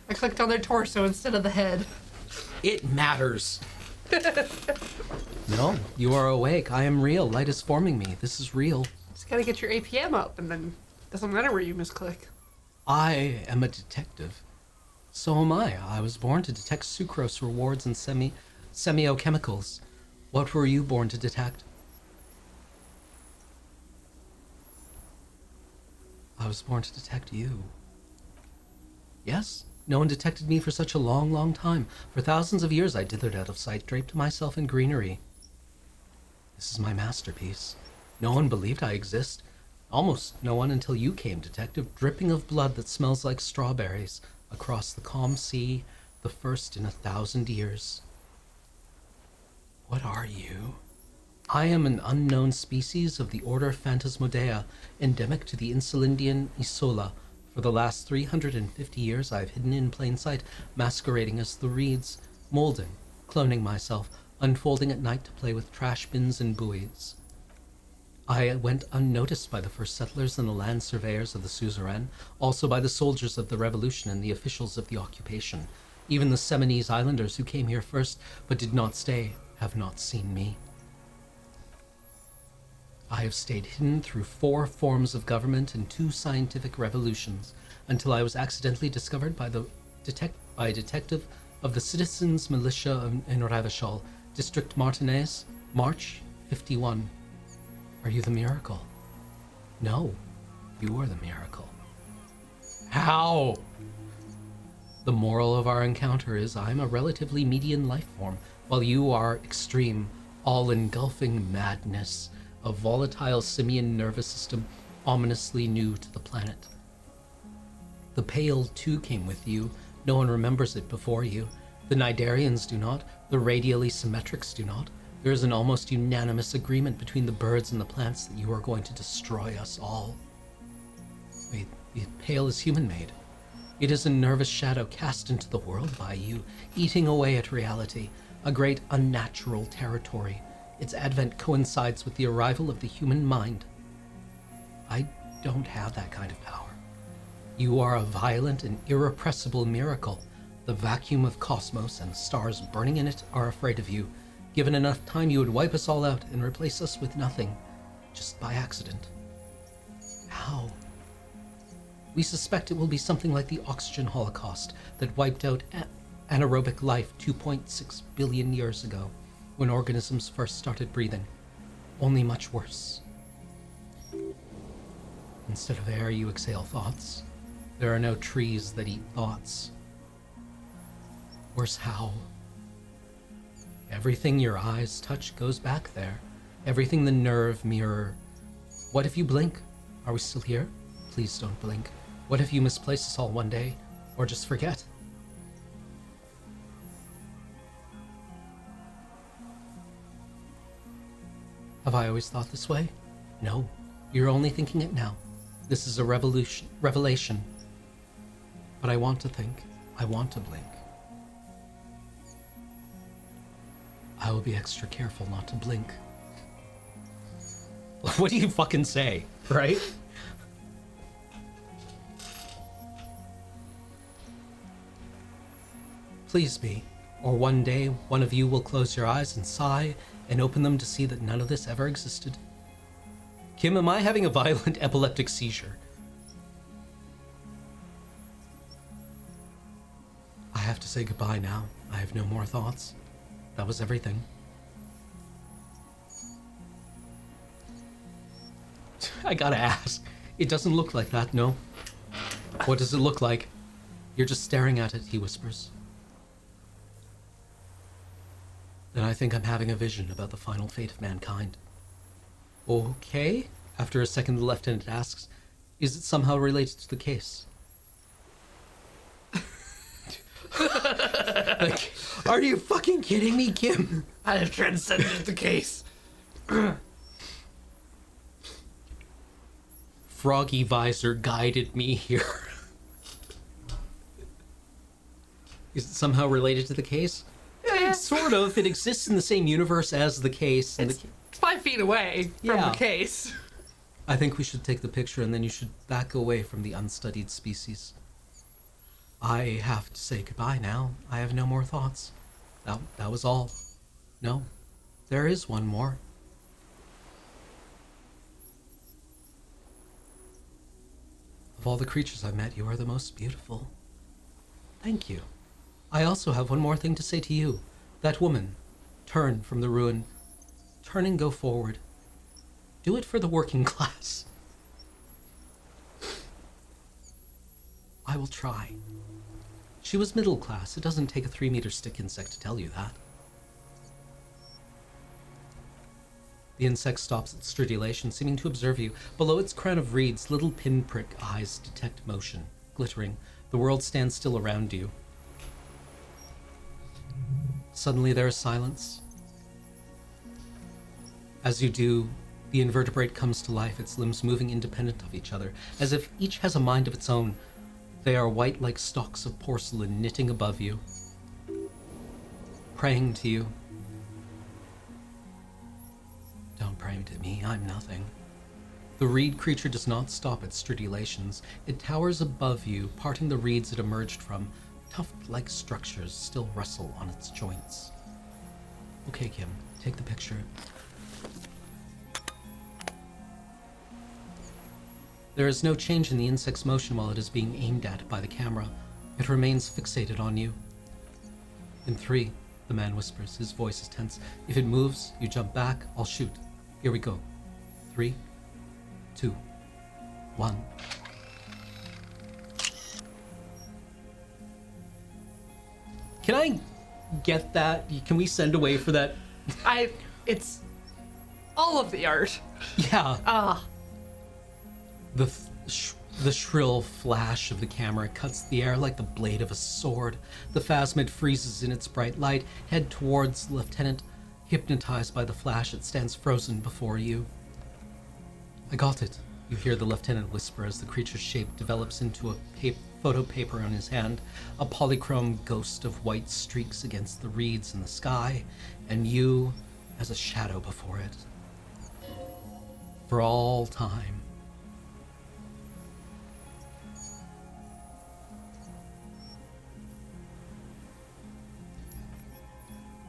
I clicked on their torso instead of the head. It matters. No, you are awake. I am real. Light is forming me. This is real. Just gotta get your APM up and then doesn't matter where you misclick. I am a detective. So am I. I was born to detect sucrose rewards and semiochemicals. What were you born to detect? I was born to detect you. Yes, no one detected me for such a long, long time. For thousands of years I dithered out of sight, draped myself in greenery. This is my masterpiece. No one believed I exist. Almost no one until you came, detective, dripping of blood that smells like strawberries, across the calm sea, the first in 1,000 years. What are you? I am an unknown species of the order Phantasmodea, endemic to the Insulindian Isola. For the last 350 years I have hidden in plain sight, masquerading as the reeds, molding, cloning myself, unfolding at night to play with trash bins and buoys. I went unnoticed by the first settlers and the land surveyors of the suzerain, also by the soldiers of the revolution and the officials of the occupation. Even the Seminese islanders who came here first but did not stay have not seen me. I have stayed hidden through 4 forms of government and 2 scientific revolutions, until I was accidentally discovered by a detective of the Citizens Militia in Ravachol, District Martinez, March 51. Are you the miracle? No, you are the miracle. How? The moral of our encounter is I'm a relatively median life form, while you are extreme, all-engulfing madness, a volatile simian nervous system ominously new to the planet. The Pale too came with you. No one remembers it before you. The Nidarians do not. The radially symmetrics do not. There is an almost unanimous agreement between the birds and the plants that you are going to destroy us all. Wait, the Pale is human-made. It is a nervous shadow cast into the world by you, eating away at reality, a great unnatural territory. Its advent coincides with the arrival of the human mind. I don't have that kind of power. You are a violent and irrepressible miracle. The vacuum of cosmos and the stars burning in it are afraid of you. Given enough time, you would wipe us all out and replace us with nothing, just by accident. How? We suspect it will be something like the oxygen holocaust that wiped out anaerobic life 2.6 billion years ago, when organisms first started breathing. Only much worse. Instead of air, you exhale thoughts. There are no trees that eat thoughts. Where's how? Everything your eyes touch goes back there. Everything the nerve mirror. What if you blink? Are we still here? Please don't blink. What if you misplace us all one day? Or just forget? Have I always thought this way? No. You're only thinking it now. This is a revelation. But I want to think. I want to blink. I will be extra careful not to blink. What do you fucking say, right? Please be, or one day one of you will close your eyes and sigh and open them to see that none of this ever existed. Kim, am I having a violent epileptic seizure? I have to say goodbye now. I have no more thoughts. That was everything. I gotta ask. It doesn't look like that, no? What does it look like? You're just staring at it, he whispers. Then I think I'm having a vision about the final fate of mankind. Okay? After a second, the lieutenant asks, is it somehow related to the case? Like, are you fucking kidding me, Kim? I have transcended the case. Froggy Visor guided me here. Is it somehow related to the case? Yeah. Sort of. It exists in the same universe as the case. And It's 5 feet away from Yeah. the case. I think we should take the picture and then you should back away from the unstudied species. I have to say goodbye now. I have no more thoughts. That was all. No, there is one more. Of all the creatures I've met, you are the most beautiful. Thank you. I also have one more thing to say to you. That woman, turn from the ruin. Turn and go forward. Do it for the working class. I will try. She was middle class. It doesn't take a 3-meter stick insect to tell you that. The insect stops its stridulation, seeming to observe you. Below its crown of reeds, little pinprick eyes detect motion, glittering. The world stands still around you. Suddenly there is silence. As you do, the invertebrate comes to life, its limbs moving independent of each other, as if each has a mind of its own. They are white like stalks of porcelain knitting above you, praying to you. Don't pray to me, I'm nothing. The reed creature does not stop its stridulations. It towers above you, parting the reeds it emerged from. Tuft-like structures still rustle on its joints. Okay, Kim, take the picture. There is no change in the insect's motion while it is being aimed at by the camera. It remains fixated on you. In 3, the man whispers, his voice is tense. If it moves, you jump back, I'll shoot. Here we go. 3, 2, 1. Can I get that? Can we send away for that? It's all of the art. Yeah. The shrill flash of the camera cuts the air like the blade of a sword. The phasmid freezes in its bright light. Head towards the lieutenant. Hypnotized by the flash, it stands frozen before you. I got it, you hear the lieutenant whisper as the creature's shape develops into a photo paper on his hand, a polychrome ghost of white streaks against the reeds in the sky, and you as a shadow before it. For all time.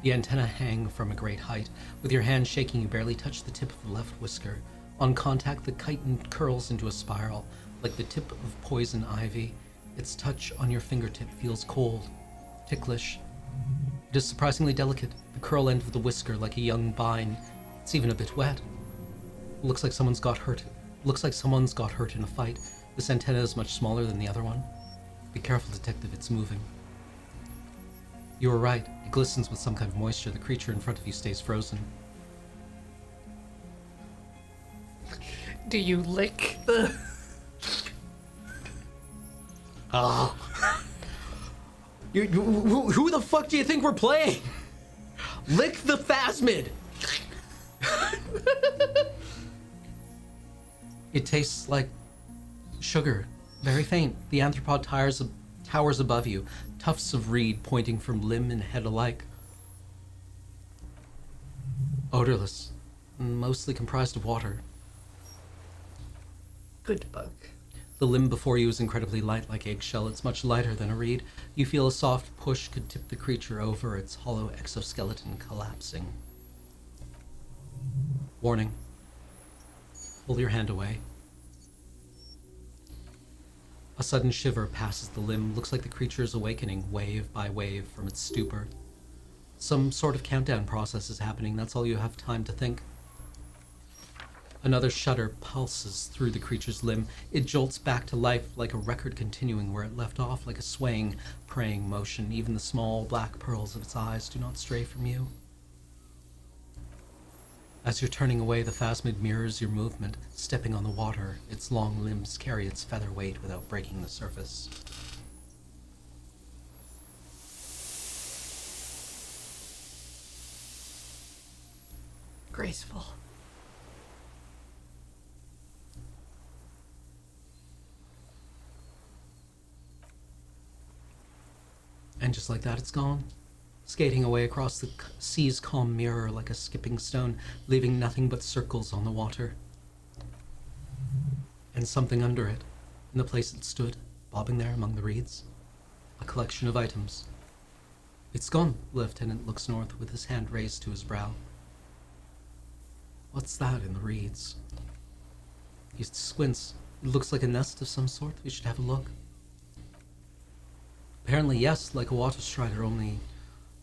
The antennae hang from a great height. With your hand shaking, you barely touch the tip of the left whisker. On contact, the chitin curls into a spiral, like the tip of poison ivy. Its touch on your fingertip feels cold, ticklish. It is surprisingly delicate, the curl end of the whisker like a young vine. It's even a bit wet. It looks like someone's got hurt. It looks like someone's got hurt in a fight. This antenna is much smaller than the other one. Be careful, Detective, it's moving. You were right. It glistens with some kind of moisture. The creature in front of you stays frozen. Do you lick the... Oh. Who the fuck do you think we're playing? Lick the phasmid! It tastes like sugar, very faint. The arthropod towers above you, tufts of reed pointing from limb and head alike. Odorless, mostly comprised of water. Good bug. The limb before you is incredibly light, like eggshell. It's much lighter than a reed. You feel a soft push could tip the creature over, its hollow exoskeleton collapsing. Warning. Pull your hand away. A sudden shiver passes the limb. Looks like the creature is awakening, wave by wave, from its stupor. Some sort of countdown process is happening. That's all you have time to think. Another shudder pulses through the creature's limb. It jolts back to life like a record continuing where it left off, like a swaying, praying motion. Even the small black pearls of its eyes do not stray from you. As you're turning away, the phasmid mirrors your movement, stepping on the water. Its long limbs carry its feather weight without breaking the surface. Graceful. And just like that, it's gone. Skating away across the sea's calm mirror like a skipping stone, leaving nothing but circles on the water. And something under it, in the place it stood, bobbing there among the reeds. A collection of items. It's gone. The lieutenant looks north with his hand raised to his brow. What's that in the reeds? He squints. It looks like a nest of some sort. We should have a look. Apparently, yes, like a water strider, only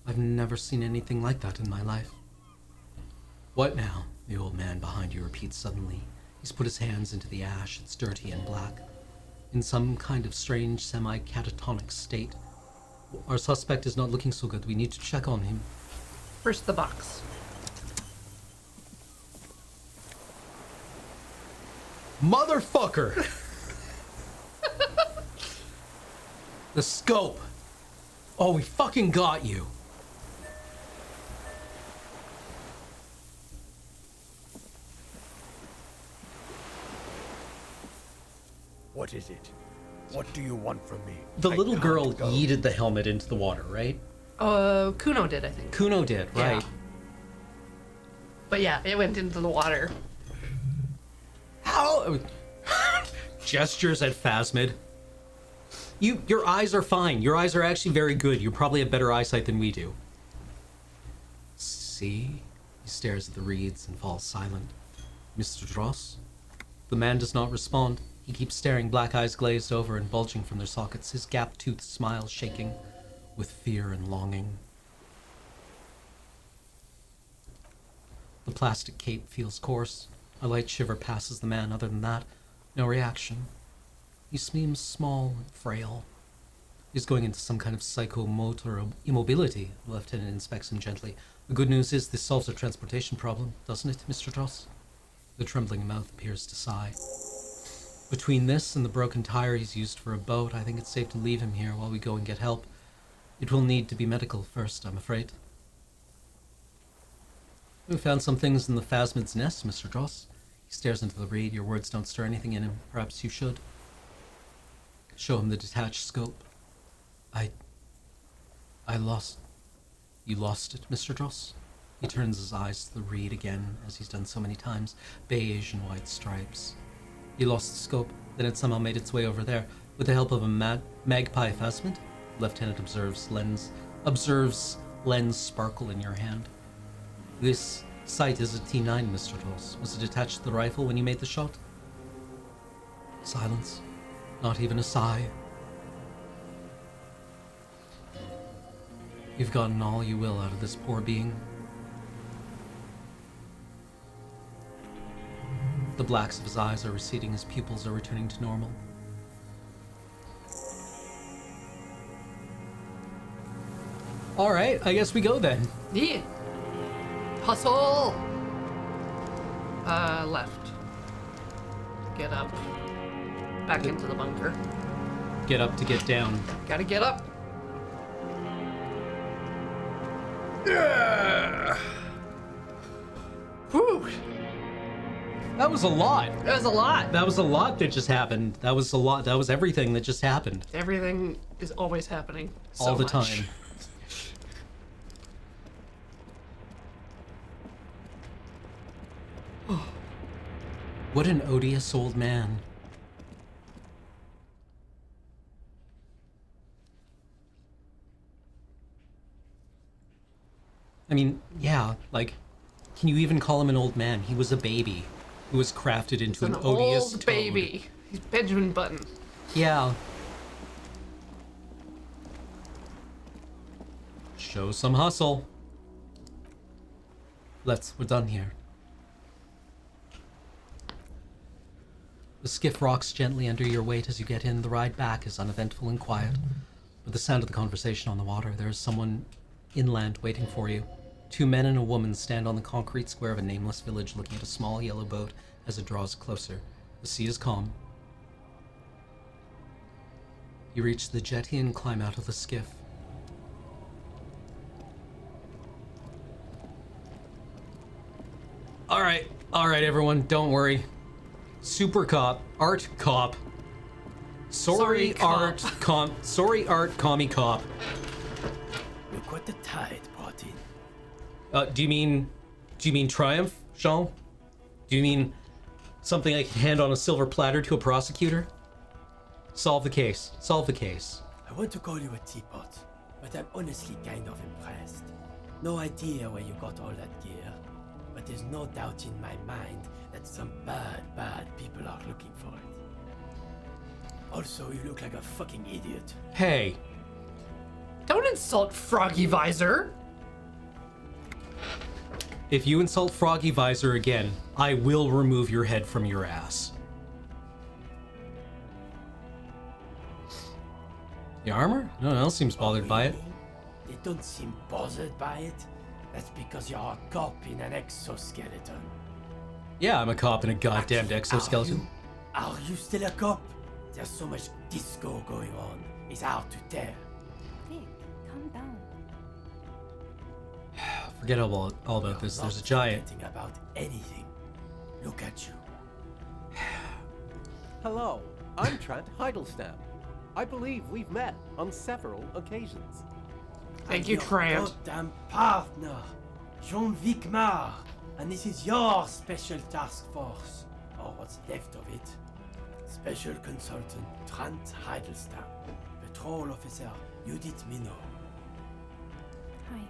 I've never seen anything like that in my life. What now? The old man behind you repeats suddenly. He's put his hands into the ash. It's dirty and black. In some kind of strange, semi-catatonic state. Our suspect is not looking so good. We need to check on him. Where's the box? Motherfucker! The scope! Oh, we fucking got you! What is it? What do you want from me? The I little can't girl go. yeeted the helmet into the water, right? Kuno did, I think. Kuno did, right? Yeah. But yeah, it went into the water. How? Gestures at Phasmid. Your eyes are fine. Your eyes are actually very good. You probably have better eyesight than we do. See? He stares at the reeds and falls silent. Mr. Dross? The man does not respond. He keeps staring, black eyes glazed over and bulging from their sockets, his gap-toothed smile shaking with fear and longing. The plastic cape feels coarse. A light shiver passes the man. Other than that, no reaction. He seems small and frail. He's going into some kind of psychomotor immobility. The lieutenant inspects him gently. The good news is this solves our transportation problem, doesn't it, Mr. Dross? The trembling mouth appears to sigh. Between this and the broken tire he's used for a boat, I think it's safe to leave him here while we go and get help. It will need to be medical first, I'm afraid. We found some things in the phasmid's nest, Mr. Dross. He stares into the reed. Your words don't stir anything in him. Perhaps you should. Show him the detached scope. I lost... You lost it, Mr. Dross? He turns his eyes to the reed again, as he's done so many times. Beige and white stripes. You lost the scope, then it somehow made its way over there. With the help of a magpie phasmid? Lieutenant observes lens sparkle in your hand. This sight is a T9, Mr. Dross. Was it attached to the rifle when you made the shot? Silence. Not even a sigh. You've gotten all you will out of this poor being. The blacks of his eyes are receding, his pupils are returning to normal. All right, I guess we go then. Yeah. Hustle. Left. Get up. Back into the bunker. Get up to get down. Gotta get up. Yeah. Whew. That was a lot. That was a lot. That was a lot that just happened. That was a lot. That was everything that just happened. Everything is always happening. All the much. time. What an odious old man. I mean, yeah, like, can you even call him an old man? He was a baby who was crafted into An an odious old toad. baby. He's Benjamin Button. Yeah. Show some hustle. We're done here. The skiff rocks gently under your weight as you get in. The ride back is uneventful and quiet. With the sound of the conversation on the water, there is someone inland waiting for you. 2 men and a woman stand on the concrete square of a nameless village looking at a small yellow boat as it draws closer. The sea is calm. You reach the jetty and climb out of the skiff. All right, everyone, don't worry. Super cop, art cop. Sorry, cop. Sorry, art, commie cop. Look what the tide brought in. Do you mean triumph, Jean? Do you mean something I can hand on a silver platter to a prosecutor? Solve the case. Solve the case. I want to call you a teapot, but I'm honestly kind of impressed. No idea where you got all that gear, but there's no doubt in my mind that some bad people are looking for it. Also, you look like a fucking idiot. Hey, Don't insult Froggy Visor. if you insult Froggy Visor again, I will remove your head from your ass. The armor? No one else seems bothered by it. Really? They don't seem bothered by it. That's because you're a cop in an exoskeleton. Yeah, I'm a cop in a goddamned Actually, exoskeleton. Are you still a cop? There's so much disco going on. It's hard to tell. Vic, calm down. Forget all about this. You're There's a not giant. forgetting about anything. Look at you. Hello, I'm Trent Heidelstamm. I believe we've met on several occasions. Thank you, Your Trant. goddamn partner, Jean-Vic Mar, and this is your special task force, or what's left of it. Special consultant Trent Heidelstamm, patrol officer Judith Minot. Hi.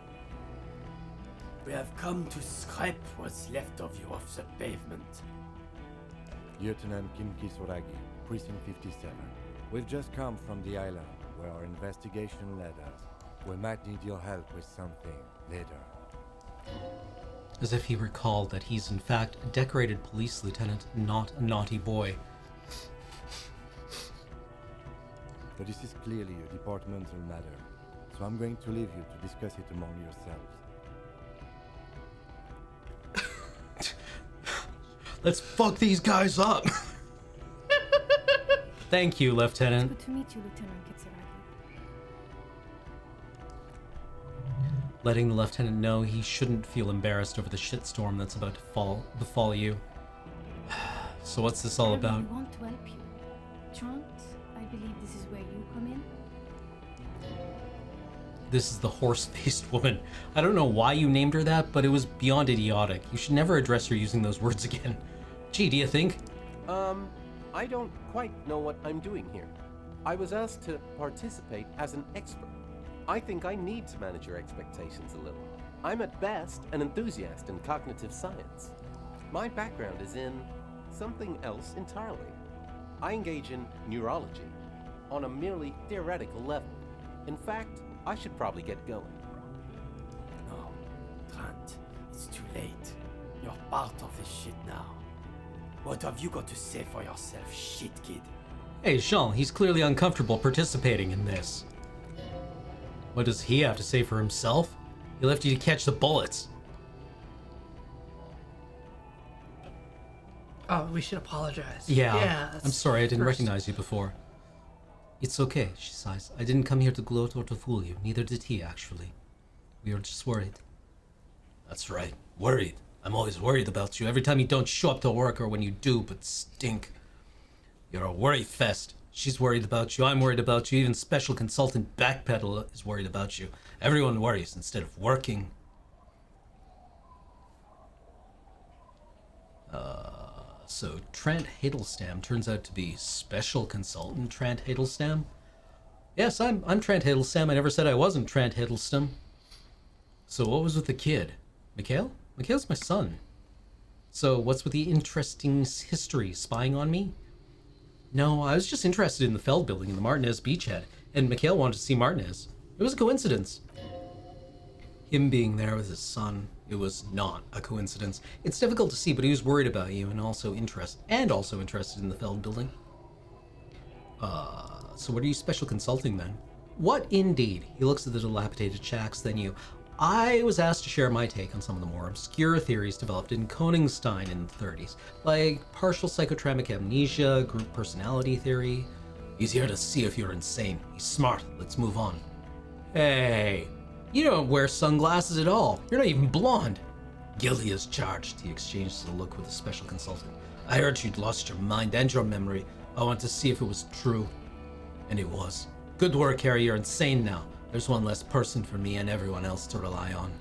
We have come to scrape what's left of you off the pavement. Lieutenant Kim Kisoragi, Precinct 57. We've just come from the island where our investigation led us. We might need your help with something later. As if he recalled that he's in fact a decorated police lieutenant, not a naughty boy. But this is clearly a departmental matter, so I'm going to leave you to discuss it among yourselves. Let's fuck these guys up! Thank you, Lieutenant. Good to meet you, Lieutenant Kitsuragi. Letting the lieutenant know he shouldn't feel embarrassed over the shitstorm that's about to befall you. So what's this all I about? really want to help you. Trant, I believe this is where you come in. This is the horse-faced woman. I don't know why you named her that, but it was beyond idiotic. You should never address her using those words again. Gee, do you think? I don't quite know what I'm doing here. I was asked to participate as an expert. I think I need to manage your expectations a little. I'm at best an enthusiast in cognitive science. My background is in something else entirely. I engage in neurology on a merely theoretical level. In fact, I should probably get going. No, Trent, it's too late. You're part of this shit now. What have you got to say for yourself, shit kid? Hey, Jean, he's clearly uncomfortable participating in this. What does he have to say for himself? He left you to catch the bullets. Oh, we should apologize. Yeah. that's I'm sorry, I didn't first. recognize you before. It's okay, she sighs. I didn't come here to gloat or to fool you. Neither did he, actually. We were just worried. That's right. Worried. I'm always worried about you. Every time you don't show up to work or when you do, but stink. You're a worry fest. She's worried about you. I'm worried about you. Even Special Consultant Backpedal is worried about you. Everyone worries instead of working. So Trent Hadelstam turns out to be Special Consultant Trent Hadelstam? Yes, I'm Trent Hadelstam. I never said I wasn't Trent Hadelstam. So what was with the kid? Mikhail? Mikhail's my son. So what's with the interesting history? Spying on me? No, I was just interested in the Feld building in the Martinez beachhead, and Mikhail wanted to see Martinez. It was a coincidence. Him being there with his son, it was not a coincidence. It's difficult to see, but he was worried about you and also interested in the Feld building. So what are you special consulting then? What indeed? He looks at the dilapidated shacks, then you. I was asked to share my take on some of the more obscure theories developed in Koningstein in the 30s, like partial psychotraumatic amnesia, group personality theory. He's here to see if you're insane. He's smart. Let's move on. Hey, you don't wear sunglasses at all. You're not even blonde. Guilty as charged, he exchanges a look with the special consultant. I heard you'd lost your mind and your memory. I want to see if it was true. And it was. Good work, Harry. You're insane now. There's one less person for me and everyone else to rely on.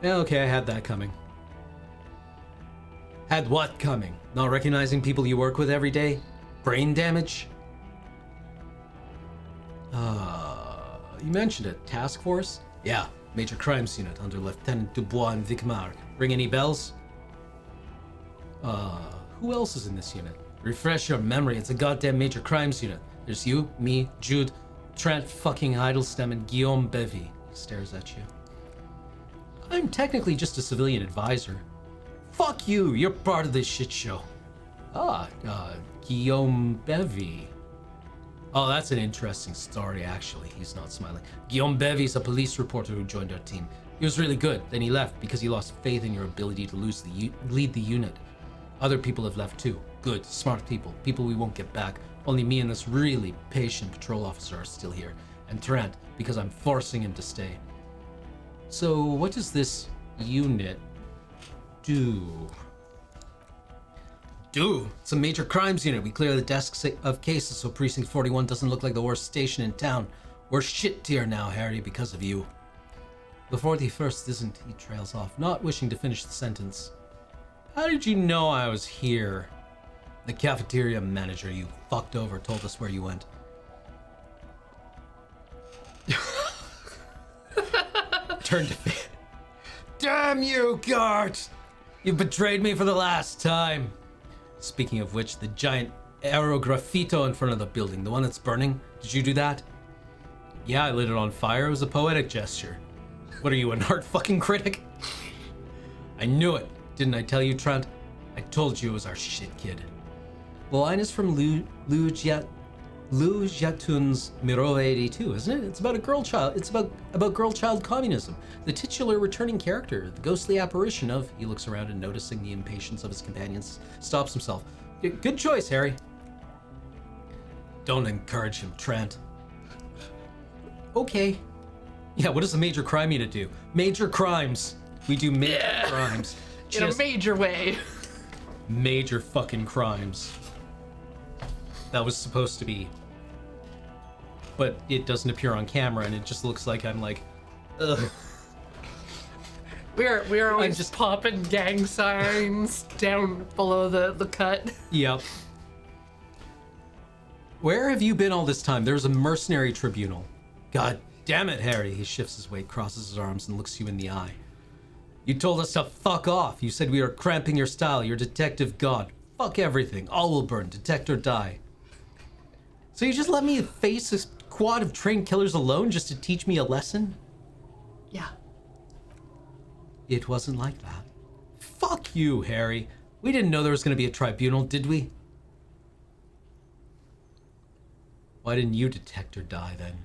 Yeah, okay, I had that coming. Had what coming? Not recognizing people you work with every day? Brain damage? You mentioned it. Task Force? Yeah, Major Crimes Unit under Lieutenant Dubois and Vicmar. Ring any bells? Who else is in this unit? Refresh your memory, it's a goddamn Major Crimes Unit. There's you, me, Jude, Trent fucking Idlestem, and Guillaume Bevy. He stares at you. I'm technically just a civilian advisor. Fuck you, you're part of this shit show. Guillaume Bevy. Oh, that's an interesting story, actually. He's not smiling. Guillaume Bevy's a police reporter who joined our team. He was really good, then he left because he lost faith in your ability to lead the unit. Other people have left too. Good, smart people. People we won't get back. Only me and this really patient patrol officer are still here. And Trent, because I'm forcing him to stay. So, what does this unit do? It's a major crimes unit. We clear the desks of cases so Precinct 41 doesn't look like the worst station in town. We're shit tier now, Harry, because of you. The 41st isn't, he trails off, not wishing to finish the sentence. How did you know I was here? The cafeteria manager you fucked over told us where you went. Turn to me. Damn you, guards! You betrayed me for the last time. Speaking of which, the giant aerograffito in front of the building, the one that's burning, did you do that? Yeah, I lit it on fire. It was a poetic gesture. What are you, an art fucking critic? I knew it. Didn't I tell you, Trent? I told you it was our shit kid. The line is from Lu Jiatun's Miro 82, isn't it? It's about a girl child. It's about girl child communism. The titular returning character, the ghostly apparition of. He looks around and noticing the impatience of his companions, stops himself. Good choice, Harry. Don't encourage him, Trent. Okay. Yeah, what does a major crime unit do? Major crimes. We do major crimes. In a major way. Major fucking crimes. That was supposed to be. But it doesn't appear on camera and it just looks like I'm like, ugh. We're always just popping gang signs down below the cut. Yep. Where have you been all this time? There's a mercenary tribunal. God damn it, Harry. He shifts his weight, crosses his arms, and looks you in the eye. You told us to fuck off. You said we were cramping your style. You're detective god. Fuck everything. All will burn. Detect or die. So you just let me face this squad of trained killers alone just to teach me a lesson? Yeah. It wasn't like that. Fuck you, Harry. We didn't know there was going to be a tribunal, did we? Why didn't you detect or die then?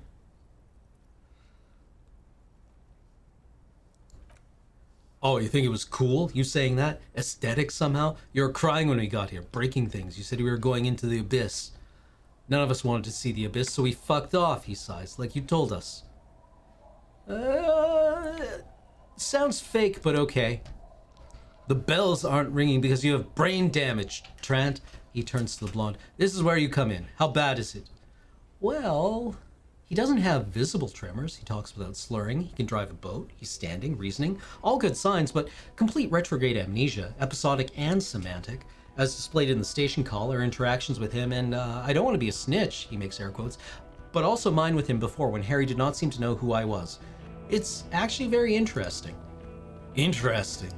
Oh, you think it was cool? You saying that? Aesthetic somehow? You were crying when we got here, breaking things. You said we were going into the abyss. None of us wanted to see the abyss, so we fucked off, he sighs, like you told us. Sounds fake, but okay. The bells aren't ringing because you have brain damage, Trant. He turns to the blonde. This is where you come in. How bad is it? Well, he doesn't have visible tremors. He talks without slurring. He can drive a boat. He's standing, reasoning. All good signs, but complete retrograde amnesia, episodic and semantic, as displayed in the station call or interactions with him. And I don't want to be a snitch, he makes air quotes, but also mine with him before when Harry did not seem to know who I was. It's actually very interesting. Interesting.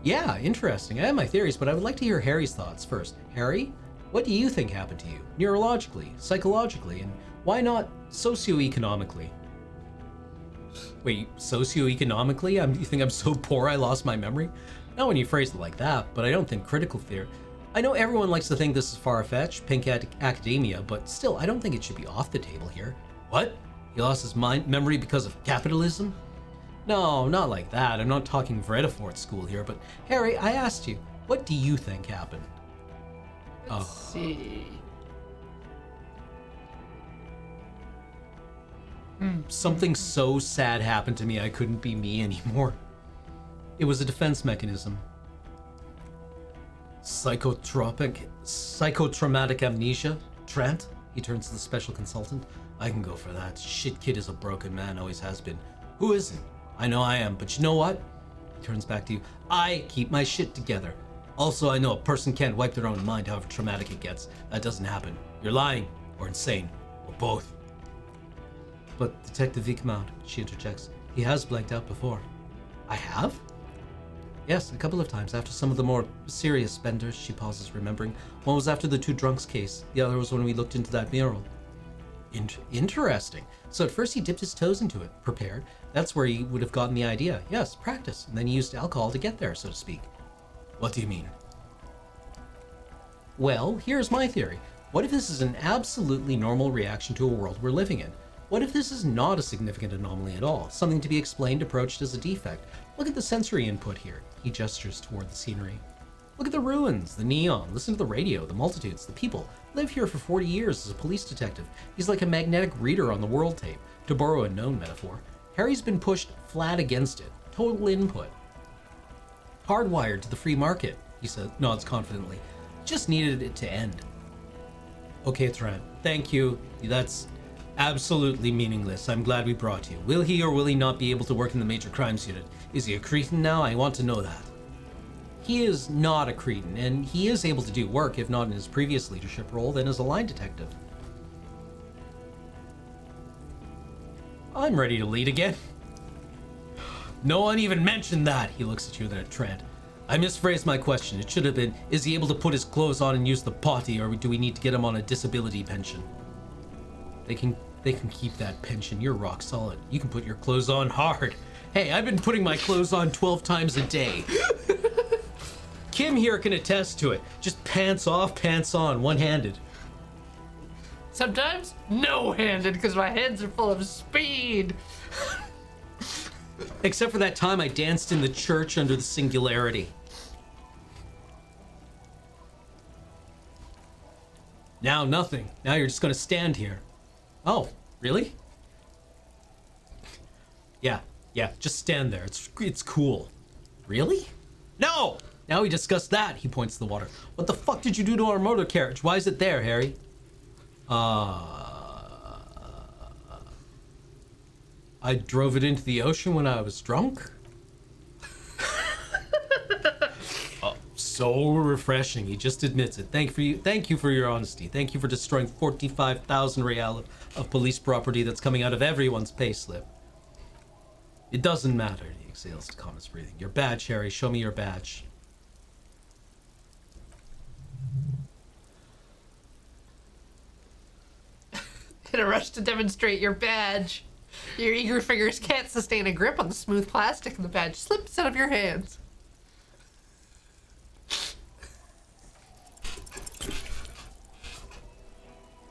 Yeah, interesting. I have my theories, but I would like to hear Harry's thoughts first. Harry, what do you think happened to you? Neurologically, psychologically, and why not socioeconomically? Wait, socioeconomically? You think I'm so poor I lost my memory? Not when you phrase it like that, but I don't think critical theory. I know everyone likes to think this is far-fetched, pink academia, but still, I don't think it should be off the table here. What? He lost his memory because of capitalism? No, not like that. I'm not talking Vredefort school here, but Harry, I asked you, what do you think happened? Let's see. Something so sad happened to me I couldn't be me anymore. It was a defense mechanism. Psychotraumatic amnesia? Trent? He turns to the special consultant. I can go for that. Shit kid is a broken man, always has been. Who isn't? I know I am, but you know what? He turns back to you. I keep my shit together. Also, I know a person can't wipe their own mind however traumatic it gets. That doesn't happen. You're lying, or insane, or both. But Detective Vicomte, she interjects, he has blanked out before. I have? Yes, a couple of times after some of the more serious benders, she pauses, remembering. One was after the two drunks case. The other was when we looked into that mural. Interesting. So at first he dipped his toes into it, prepared. That's where he would have gotten the idea. Yes, practice. And then he used alcohol to get there, so to speak. What do you mean? Well, here's my theory. What if this is an absolutely normal reaction to a world we're living in? What if this is not a significant anomaly at all? Something to be explained, approached as a defect? Look at the sensory input here. He gestures toward the scenery. Look at the ruins, the neon, listen to the radio, the multitudes, the people. Live here for 40 years as a police detective. He's like a magnetic reader on the world tape, to borrow a known metaphor. Harry's been pushed flat against it. Total input. Hardwired to the free market, he said, nods confidently. Just needed it to end. Okay, Trent, thank you. That's absolutely meaningless. I'm glad we brought you. Will he or will he not be able to work in the major crimes unit? Is he a cretin now? I want to know that. He is not a cretin, and he is able to do work, if not in his previous leadership role, then as a line detective. I'm ready to lead again. No one even mentioned that. He looks at you, then at Trent. I misphrased my question. It should have been, is he able to put his clothes on and use the potty, or do we need to get him on a disability pension? They can keep that pension. You're rock solid. You can put your clothes on hard. Hey, I've been putting my clothes on 12 times a day. Kim here can attest to it. Just pants off, pants on, one-handed. Sometimes no-handed, because my hands are full of speed. Except for that time I danced in the church under the singularity. Now nothing. Now you're just gonna stand here. Oh, really? Yeah, just stand there. It's cool. Really? No! Now we discussed that, he points to the water. What the fuck did you do to our motor carriage? Why is it there, Harry? I drove it into the ocean when I was drunk? Oh, so refreshing. He just admits it. Thank you for your honesty. Thank you for destroying 45,000 real of police property that's coming out of everyone's payslip. It doesn't matter, he exhales to calm his breathing. Your badge, Harry. Show me your badge. In a rush to demonstrate your badge, your eager fingers can't sustain a grip on the smooth plastic, and the badge slips out of your hands.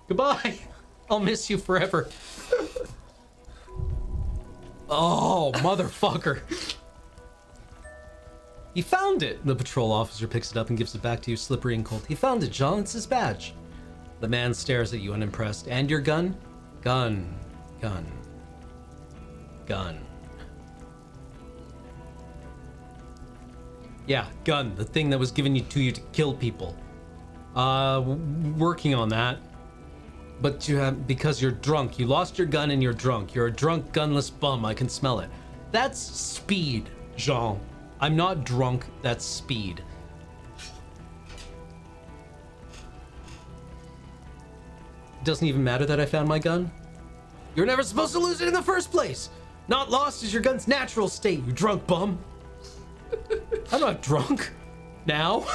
Goodbye. I'll miss you forever. Oh, motherfucker. He found it! The patrol officer picks it up and gives it back to you, slippery and cold. He found it, Jean. It's his badge. The man stares at you unimpressed. And your gun? Gun. Gun. Gun. Yeah, gun. The thing that was given to you to kill people. Working on that. But you have, because you're drunk. You lost your gun and you're drunk. You're a drunk, gunless bum. I can smell it. That's speed, Jean. I'm not drunk. That's speed. It doesn't even matter that I found my gun. You're never supposed to lose it in the first place. Not lost is your gun's natural state, you drunk bum. I'm not drunk. Now.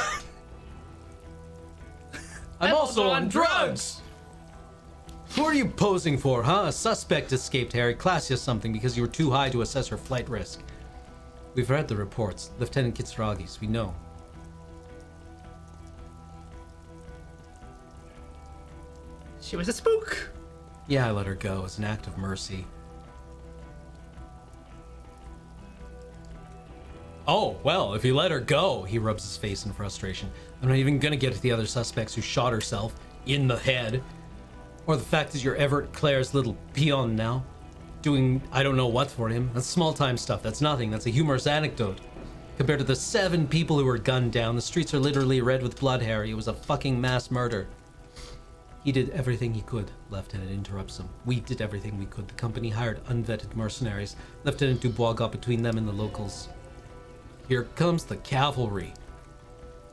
I'm also on drugs. Who are you posing for, huh? A suspect escaped, Harry. Class you something because you were too high to assess her flight risk. We've read the reports. Lieutenant Kitsuragis, we know. She was a spook. Yeah, I let her go as an act of mercy. Oh, well, if you let her go, he rubs his face in frustration. I'm not even gonna get at the other suspects who shot herself in the head. Or the fact that you're Everett Claire's little peon now. Doing I don't know what for him. That's small-time stuff. That's nothing. That's a humorous anecdote. Compared to the 7 people who were gunned down, the streets are literally red with blood, Harry. It was a fucking mass murder. He did everything he could, Lieutenant interrupts him. We did everything we could. The company hired unvetted mercenaries. Lieutenant Dubois got between them and the locals. Here comes the cavalry.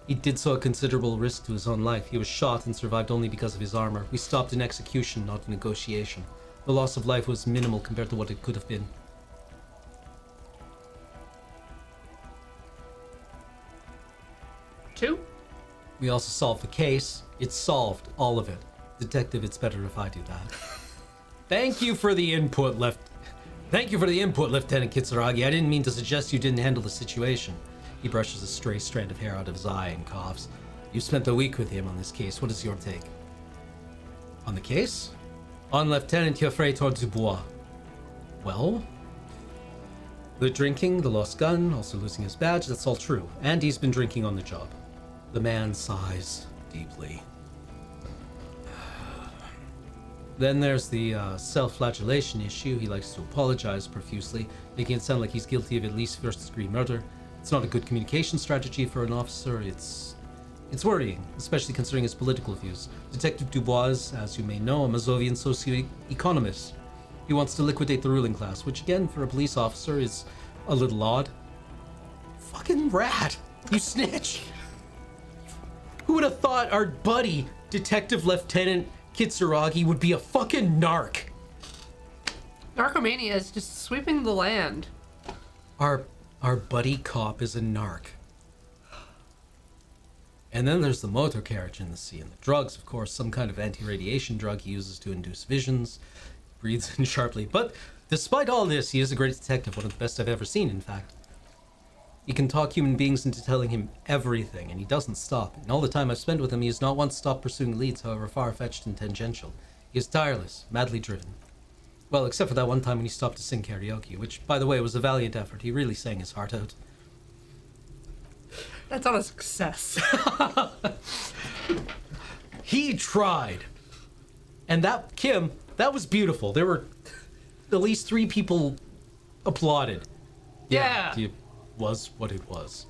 He did so at considerable risk to his own life. He was shot and survived only because of his armor. We stopped an execution, not a negotiation. The loss of life was minimal compared to what it could have been. Two? We also solved the case. It's solved, all of it. Detective, it's better if I do that. Thank you for the input, Lieutenant Kitsuragi. I didn't mean to suggest you didn't handle the situation. He brushes a stray strand of hair out of his eye and coughs. You spent a week with him on this case. What is your take? On the case? On Lieutenant Geoffrey-Tor Dubois. Well? The drinking, the lost gun, also losing his badge, that's all true. And he's been drinking on the job. The man sighs deeply. Then there's the self-flagellation issue. He likes to apologize profusely, making it sound like he's guilty of at least first-degree murder. It's not a good communication strategy for an officer. It's worrying, especially considering his political views. Detective Dubois is, as you may know, a Mazovian socio-economist. He wants to liquidate the ruling class, which again, for a police officer, is a little odd. Fucking rat! You snitch! Who would have thought our buddy, Detective Lieutenant Kitsuragi, would be a fucking narc? Narcomania is just sweeping the land. Our buddy cop is a narc. And then there's the motor carriage in the sea, and the drugs, of course, some kind of anti-radiation drug he uses to induce visions. Breathes in sharply. But despite all this, he is a great detective, one of the best I've ever seen, in fact. He can talk human beings into telling him everything, and he doesn't stop. In all the time I've spent with him, he has not once stopped pursuing leads, however far-fetched and tangential. He is tireless, madly driven. Well, except for that one time when he stopped to sing karaoke, which, by the way, was a valiant effort. He really sang his heart out. That's not a success. He tried. And that, Kim, that was beautiful. There were at least 3 people applauded. Yeah. It was what it was.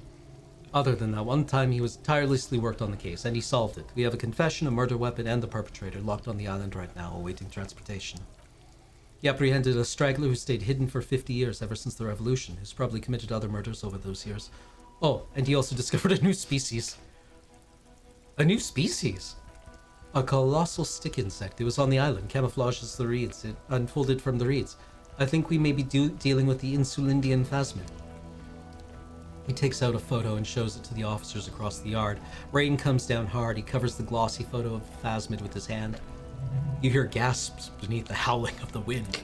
Other than that one time, he was tirelessly worked on the case, and he solved it. We have a confession, a murder weapon, and the perpetrator locked on the island right now, awaiting transportation. He apprehended a straggler who stayed hidden for 50 years, ever since the revolution, who's probably committed other murders over those years. Oh, and he also discovered a new species. A new species? A colossal stick insect. It was on the island, camouflaged as the reeds. It unfolded from the reeds. I think we may be dealing with the Insulindian phasmid. He takes out a photo and shows it to the officers across the yard. Rain comes down hard. He covers the glossy photo of the phasmid with his hand. You hear gasps beneath the howling of the wind.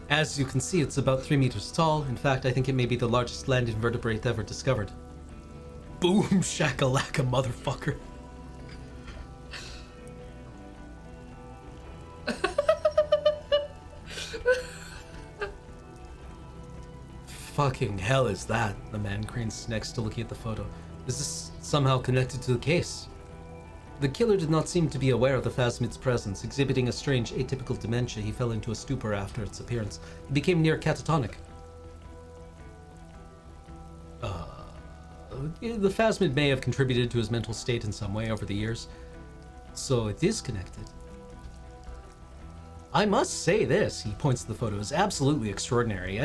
As you can see, it's about 3 meters tall. In fact, I think it may be the largest land invertebrate ever discovered. Boom shakalaka, motherfucker. fucking hell is that? The man cranes next to looking at the photo. Is this somehow connected to the case? The killer did not seem to be aware of the phasmid's presence. Exhibiting a strange atypical dementia, he fell into a stupor after its appearance. He became near catatonic. The phasmid may have contributed to his mental state in some way over the years. So it is connected. I must say this, he points to the photo, is absolutely extraordinary.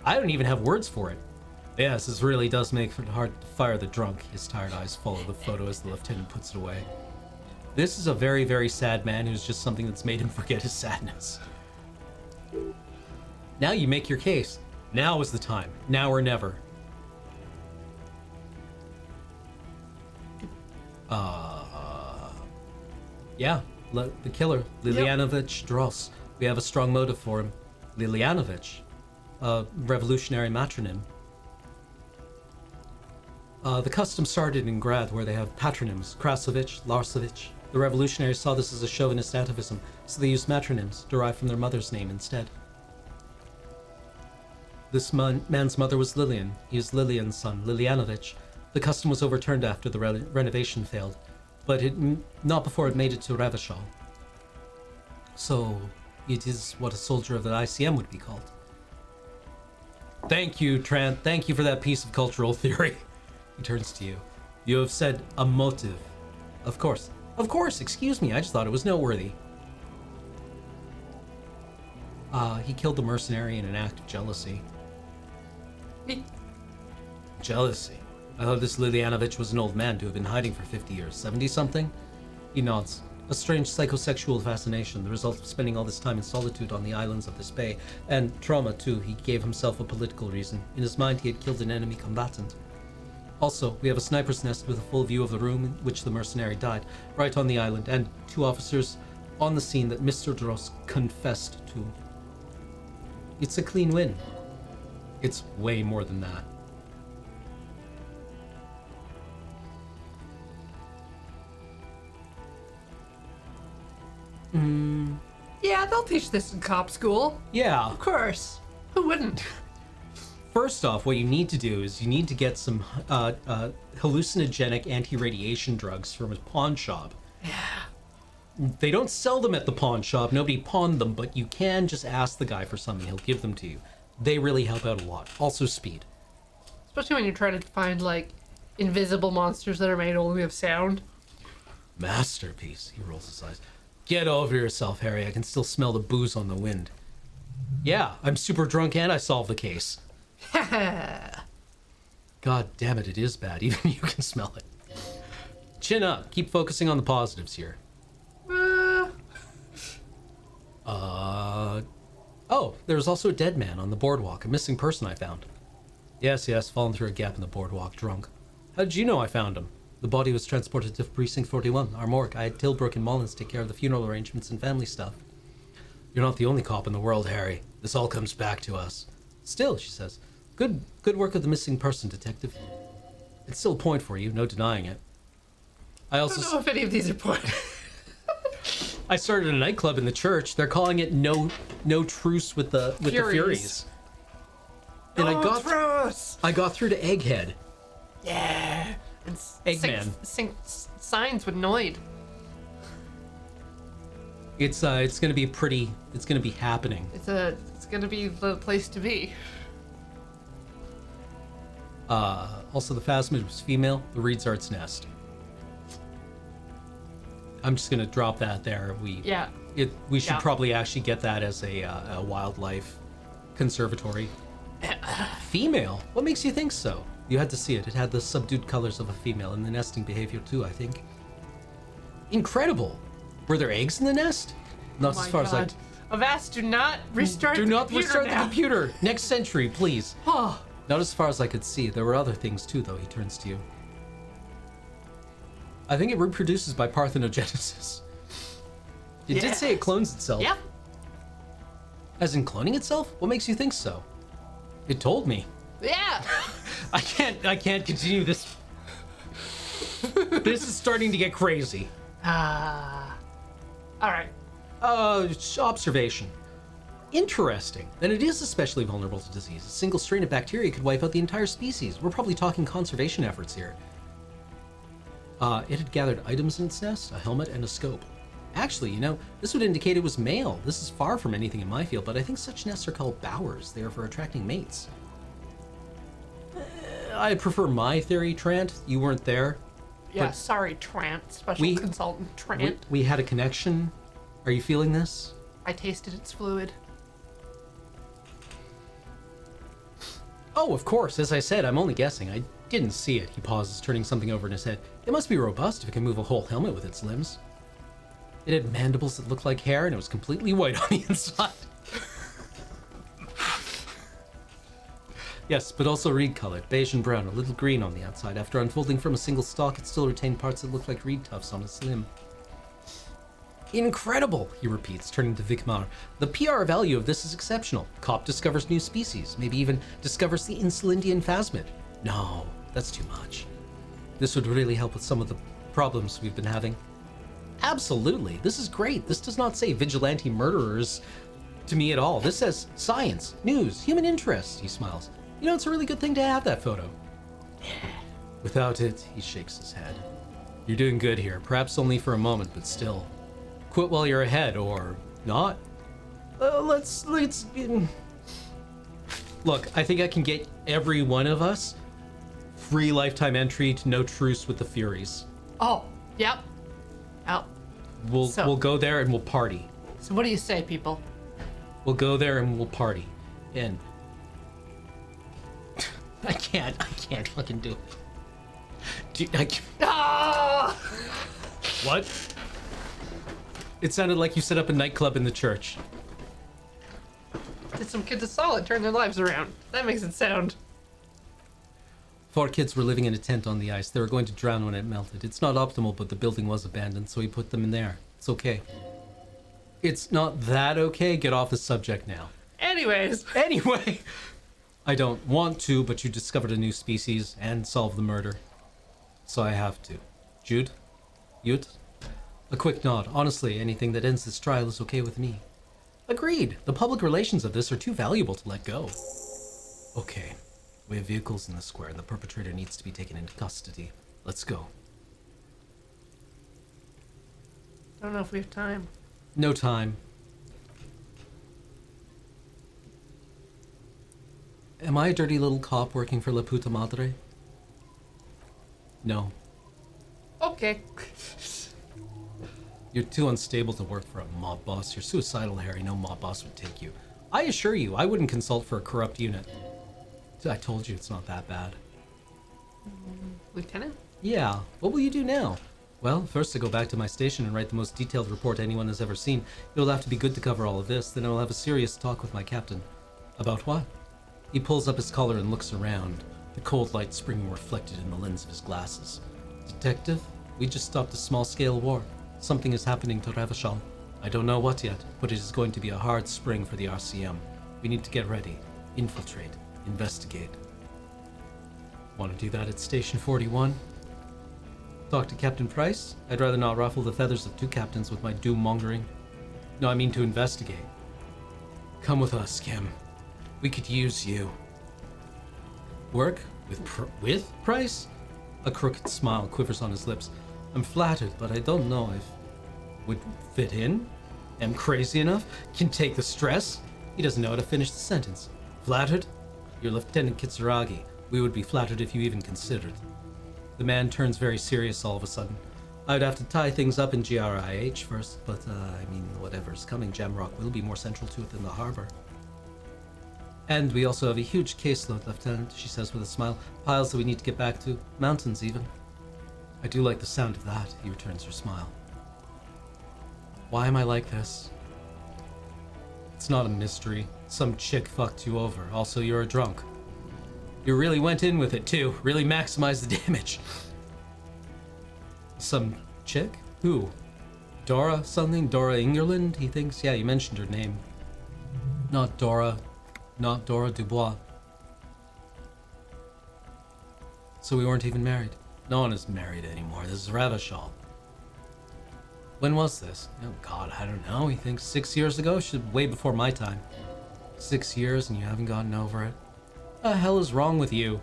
I don't even have words for it. Yes, this really does make it hard to fire the drunk. His tired eyes follow the photo as the lieutenant puts it away. This is a very, very sad man who's just something that's made him forget his sadness. Now you make your case. Now is the time. Now or never. Yeah, the killer, Lilyanovich Dross. We have a strong motive for him. Lilyanovich, a revolutionary matronym. The custom started in Grad, where they have patronyms, Krasovich, Larsovich. The revolutionaries saw this as a chauvinist atavism, so they used matronyms, derived from their mother's name instead. This man's mother was Lillian. He is Lillian's son, Lilyanovich. The custom was overturned after the renovation failed, but not before it made it to Ravishal. So, it is what a soldier of the ICM would be called. Thank you, Trant. Thank you for that piece of cultural theory. He turns to you. You have said a motive. Of course. Of course, excuse me. I just thought it was noteworthy. He killed the mercenary in an act of jealousy. Jealousy? I thought this Lilyanovich was an old man to have been hiding for 50 years. 70-something? He nods. A strange psychosexual fascination, the result of spending all this time in solitude on the islands of this bay. And trauma, too. He gave himself a political reason. In his mind, he had killed an enemy combatant. Also, we have a sniper's nest with a full view of the room in which the mercenary died, right on the island, and 2 officers on the scene that Mr. Dross confessed to. It's a clean win. It's way more than that. Yeah, they'll teach this in cop school. Yeah. Of course. Who wouldn't? First off, what you need to do is you need to get some hallucinogenic anti-radiation drugs from a pawn shop. Yeah. They don't sell them at the pawn shop. Nobody pawned them, but you can just ask the guy for some and he'll give them to you. They really help out a lot. Also speed. Especially when you're trying to find, like, invisible monsters that are made only of sound. Masterpiece, he rolls his eyes. Get over yourself, Harry. I can still smell the booze on the wind. Yeah, I'm super drunk and I solved the case. God damn it, it is bad. Even you can smell it. Chin up. Keep focusing on the positives here. Oh, there was also a dead man on the boardwalk. A missing person I found. Yes, fallen through a gap in the boardwalk, drunk. How did you know I found him? The body was transported to Precinct 41, our morgue. I had Tilbrook and Mullins take care of the funeral arrangements and family stuff. You're not the only cop in the world, Harry. This all comes back to us. Still, she says. Good work of the missing person, detective. It's still a point for you, no denying it. I don't know if any of these are points. I started a nightclub in the church. They're calling it No Truce with the Furies. And I got through to Egghead. Yeah. And Eggman. Signs with Noid. It's gonna be pretty. It's gonna be happening. It's gonna be the place to be. Also, the phasmid was female. The reeds are its nest. I'm just gonna drop that there. We should probably actually get that as a wildlife conservatory. Female? What makes you think so? You had to see it. It had the subdued colors of a female and the nesting behavior too, I think. Incredible. Were there eggs in the nest? Not as far as I... Avast, do not restart the computer. Do not restart the computer. Next century, please. Oh. Not as far as I could see. There were other things too, though. He turns to you. I think it reproduces by parthenogenesis. It did say it clones itself. Yeah. As in cloning itself? What makes you think so? It told me. Yeah. I can't continue this. This is starting to get crazy. All right. Observation. Interesting. Then it is especially vulnerable to disease. A single strain of bacteria could wipe out the entire species. We're probably talking conservation efforts here. It had gathered items in its nest, a helmet, and a scope. Actually, this would indicate it was male. This is far from anything in my field, but I think such nests are called bowers. They are for attracting mates. I prefer my theory, Trant. You weren't there. Yeah, sorry, Trant. Special consultant Trant. We had a connection. Are you feeling this? I tasted its fluid. Oh, of course. As I said, I'm only guessing. I didn't see it. He pauses, turning something over in his head. It must be robust if it can move a whole helmet with its limbs. It had mandibles that looked like hair, and it was completely white on the inside. Yes, but also reed-colored, beige and brown, a little green on the outside. After unfolding from a single stalk, it still retained parts that looked like reed tufts on its limb. Incredible, he repeats, turning to Vikmar. The PR value of this is exceptional. Cop discovers new species, maybe even discovers the Insulindian phasmid. No, that's too much. This would really help with some of the problems we've been having. Absolutely, this is great. This does not say vigilante murderers to me at all. This says science, news, human interest, he smiles. It's a really good thing to have that photo. Without it, he shakes his head. You're doing good here, perhaps only for a moment, but still. Quit while you're ahead, or not. Let's look, I think I can get every one of us free lifetime entry to No Truce with the Furies. Oh, yep. We'll go there and we'll party. So what do you say, people? We'll go there and we'll party. And I can't fucking do it. What? It sounded like you set up a nightclub in the church. Did some kids a solid, turn their lives around. That makes it sound. 4 kids were living in a tent on the ice. They were going to drown when it melted. It's not optimal, but the building was abandoned, so we put them in there. It's okay. It's not that okay. Get off the subject now. Anyway. I don't want to, but you discovered a new species and solved the murder. So I have to. Jude? Yut? A quick nod. Honestly, anything that ends this trial is okay with me. Agreed. The public relations of this are too valuable to let go. Okay. We have vehicles in the square, and the perpetrator needs to be taken into custody. Let's go. Don't know if we have time. No time. Am I a dirty little cop working for La Puta Madre? No. Okay. You're too unstable to work for a mob boss. You're suicidal, Harry. No mob boss would take you. I assure you, I wouldn't consult for a corrupt unit. I told you it's not that bad. Lieutenant? Yeah. What will you do now? Well, first I go back to my station and write the most detailed report anyone has ever seen. It'll have to be good to cover all of this. Then I'll have a serious talk with my captain. About what? He pulls up his collar and looks around, the cold light springing reflected in the lens of his glasses. Detective, we just stopped a small-scale war. Something is happening to Revachol. I don't know what yet, but it is going to be a hard spring for the RCM. We need to get ready, infiltrate, investigate. Want to do that at Station 41? Talk to Captain Price? I'd rather not ruffle the feathers of 2 captains with my doom-mongering. No, I mean to investigate. Come with us, Kim. We could use you. Work? With Price? A crooked smile quivers on his lips. I'm flattered, but I don't know if would fit in. Am crazy enough? Can take the stress? He doesn't know how to finish the sentence. Flattered? You're Lieutenant Kitsuragi. We would be flattered if you even considered. The man turns very serious all of a sudden. I would have to tie things up in GRIH first, but whatever's coming, Jamrock will be more central to it than the harbor. And we also have a huge caseload, Lieutenant, she says with a smile. Piles that we need to get back to. Mountains, even. I do like the sound of that, he returns her smile. Why am I like this? It's not a mystery. Some chick fucked you over. Also, you're a drunk. You really went in with it, too. Really maximized the damage. Some chick? Who? Dora something? Dora Ingerland, he thinks? Yeah, you mentioned her name. Not Dora Dubois. So we weren't even married. No one is married anymore. This is Ravachol. When was this? Oh god, I don't know. He thinks 6 years ago? Should way before my time. 6 years and you haven't gotten over it? What the hell is wrong with you?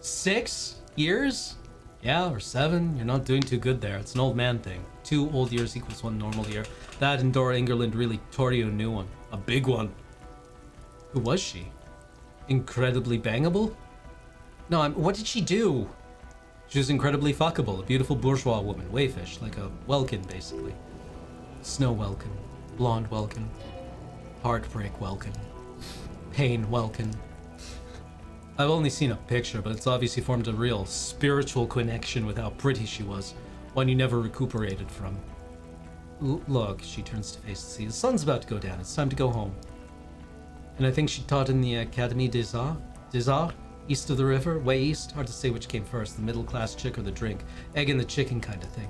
6 years? Yeah, or 7. You're not doing too good there. It's an old man thing. 2 old years equals 1 normal year. That and Dora Ingerland really tore you a new one. A big one. Who was she? Incredibly bangable? No, what did she do? She was incredibly fuckable. A beautiful bourgeois woman. Wayfish. Like a Welkin, basically. Snow Welkin. Blonde Welkin. Heartbreak Welkin. Pain Welkin. I've only seen a picture, but it's obviously formed a real spiritual connection with how pretty she was. One you never recuperated from. Look, she turns to face the sea. The sun's about to go down. It's time to go home. And I think she taught in the Académie des Arts, east of the river, way east. Hard to say which came first, the middle-class chick or the drink. Egg and the chicken kind of thing.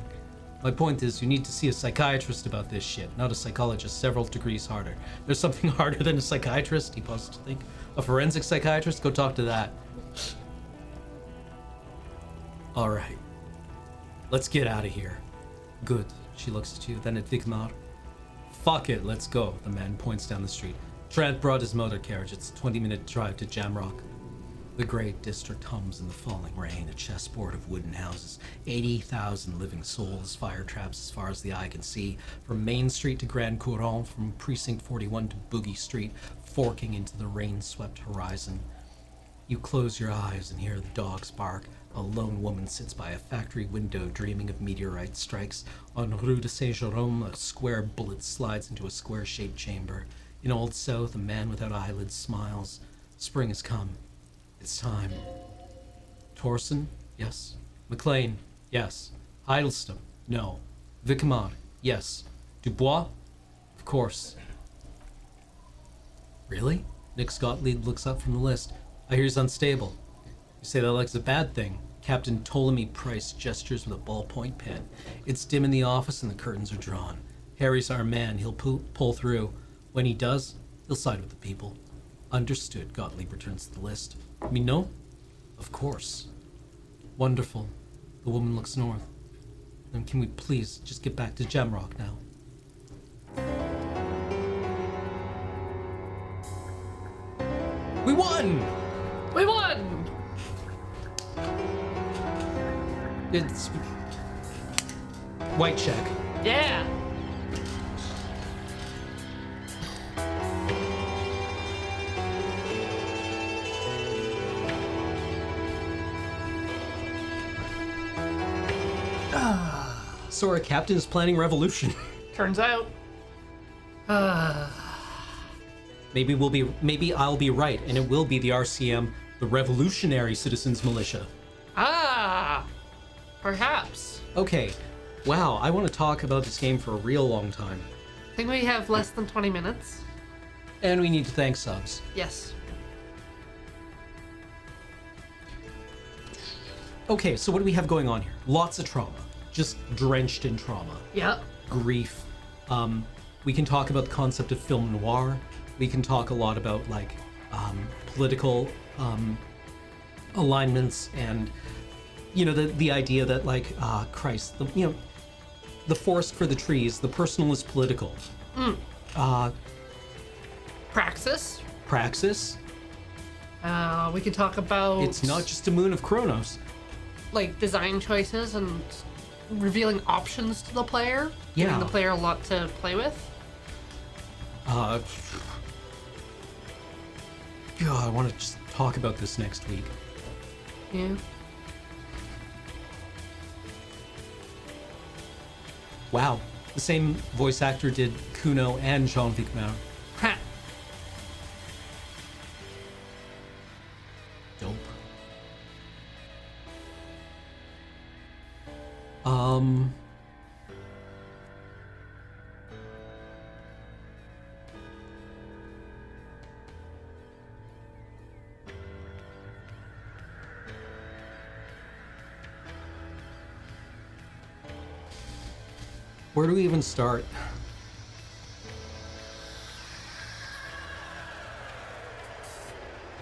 My point is, you need to see a psychiatrist about this shit, not a psychologist, several degrees harder. There's something harder than a psychiatrist, he paused to think. A forensic psychiatrist? Go talk to that. Alright. Let's get out of here. Good. She looks at you, then at Vigmar. Fuck it, let's go. The man points down the street. Trent brought his motor carriage. It's a 20-minute drive to Jamrock. The great district hums in the falling rain, a chessboard of wooden houses, 80,000 living souls, fire traps as far as the eye can see, from Main Street to Grand Courant, from Precinct 41 to Boogie Street, forking into the rain-swept horizon. You close your eyes and hear the dogs bark. A lone woman sits by a factory window dreaming of meteorite strikes. On Rue de Saint-Jérôme, a square bullet slides into a square-shaped chamber. In Old South, a man without eyelids smiles. Spring has come. It's time. Torsen? Yes. McLean? Yes. Heidelstone? No. Vicamar? Yes. Dubois? Of course. Really? Nick Gottlieb looks up from the list. I hear he's unstable. You say that like it's a bad thing. Captain Ptolemy Price gestures with a ballpoint pen. It's dim in the office and the curtains are drawn. Harry's our man. He'll pull through. When he does, he'll side with the people. Understood. Gottlieb returns to the list. Minot? Of course. Wonderful. The woman looks north. Then can we please just get back to Jamrock now? We won! We won! It's... White check. Yeah! So our captain is planning revolution. Turns out. Maybe I'll be right, and it will be the RCM, the Revolutionary Citizens Militia. Perhaps. Okay, wow, I want to talk about this game for a real long time. I think we have less than 20 minutes. And we need to thank subs. Yes. Okay, so what do we have going on here? Lots of trauma. Just drenched in trauma. Yep. Grief. We can talk about the concept of film noir. We can talk a lot about like political alignments and the idea that like Christ, the forest for the trees, the personal is political. Praxis. Praxis. We could talk about It's not just a moon of Kronos. like design choices and revealing options to the player, Yeah. giving the player a lot to play with. God, I want to just talk about this next week. Yeah. Wow, the same voice actor did Kuno and Jean-Luc Maire. Ha. Dope. Where do we even start?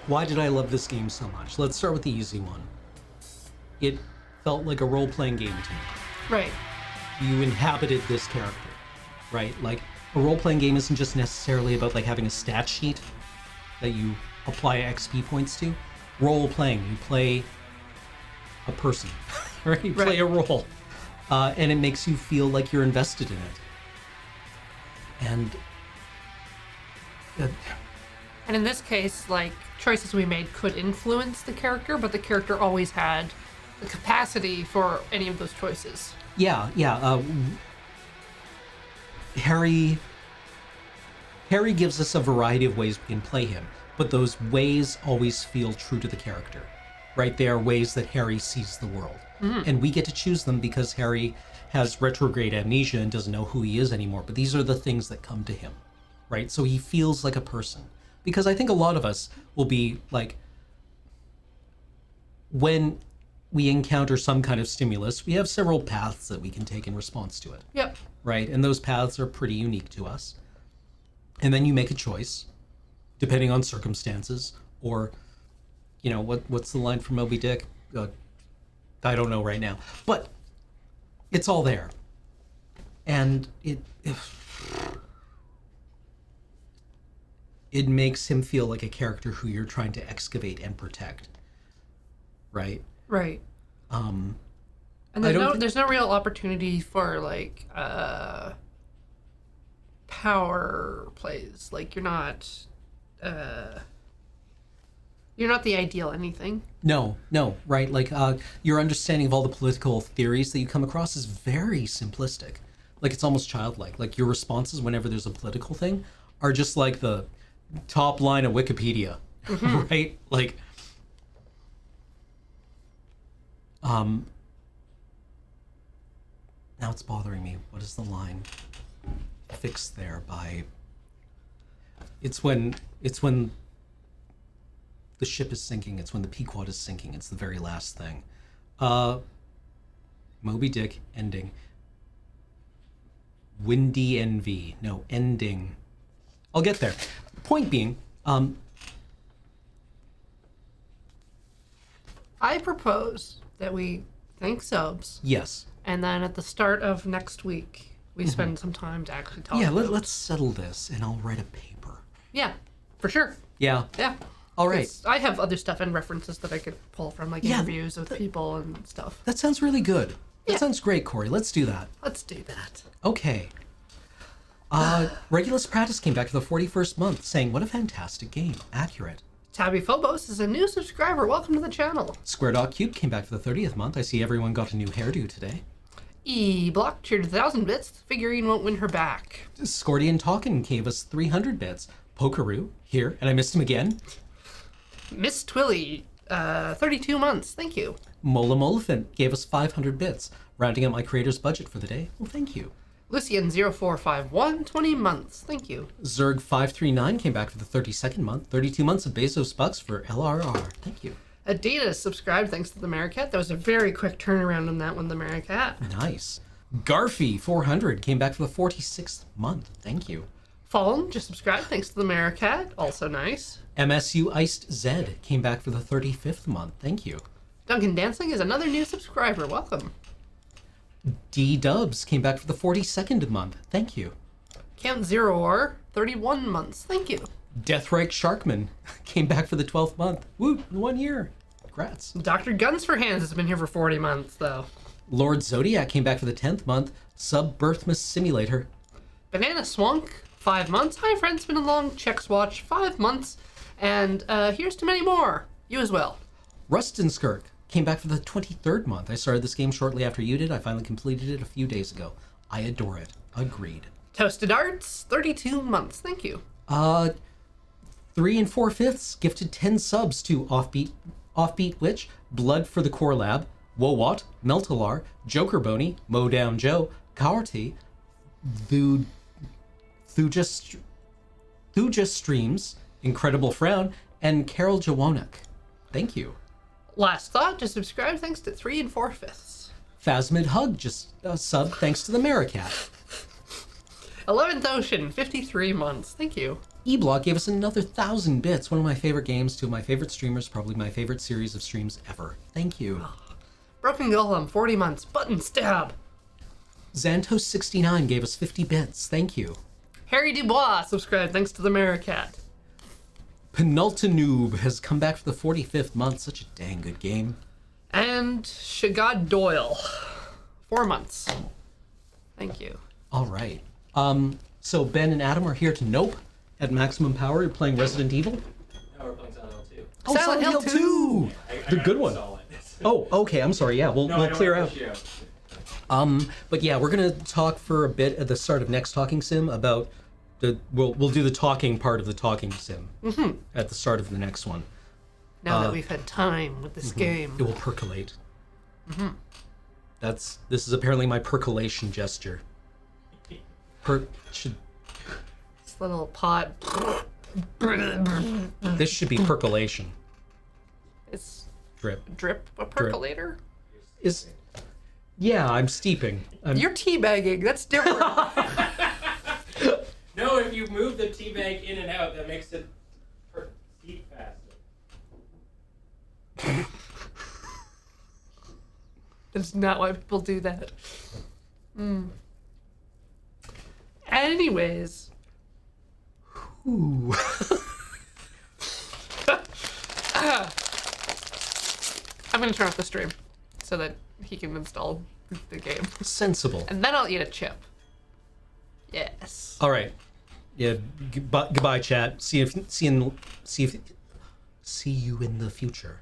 Why did I love this game so much? Let's start with the easy one. It felt like a role-playing game to me. Right. You inhabited this character, right? Like, a role-playing game isn't just necessarily about like having a stat sheet that you apply XP points to. Role-playing, you play a person, right? You play a role, and it makes you feel like you're invested in it. And And in this case, like, choices we made could influence the character, but the character always had the capacity for any of those choices. yeah. Harry gives us a variety of ways we can play him, but those ways always feel true to the character, right? They are ways that Harry sees the world. And we get to choose them because Harry has retrograde amnesia and doesn't know who he is anymore, but these are the things that come to him, right? So he feels like a person. Because I think a lot of us will be like, when we encounter some kind of stimulus, we have several paths that we can take in response to it. Yep. Right? And those paths are pretty unique to us. And then you make a choice, depending on circumstances, or, you know, what's the line from Moby Dick? I don't know right now. But it's all there. And it makes him feel like a character who you're trying to excavate and protect. Right? Right. And And there's no real opportunity for, like, power plays. Like, you're not the ideal anything. No, right? Like, your understanding of all the political theories that you come across is very simplistic. Like, it's almost childlike. Like, your responses whenever there's a political thing are just like the top line of Wikipedia, right? Like, now it's bothering me. What is the line? Fixed there by... It's when the ship is sinking. It's when the Pequod is sinking. It's the very last thing. Moby Dick ending. Windy envy. No, ending. I'll get there. Point being, I propose that we thank subs, yes. and then at the start of next week, we spend some time to actually talk Yeah, about let's settle this, and I'll write a paper. Yeah, for sure. Yeah. Yeah. All right. 'Cause I have other stuff and references that I could pull from, like, Yeah, interviews with people and stuff. That sounds really good. That Yeah. sounds great, Corey. Let's do that. Let's do that. Okay. Regulus Pratis came back for the 41st month, saying, "What a fantastic game. Accurate." Tabby Phobos is a new subscriber. Welcome to the channel. Square Cube came back for the 30th month. I see everyone got a new hairdo today. E-Block cheered 1,000 bits. Figurine won't win her back. Scordian Talkin gave us 300 bits. Pokeroo, here, and I missed him again. Miss Twilly, 32 months. Thank you. Mola Molifant gave us 500 bits, rounding out my creator's budget for the day. Well, thank you. Lucian0451, 20 months. Thank you. Zerg539 came back for the 32nd month. 32 months of Bezos bucks for LRR. Thank you. Adidas subscribed thanks to the Maricat. That was a very quick turnaround on that one, the Maricat. Nice. Garfy400 came back for the 46th month. Thank you. Fallen just subscribed thanks to the Maricat. Also nice. MSU Iced Zed came back for the 35th month. Thank you. Duncan Dancing is another new subscriber. Welcome. D Dubs came back for the 42nd month. Thank you. Count Zero Or, 31 months. Thank you. Deathreich Sharkman came back for the 12th month. Woo, 1 year. Congrats. Dr. Guns for Hands has been here for 40 months, though. Lord Zodiac came back for the 10th month. Sub-Birthmas Simulator. Banana Swonk, 5 months. Hi, friends. Been a long checks watch. 5 months. And here's to many more. You as well. Rustenskirk came back for the 23rd month. I started this game shortly after you did. I finally completed it a few days ago. I adore it. Agreed. Toasted Arts, 32 months. Thank you. 3 4/5 gifted 10 subs to Offbeat Witch, Blood for the Core Lab, Wowat, Meltalar, Joker Boney, Mow Down Joe, Cowerty, Thuja Streams, Incredible Frown, and Carol Jawonik. Thank you. Last Thought just subscribed thanks to 3 4/5. Phasmid Hug just sub thanks to the Maricat. 11th Ocean, 53 months. Thank you. eBlock gave us another 1,000 bits. One of my favorite games, two of my favorite streamers, probably my favorite series of streams ever. Thank you. Broken Golem, 40 months. Button Stab. Xantos69 gave us 50 bits. Thank you. Harry Dubois subscribed thanks to the Meerkat. Penultanoob has come back for the 45th month. Such a dang good game. And Shagad Doyle. 4 months. Thank you. All right. So Ben and Adam are here to Nope at maximum power. You're playing Resident Evil. Now we're playing Silent Hill 2. Oh, Silent Hill 2! The good one. Oh, okay. I'm sorry. Yeah, we'll clear out. But yeah, we're gonna talk for a bit at the start of next Talking Sim about we'll do the talking part of the Talking Sim at the start of the next one. Now that we've had time with this game. It will percolate. This is apparently my percolation gesture. This little pot. This should be percolation. It's Drip. a percolator? Yeah, I'm steeping. You're teabagging. That's different. No, if you move the tea bag in and out, that makes it steep faster. That's not why people do that. Anyways. Ooh. I'm gonna turn off the stream so that he can install the game. Sensible. And then I'll eat a chip. Yes. All right. Yeah. Goodbye, chat. See you in the future.